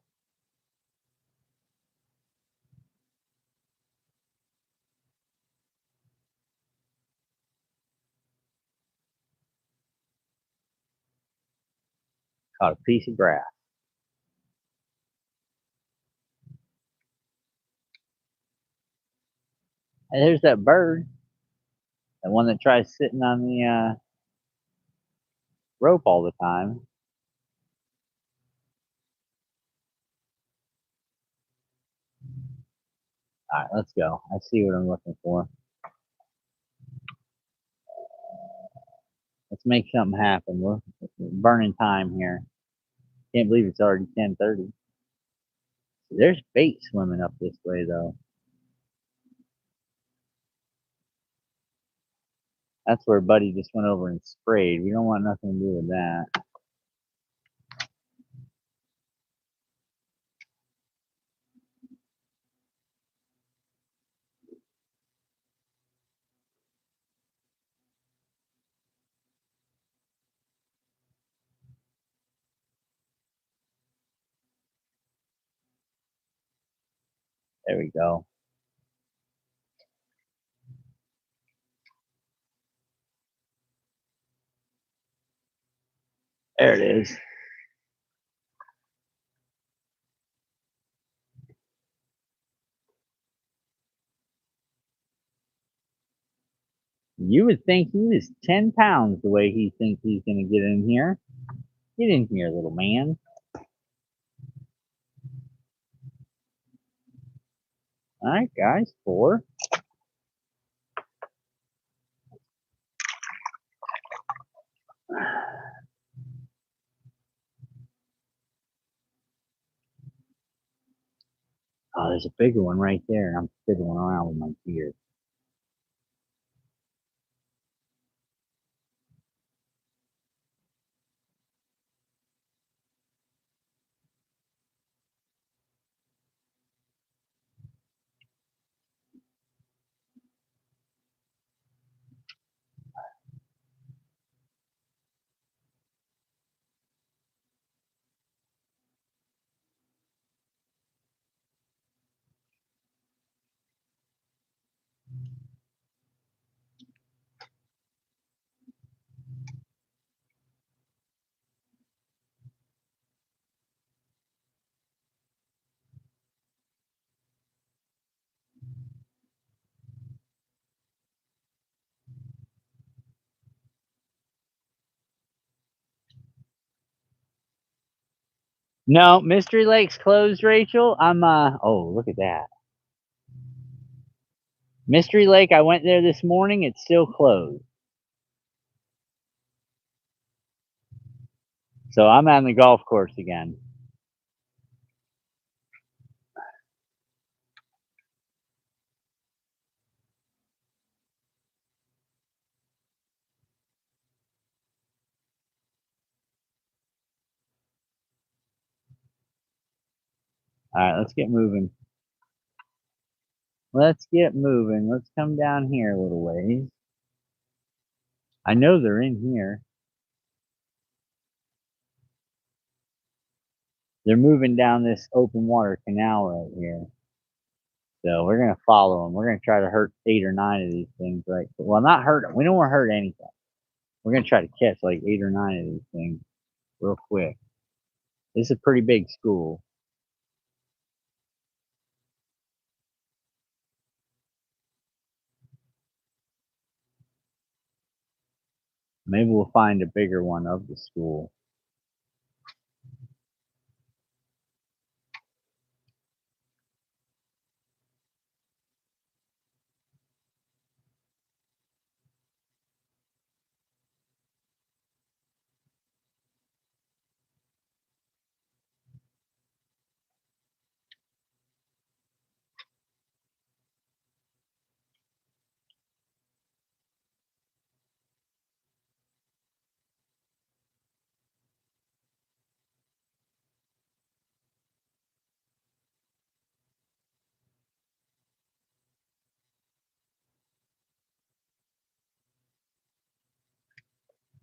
Caught a piece of grass. And there's that bird. The one that tries sitting on the rope all the time. All right, let's go. I see what I'm looking for. Let's make something happen. We're burning time here. Can't believe it's already 10:30. There's bait swimming up this way, though. That's where Buddy just went over and sprayed. We don't want nothing to do with that. There we go. There it is. You would think he was 10 pounds the way he thinks he's going to get in here. Get in here, little man. All right, guys, 4. Oh, there's a bigger one right there, and I'm fiddling around with my beard. No, Mystery Lake's closed, Rachel. Oh, look at that. Mystery Lake, I went there this morning. It's still closed. So I'm on the golf course again. All right, let's get moving. Let's get moving. Let's come down here a little ways. I know they're in here. They're moving down this open water canal right here. So we're going to follow them. We're going to try to hurt 8 or 9 of these things, right? Well, not hurt them. We don't want to hurt anything. We're going to try to catch like 8 or 9 of these things real quick. This is a pretty big school. Maybe we'll find a bigger one of the school.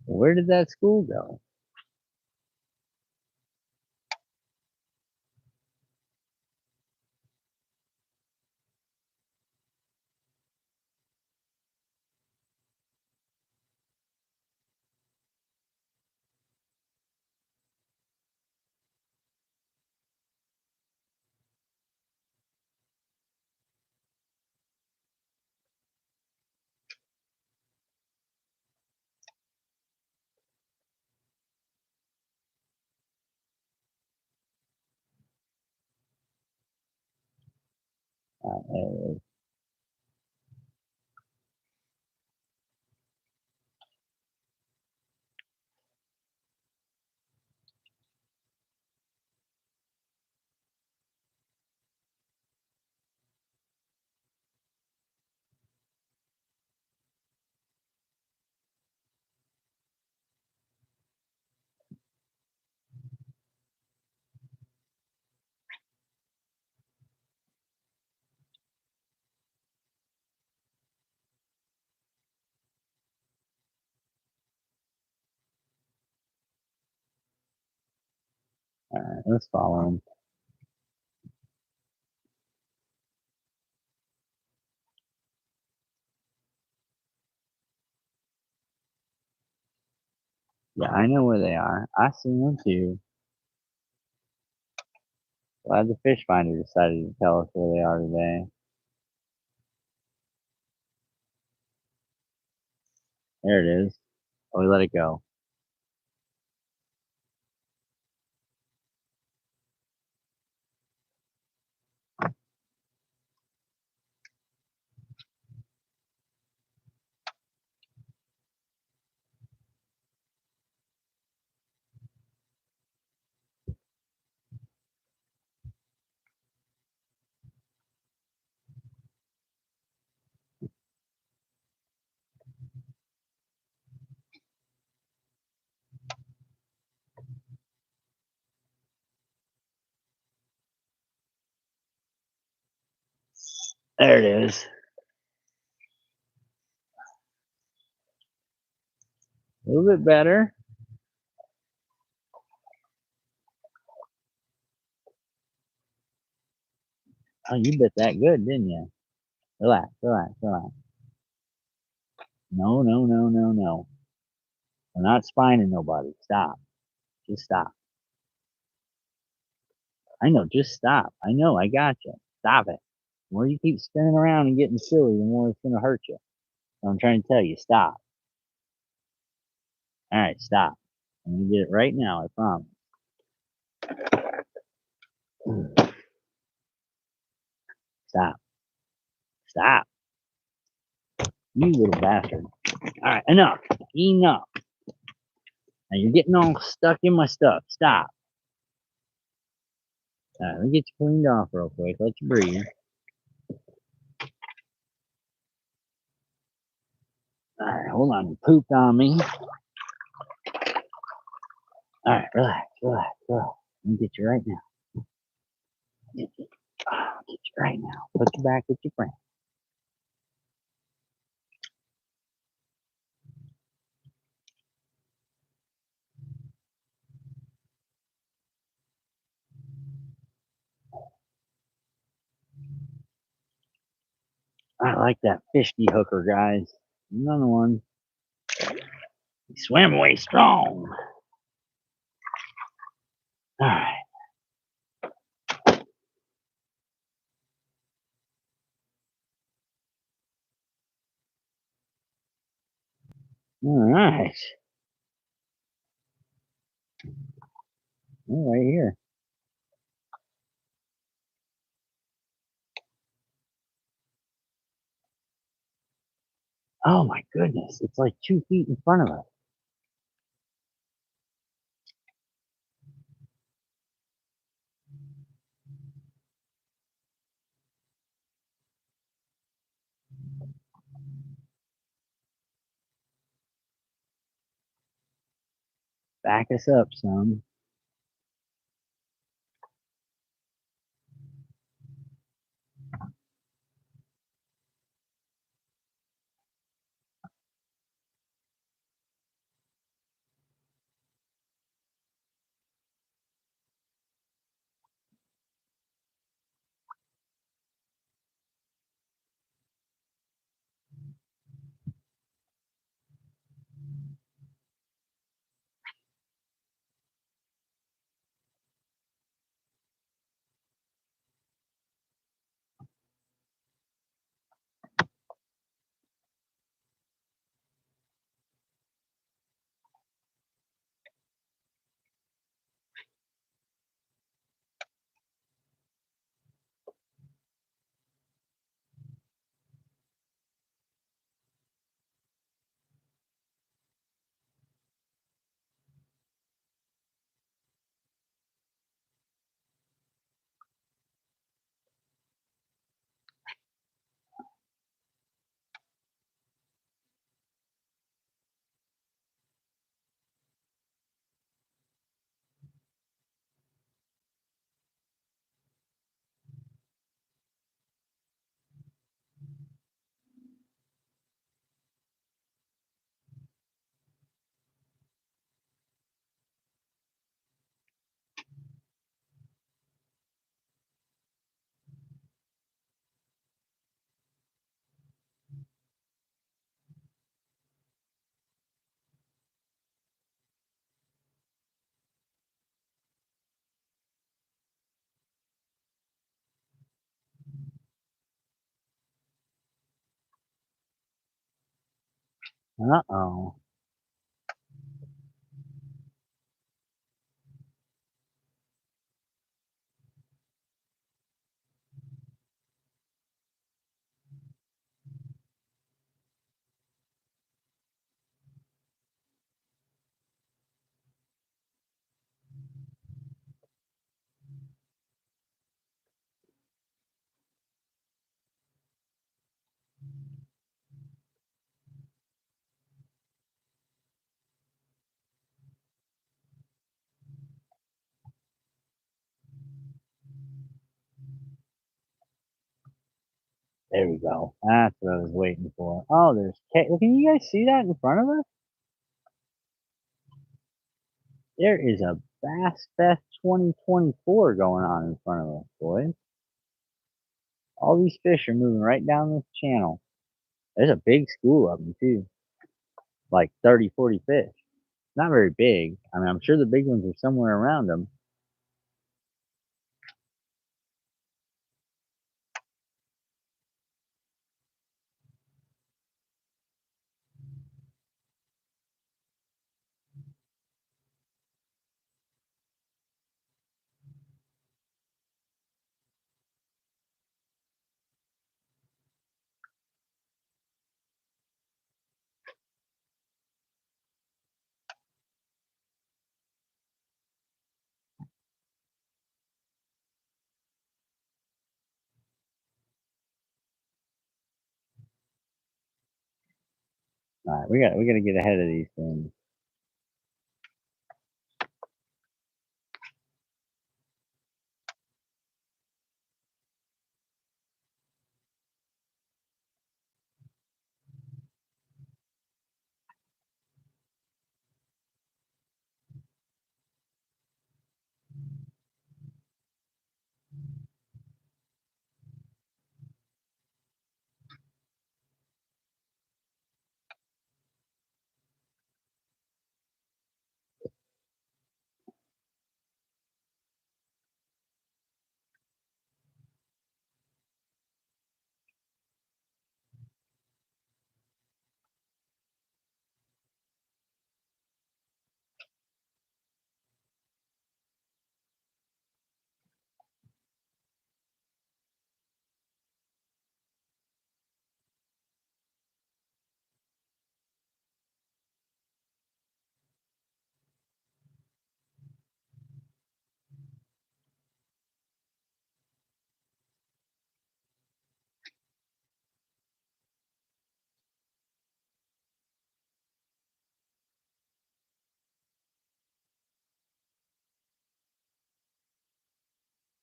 Where did that school go? There All right, let's follow them. Yeah, I know where they are. I see them too. Glad the fish finder decided to tell us where they are today. There it is. Oh, we let it go. There it is. A little bit better. Oh, you bit that good, didn't you? Relax, relax, relax. No, no, no, no, no. We're not spining nobody. Stop. Just stop. I know, just stop. I know, I got you. Stop it. The more you keep spinning around and getting silly, the more it's going to hurt you. So I'm trying to tell you, stop. All right, stop. I'm going to get it right now, I promise. Stop. Stop. You little bastard. All right, enough. Enough. Now you're getting all stuck in my stuff. Stop. All right, let me get you cleaned off real quick. Let you breathe. All right, hold on. You pooped on me. All right, relax, relax, relax. Let me get you right now. Get you right now. Put you back with your friend. I like that fish hooker, guys. Another one. He swam away strong. All right. All right. Right here. Oh my goodness. It's like 2 feet in front of us. Back us up, son. Uh-oh. There we go. That's what I was waiting for. Oh, there's can you guys see that in front of us? There is a Bass Fest 2024 going on in front of us, boys. All these fish are moving right down this channel. There's a big school of them, too. Like 30, 40 fish. Not very big. I mean, I'm sure the big ones are somewhere around them. All right, we gotta get ahead of these things.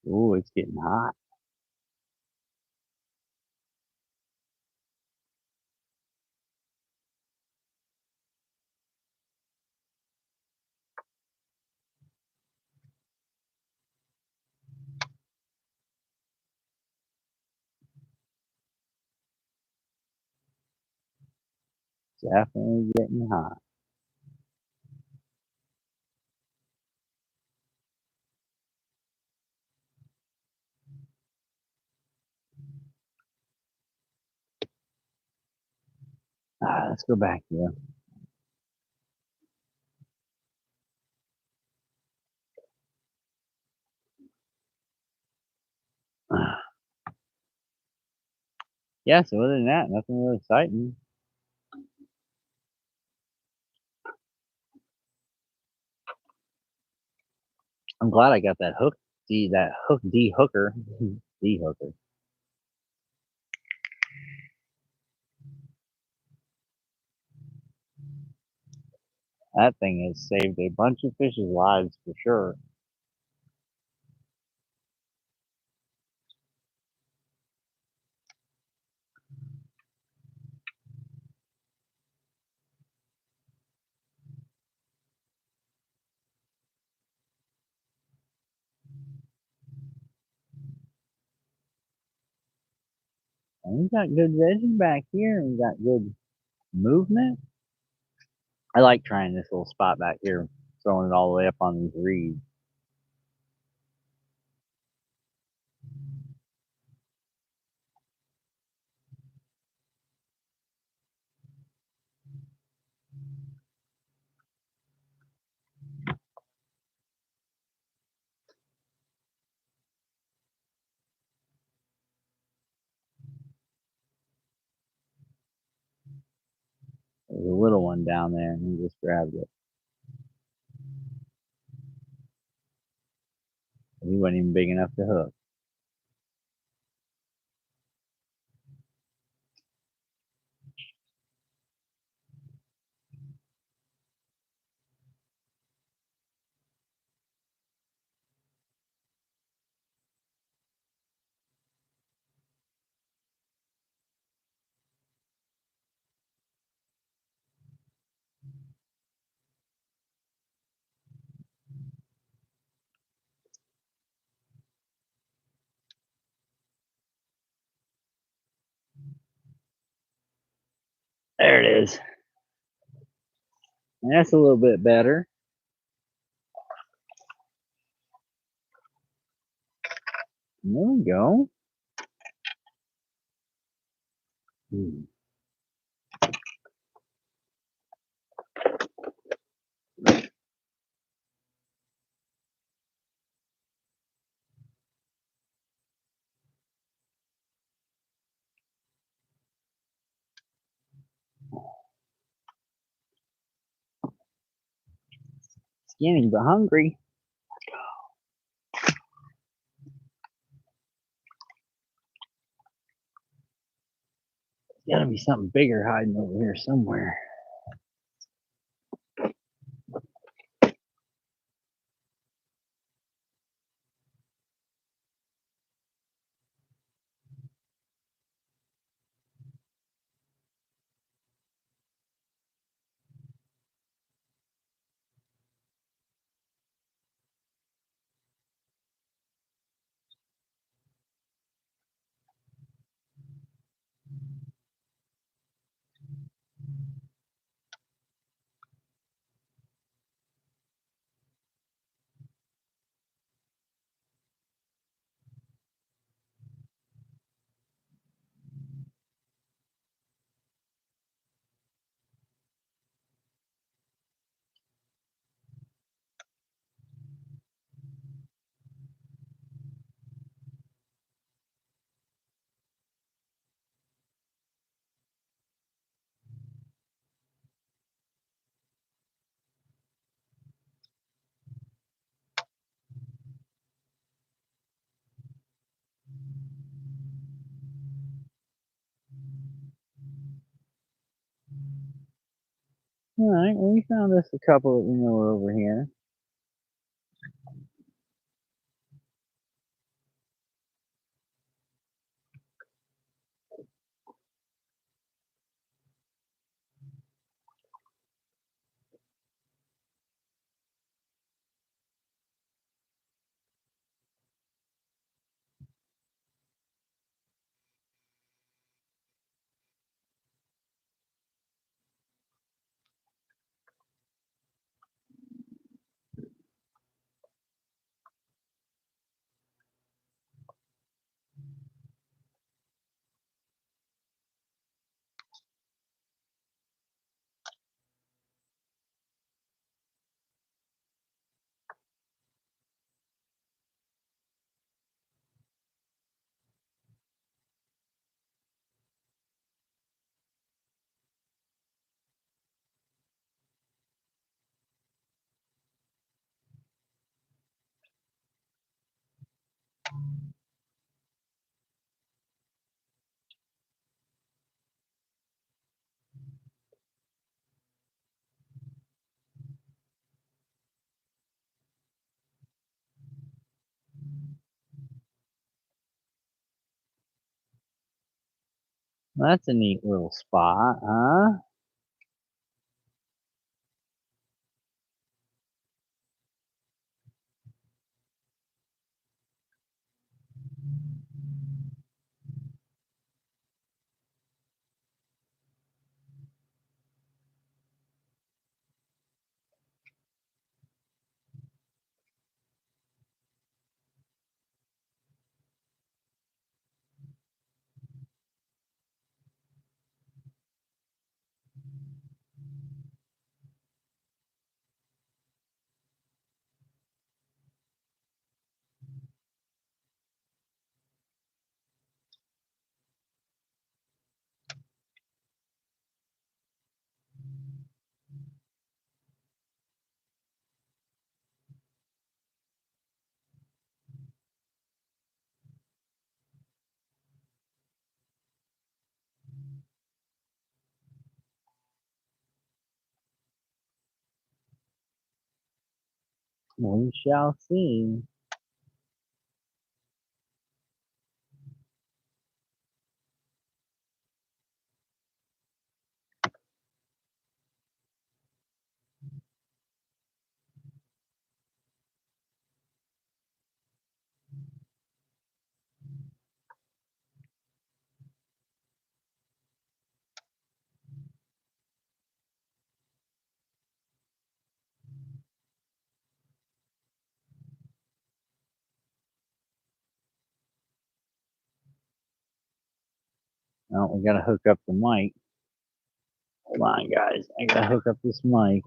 Ooh, it's getting hot. Definitely getting hot. Let's go back here. Yeah, so other than that, nothing really exciting. I'm glad I got that hook D hooker. D hooker. That thing has saved a bunch of fish's lives for sure. And we got good vision back here, and we got good movement. I like trying this little spot back here, throwing it all the way up on these reeds. There's a little one down there, and he just grabbed it. He wasn't even big enough to hook. There it is. That's a little bit better. There we go. Skinny but hungry. There's gotta be something bigger hiding over here somewhere. All right, well, we found us a couple that we know are over here. Well, that's a neat little spot, huh? We shall see. Oh, we gotta hook up the mic. Hold on, guys. I gotta hook up this mic.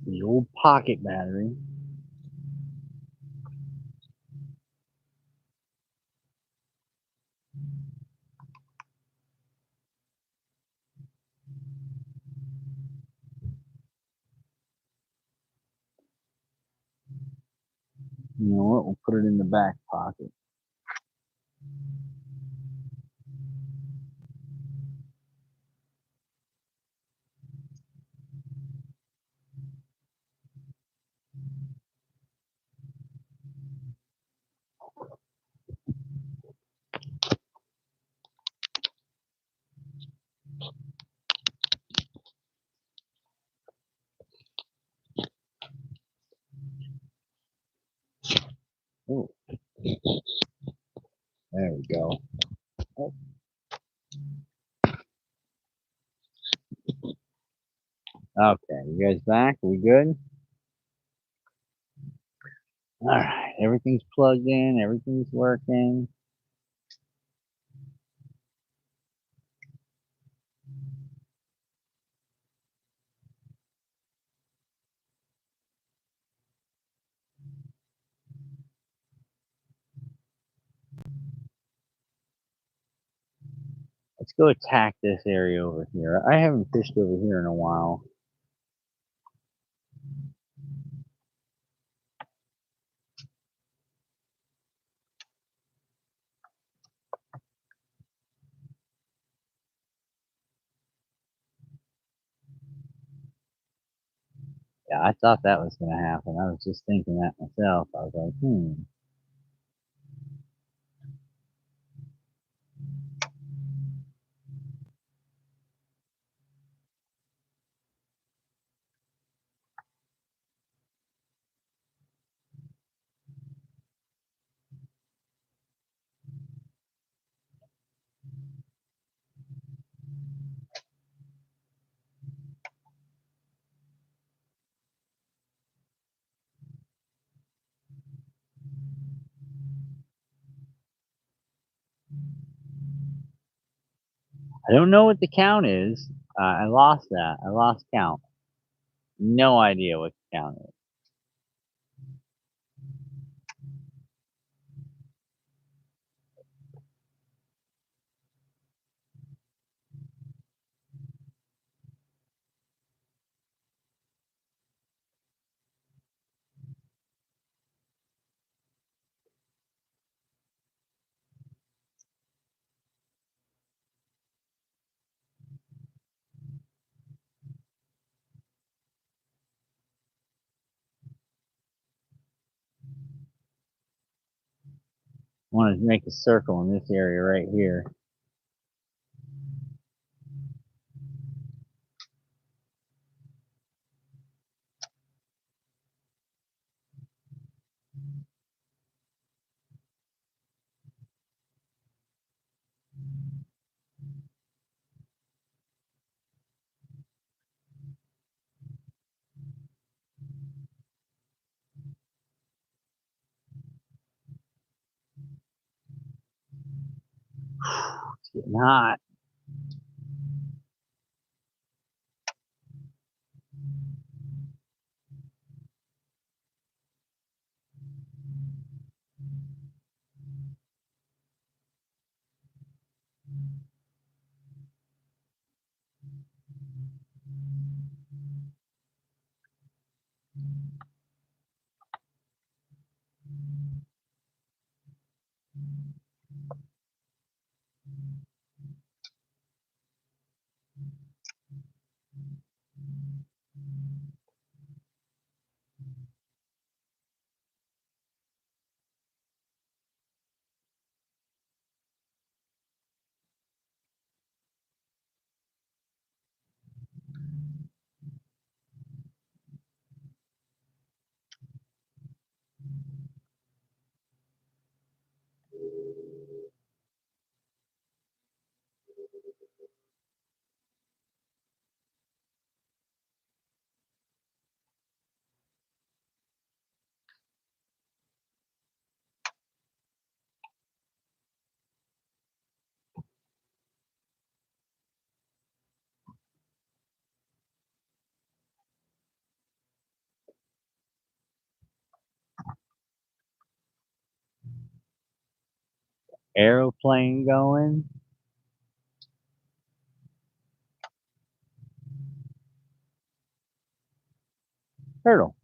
The old pocket battery. You know what? We'll put it in the back pocket. Oh, there we go. Oh. Okay, you guys back? Are we good? All right, everything's plugged in, everything's working. Let's go attack this area over here. I haven't fished over here in a while. Yeah, I thought that was going to happen. I was just thinking that myself. I was like, I don't know what the count is. I lost that. I lost count. No idea what the count is. I want to make a circle in this area right here. It's getting hot. Aeroplane going. Turtle.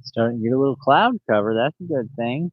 Starting to get a little cloud cover. That's a good thing.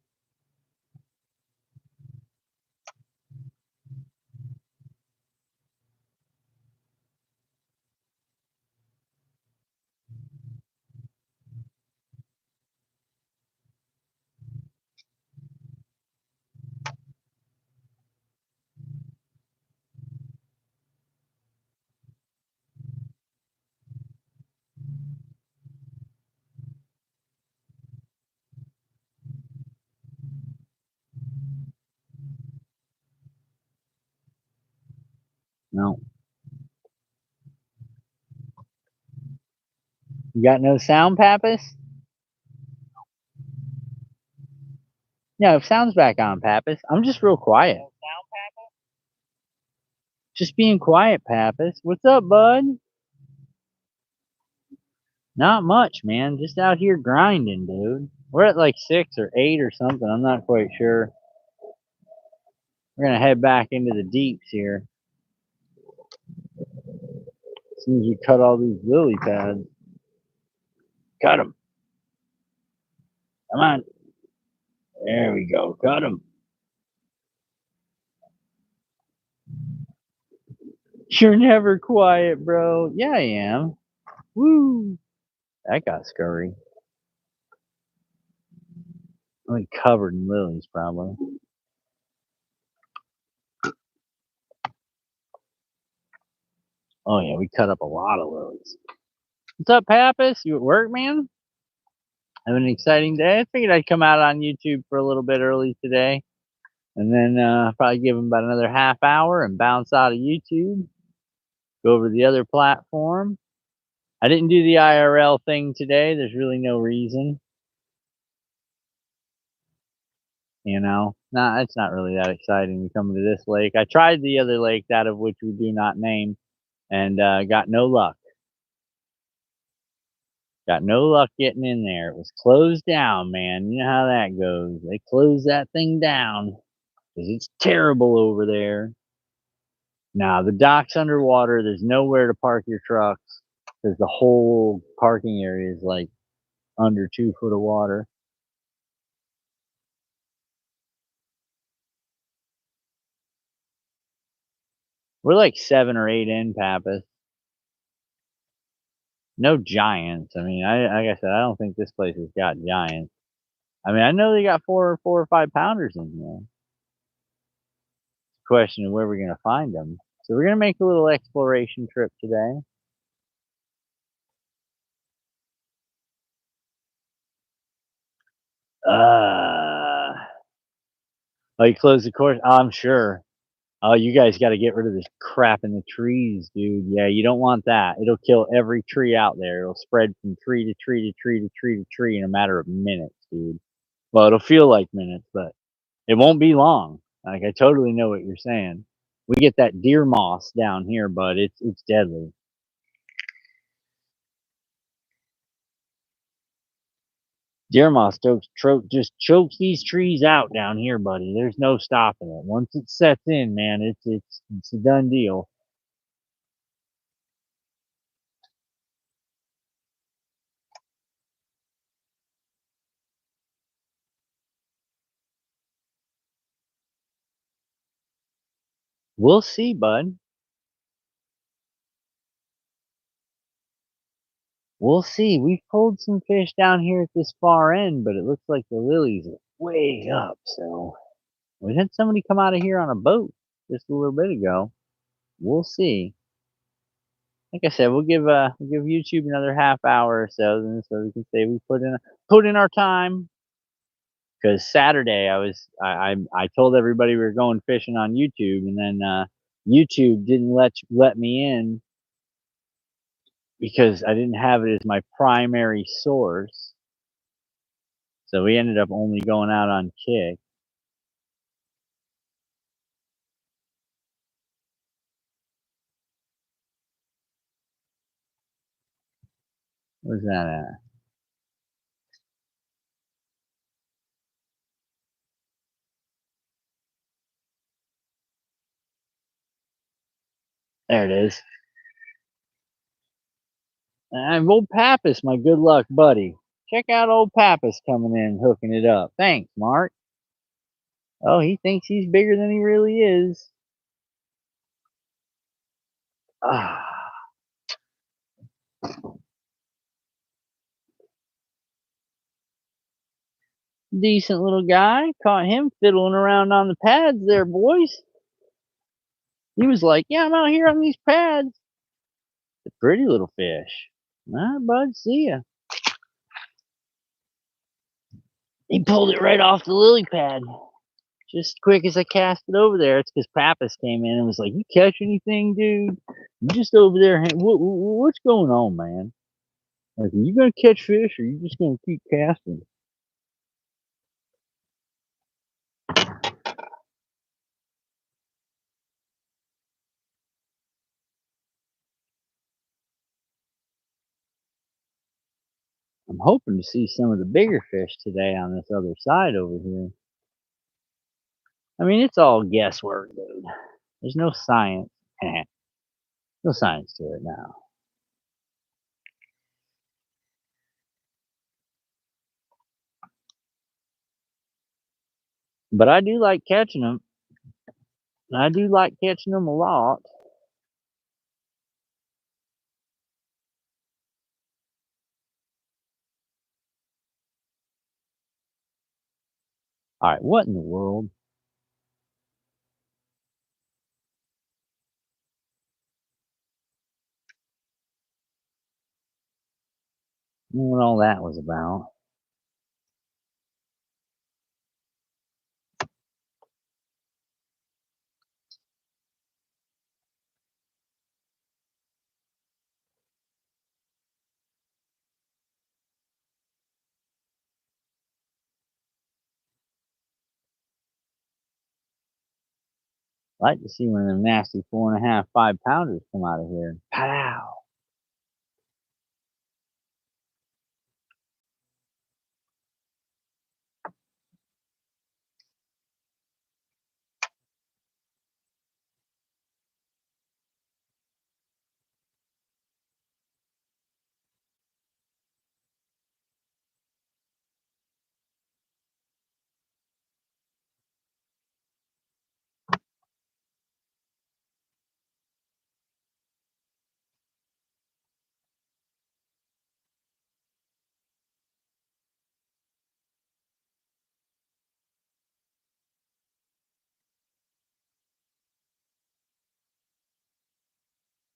No. You got no sound, Pappas? No, sound's back on, Pappas. I'm just real quiet. Just being quiet, Pappas. What's up, bud? Not much, man. Just out here grinding, dude. We're at like 6 or 8 or something. I'm not quite sure. We're gonna head back into the deeps here. As soon as we cut all these lily pads. Cut them. Come on. There we go. Cut them. You're never quiet, bro. Yeah, I am. Woo. That got scurry. I'm covered in lilies, probably. Oh yeah, we cut up a lot of lilies. What's up, Pappas? You at work, man? Having an exciting day? I figured I'd come out on YouTube for a little bit early today, and then probably give them about another half hour and bounce out of YouTube, go over to the other platform. I didn't do the IRL thing today. There's really no reason. You know, nah, it's not really that exciting to come to this lake. I tried the other lake, that of which we do not name, and got no luck. Got no luck getting in there. It was closed down, man. You know how that goes. They close that thing down because it's terrible over there. Now, the dock's underwater. There's nowhere to park your trucks because the whole parking area is like under 2 foot of water. We're like 7 or 8 in, Pappas. No giants. I mean, like I said, I don't think this place has got giants. I mean, I know they got 4 or 5 pounders in here. Question of where we're gonna find them. So we're gonna make a little exploration trip today. Oh, you closed the course? Oh, I'm sure. Oh, you guys got to get rid of this crap in the trees, dude. Yeah, you don't want that. It'll kill every tree out there. It'll spread from tree to tree to tree to tree to tree in a matter of minutes, dude. Well, it'll feel like minutes, but it won't be long. Like I totally know what you're saying. We get that deer moss down here, but it's deadly. Deer moss just chokes these trees out down here, buddy. There's no stopping it. Once it sets in, man, it's a done deal. We'll see, bud. We'll see. We've pulled some fish down here at this far end, but it looks like the lilies are way up. So we had somebody come out of here on a boat just a little bit ago. We'll see. Like I said, we'll give YouTube another half hour or so, then so we can say we put in our time. Because Saturday I told everybody we were going fishing on YouTube, and then YouTube didn't let me in because I didn't have it as my primary source. So we ended up only going out on Kick. Where's that at? There it is. And old Pappas, my good luck buddy. Check out old Pappas coming in, hooking it up. Thanks, Mark. Oh, he thinks he's bigger than he really is. Ah. Decent little guy. Caught him fiddling around on the pads there, boys. He was like, yeah, I'm out here on these pads. The pretty little fish. All right, bud, see ya. He pulled it right off the lily pad. Just quick as I cast it over there. It's because Pappas came in and was like, you catch anything, dude? You just over there. What's going on, man? Like, are you going to catch fish or are you just going to keep casting? I'm hoping to see some of the bigger fish today on this other side over here. I mean, it's all guesswork, dude. There's no science. No science to it now. But I do like catching them. I do like catching them a lot. All right, what in the world? What all that was about. I like to see one of them nasty 4.5, 5 pounders come out of here. Pow!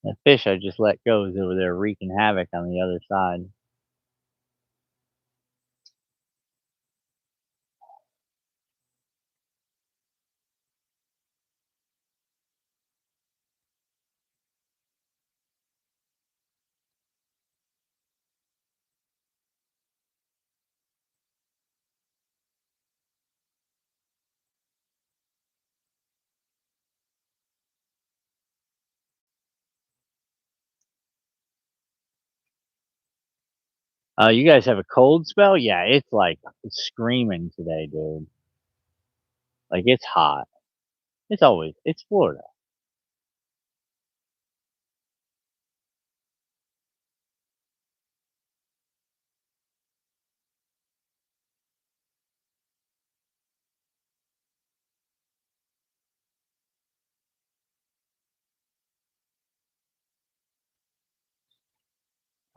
That fish I just let go is over there wreaking havoc on the other side. You guys have a cold spell? Yeah, it's like screaming today, dude. Like it's hot. It's Florida.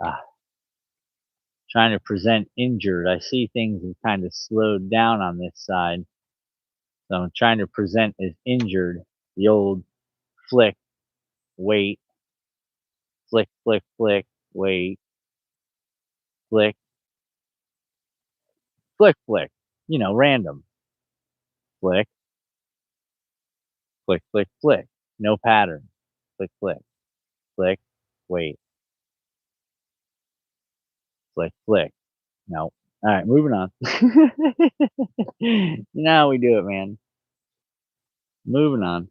Ah, trying to present injured. I see things have kind of slowed down on this side. So I'm trying to present as injured. The old flick, wait, flick, flick, flick, wait, flick, flick, flick. Random. Flick, flick, flick, flick. No pattern. Flick, flick, flick, wait, flick, flick. No. All right, moving on. You know how we do it, man. Moving on.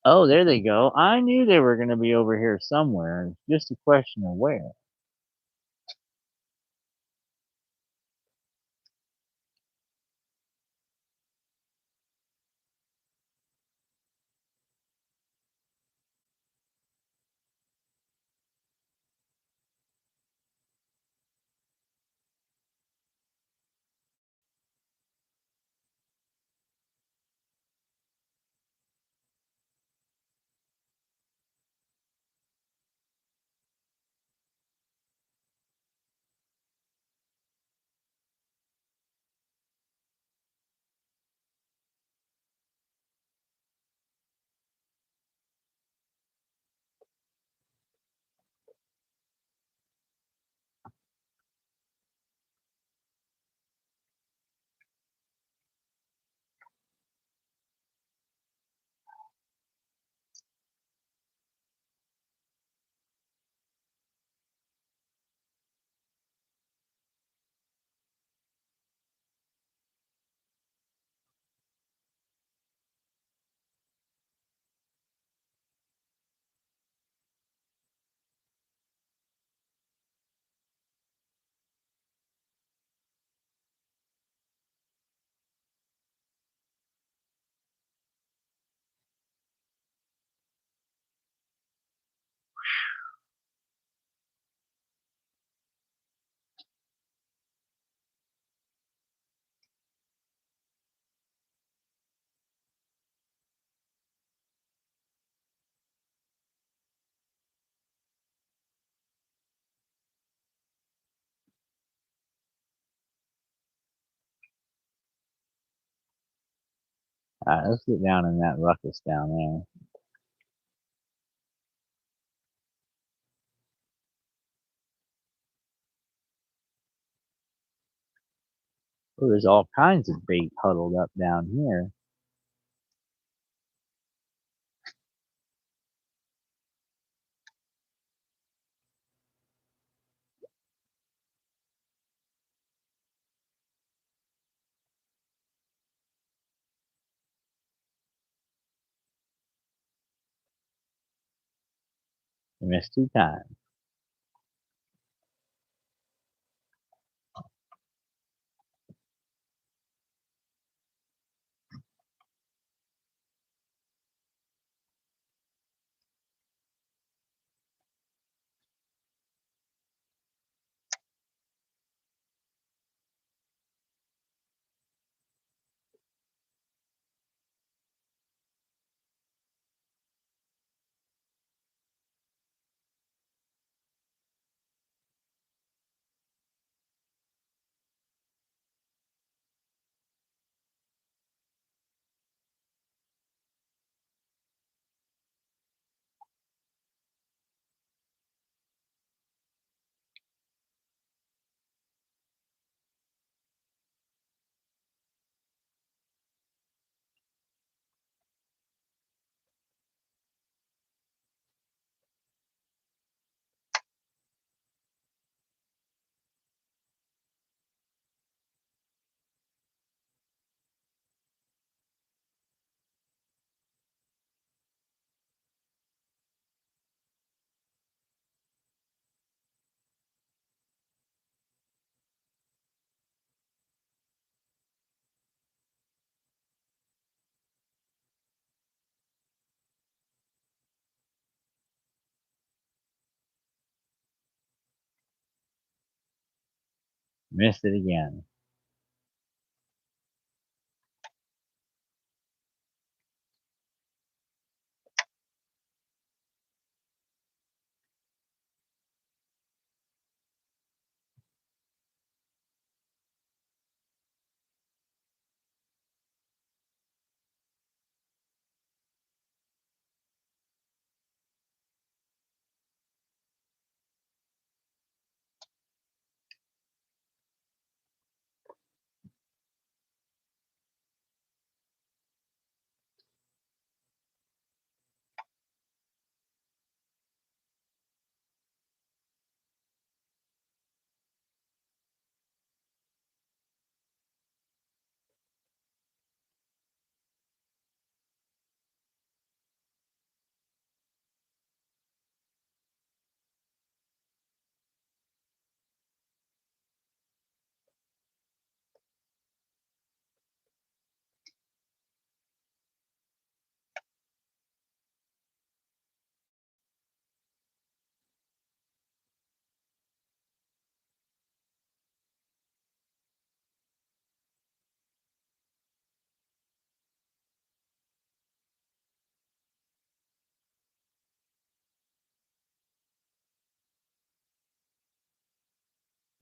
Oh, there they go. I knew they were going to be over here somewhere. It's just a question of where. Alright, let's get down in that ruckus down there. Oh, there's all kinds of bait huddled up down here. You missed 2 times. Missed it again.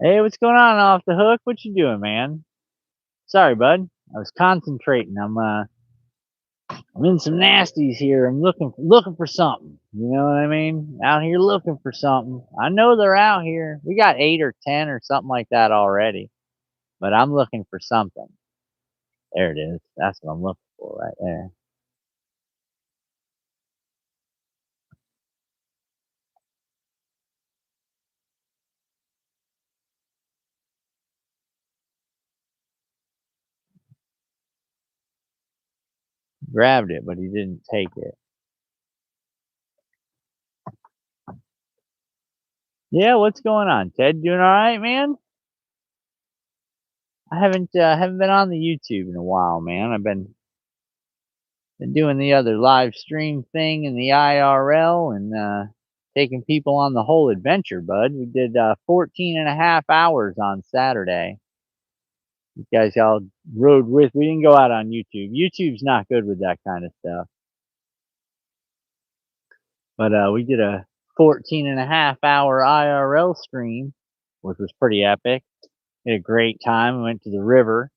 Hey, what's going on off the hook? What you doing, man? Sorry, bud. I was concentrating. I'm in some nasties here. I'm looking for something. You know what I mean? Out here looking for something. I know they're out here. We got 8 or 10 or something like that already. But I'm looking for something. There it is. That's what I'm looking for right there. Grabbed it, but he didn't take it. Yeah, what's going on, Ted? Doing all right, man? I haven't been on the YouTube in a while, man. I've been doing the other live stream thing in the IRL and taking people on the whole adventure, bud. We did 14 and a half hours on Saturday. You guys all rode with. We didn't go out on YouTube. YouTube's not good with that kind of stuff. But we did a 14 and a half hour IRL stream, which was pretty epic. Had a great time. We went to the river.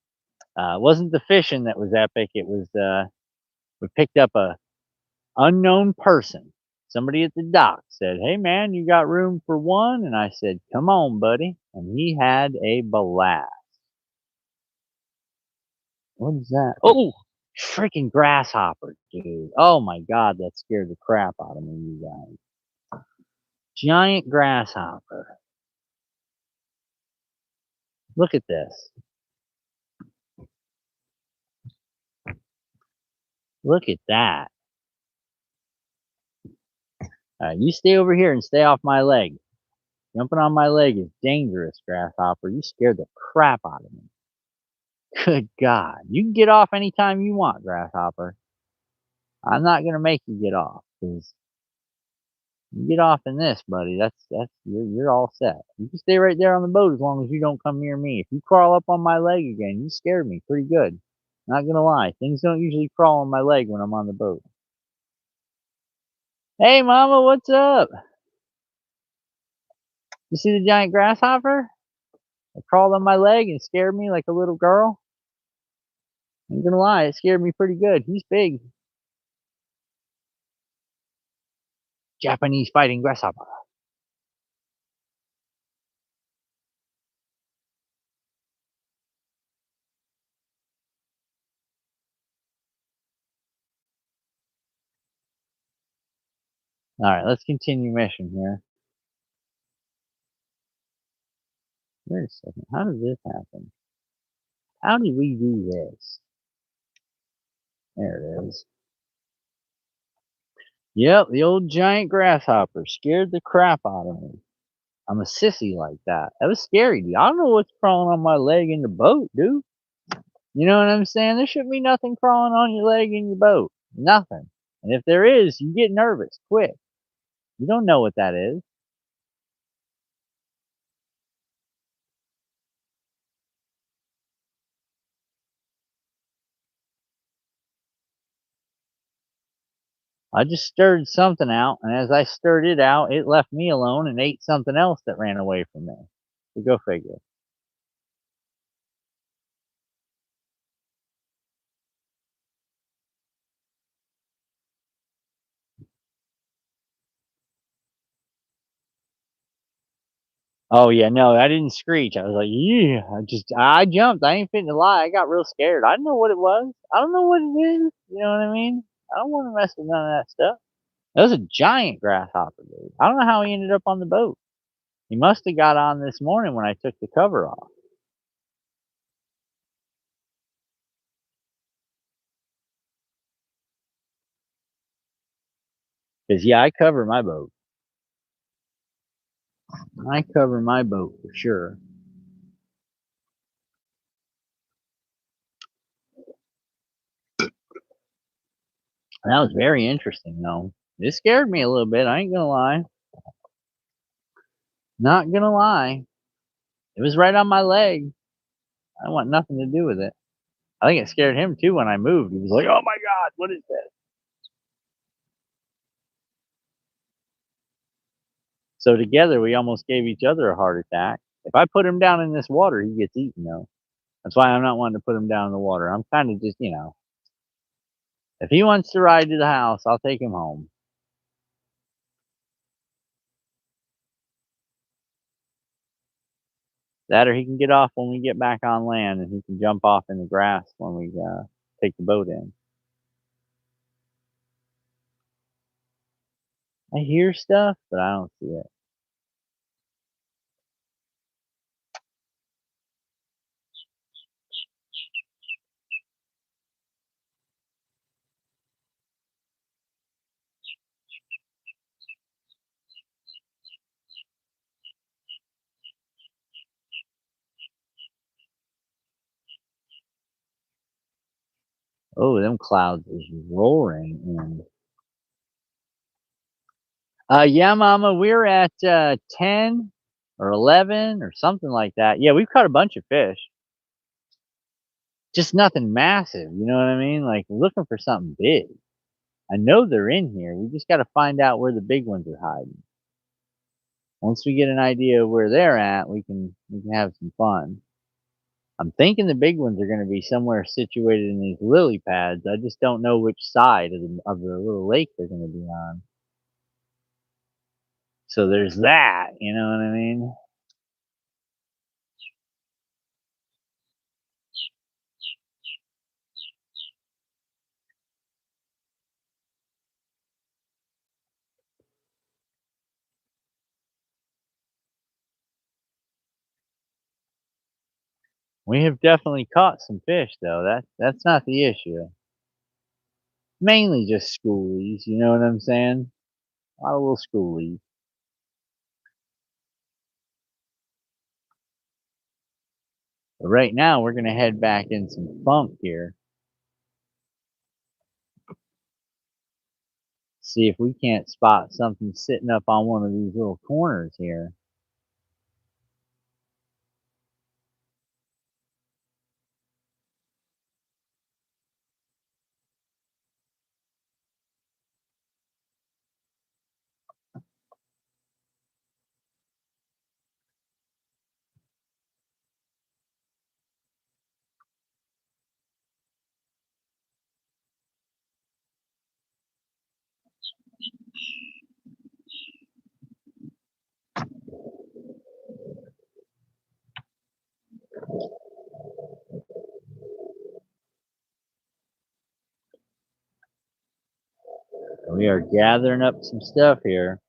It wasn't the fishing that was epic. It was we picked up a unknown person. Somebody at the dock said, "Hey man, you got room for one?" And I said, "Come on, buddy." And he had a blast. What is that? Oh, freaking grasshopper, dude. Oh my god, that scared the crap out of me, you guys. Giant grasshopper. Look at this. Look at that. You stay over here and stay off my leg. Jumping on my leg is dangerous, grasshopper. You scared the crap out of me. Good God. You can get off anytime you want, grasshopper. I'm not gonna make you get off, because you get off in this, buddy. That's you're all set. You can stay right there on the boat as long as you don't come near me. If you crawl up on my leg again, you scared me pretty good. Not gonna lie, things don't usually crawl on my leg when I'm on the boat. Hey, mama, what's up? You see the giant grasshopper? It crawled on my leg and scared me like a little girl. I'm gonna lie, it scared me pretty good. He's big. Japanese fighting grasshopper. Alright, let's continue mission here. Wait a second, how did this happen? How did we do this? There it is. Yep, the old giant grasshopper scared the crap out of me. I'm a sissy like that. That was scary, dude. I don't know what's crawling on my leg in the boat, dude. You know what I'm saying? There shouldn't be nothing crawling on your leg in your boat. Nothing. And if there is, you get nervous quick. You don't know what that is. I just stirred something out, and as I stirred it out, it left me alone and ate something else that ran away from me. So go figure. Oh yeah, no, I didn't screech. I was like, yeah. I jumped. I ain't fitting to lie. I got real scared. I didn't know what it was. I don't know what it is. You know what I mean? I don't want to mess with none of that stuff. That was a giant grasshopper, dude. I don't know how he ended up on the boat. He must have got on this morning when I took the cover off. Cause yeah, I cover my boat. I cover my boat for sure. That was very interesting, though. It scared me a little bit. I ain't gonna lie. Not gonna lie. It was right on my leg. I want nothing to do with it. I think it scared him too when I moved. He was like, "Oh my god, what is this?" So together we almost gave each other a heart attack. If I put him down in this water, he gets eaten though. That's why I'm not wanting to put him down in the water. I'm kind of just, if he wants to ride to the house, I'll take him home. That or he can get off when we get back on land, and he can jump off in the grass when we take the boat in. I hear stuff, but I don't see it. Oh, them clouds is roaring in. Yeah, Mama, we're at 10 or 11 or something like that. Yeah, we've caught a bunch of fish. Just nothing massive, you know what I mean? Like, we're looking for something big. I know they're in here. We just got to find out where the big ones are hiding. Once we get an idea of where they're at, we can have some fun. I'm thinking the big ones are going to be somewhere situated in these lily pads. I just don't know which side of the little lake they're going to be on. So there's that, you know what I mean? We have definitely caught some fish though. That's not the issue. Mainly just schoolies, you know what I'm saying? A lot of little schoolies. But right now we're gonna head back in some funk here. See if we can't spot something sitting up on one of these little corners here. We are gathering up some stuff here.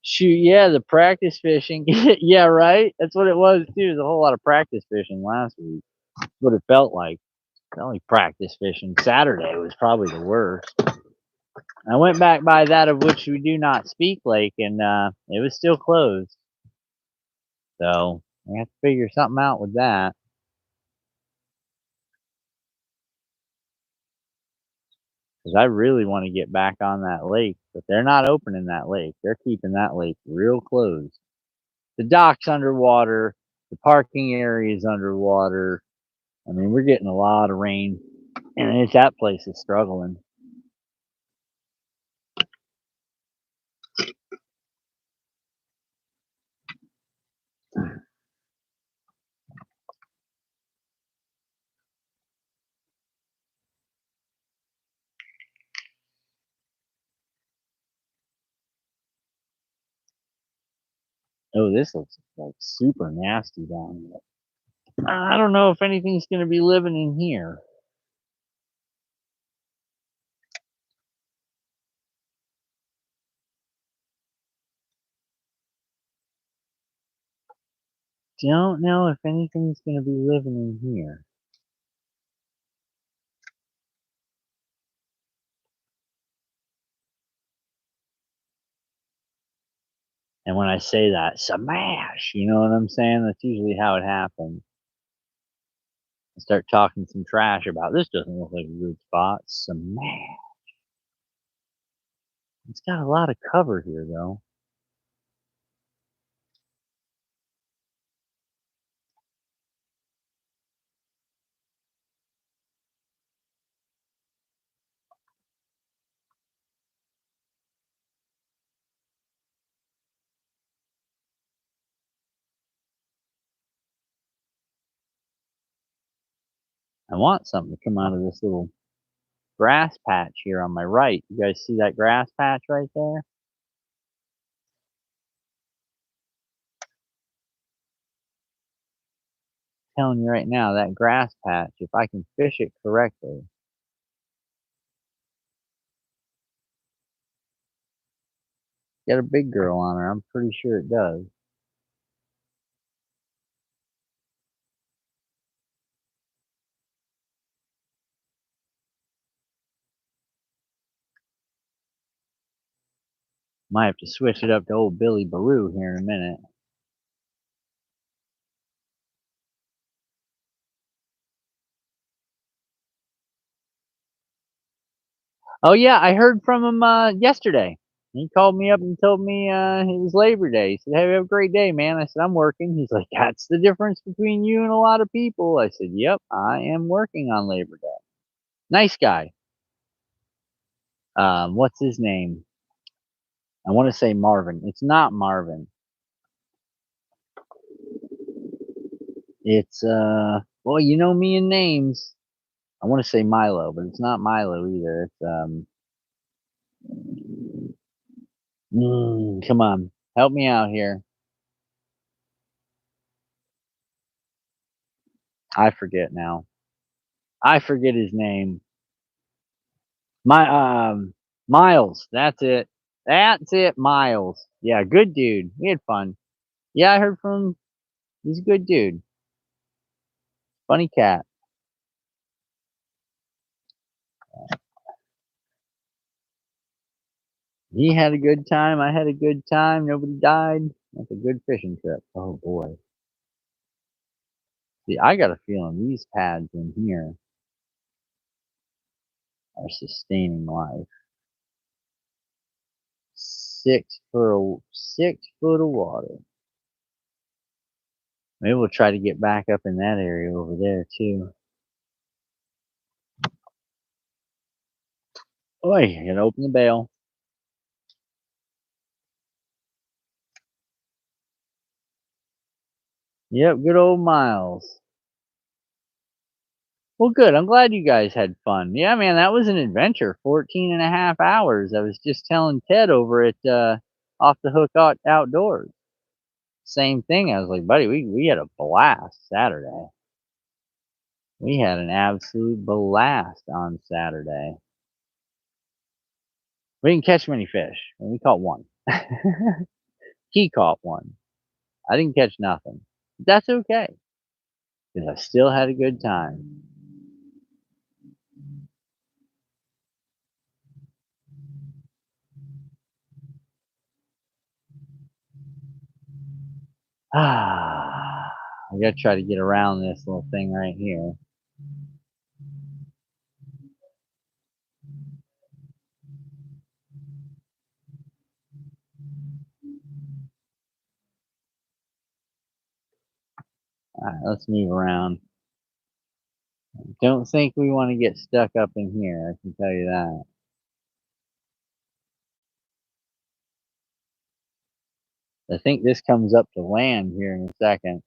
Shoot, yeah, the practice fishing. Yeah, right? That's what it was too. There's a whole lot of practice fishing last week. That's what it felt like. Only practice fishing. Saturday was probably the worst. I went back by that of which we do not speak lake, and it was still closed. So we have to figure something out with that. Because I really want to get back on that lake, but they're not opening that lake. They're keeping that lake real closed. The dock's underwater. The parking area is underwater. I mean, we're getting a lot of rain, and that place is struggling. Oh, this looks like super nasty down here. I don't know if anything's going to be living in here. Don't know if anything's going to be living in here. And when I say that, smash, you know what I'm saying? That's usually how it happens. I start talking some trash about this doesn't look like a good spot. Smash. It's got a lot of cover here though. I want something to come out of this little grass patch here on my right. You guys see that grass patch right there? I'm telling you right now, that grass patch, if I can fish it correctly, got a big girl on her. I'm pretty sure it does. Might have to switch it up to old Billy Baroo here in a minute. Oh yeah, I heard from him yesterday. He called me up and told me it was Labor Day. He said, "Hey, have a great day, man." I said, "I'm working." He's like, "That's the difference between you and a lot of people." I said, "Yep, I am working on Labor Day." Nice guy. What's his name? I want to say Marvin. It's not Marvin. It's well, you know me and names. I want to say Milo, but it's not Milo either. It's come on, help me out here. I forget now. I forget his name. My Miles. That's it. That's it. Miles. Yeah, good dude. We had fun. Yeah, I heard from him. He's a good dude. Funny cat. He had a good time. I had a good time. Nobody died. That's a good fishing trip. Oh boy. See, I got a feeling these pads in here are sustaining life. 6 foot of water. Maybe we'll try to get back up in that area over there too. Oh, you gotta open the bail. Yep, good old Miles. Well, good. I'm glad you guys had fun. Yeah, man, that was an adventure. 14 and a half hours. I was just telling Ted over at Off the Hook Outdoors. Same thing. I was like, buddy, we had a blast Saturday. We had an absolute blast on Saturday. We didn't catch many fish. We caught one. He caught one. I didn't catch nothing. But that's okay, because I still had a good time. Ah, I gotta try to get around this little thing right here. Alright, let's move around. Don't think we want to get stuck up in here, I can tell you that. I think this comes up to land here in a second.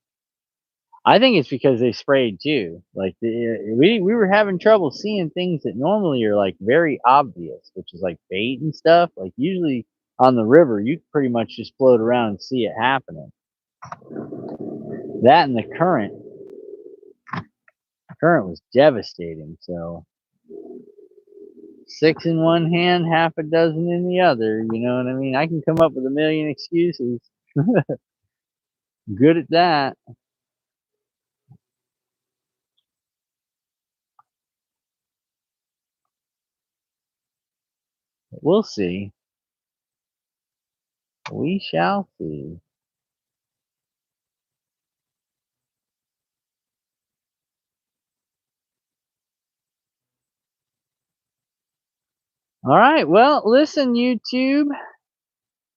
I think it's because they sprayed too. Like we were having trouble seeing things that normally are like very obvious, which is like bait and stuff. Like usually on the river, you pretty much just float around and see it happening. That and the current was devastating. So 6 in one hand, half a dozen in the other. You know what I mean? I can come up with a million excuses. Good at that. We'll see. We shall see. All right. Well, listen, YouTube.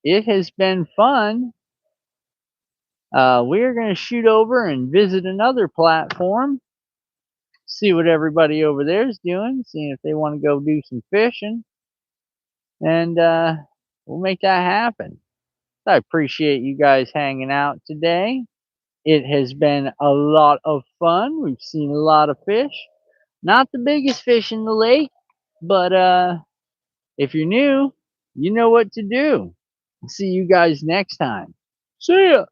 It has been fun. We're going to shoot over and visit another platform. See what everybody over there is doing. Seeing if they want to go do some fishing. And we'll make that happen. I appreciate you guys hanging out today. It has been a lot of fun. We've seen a lot of fish. Not the biggest fish in the lake, but if you're new, you know what to do. See you guys next time. See ya.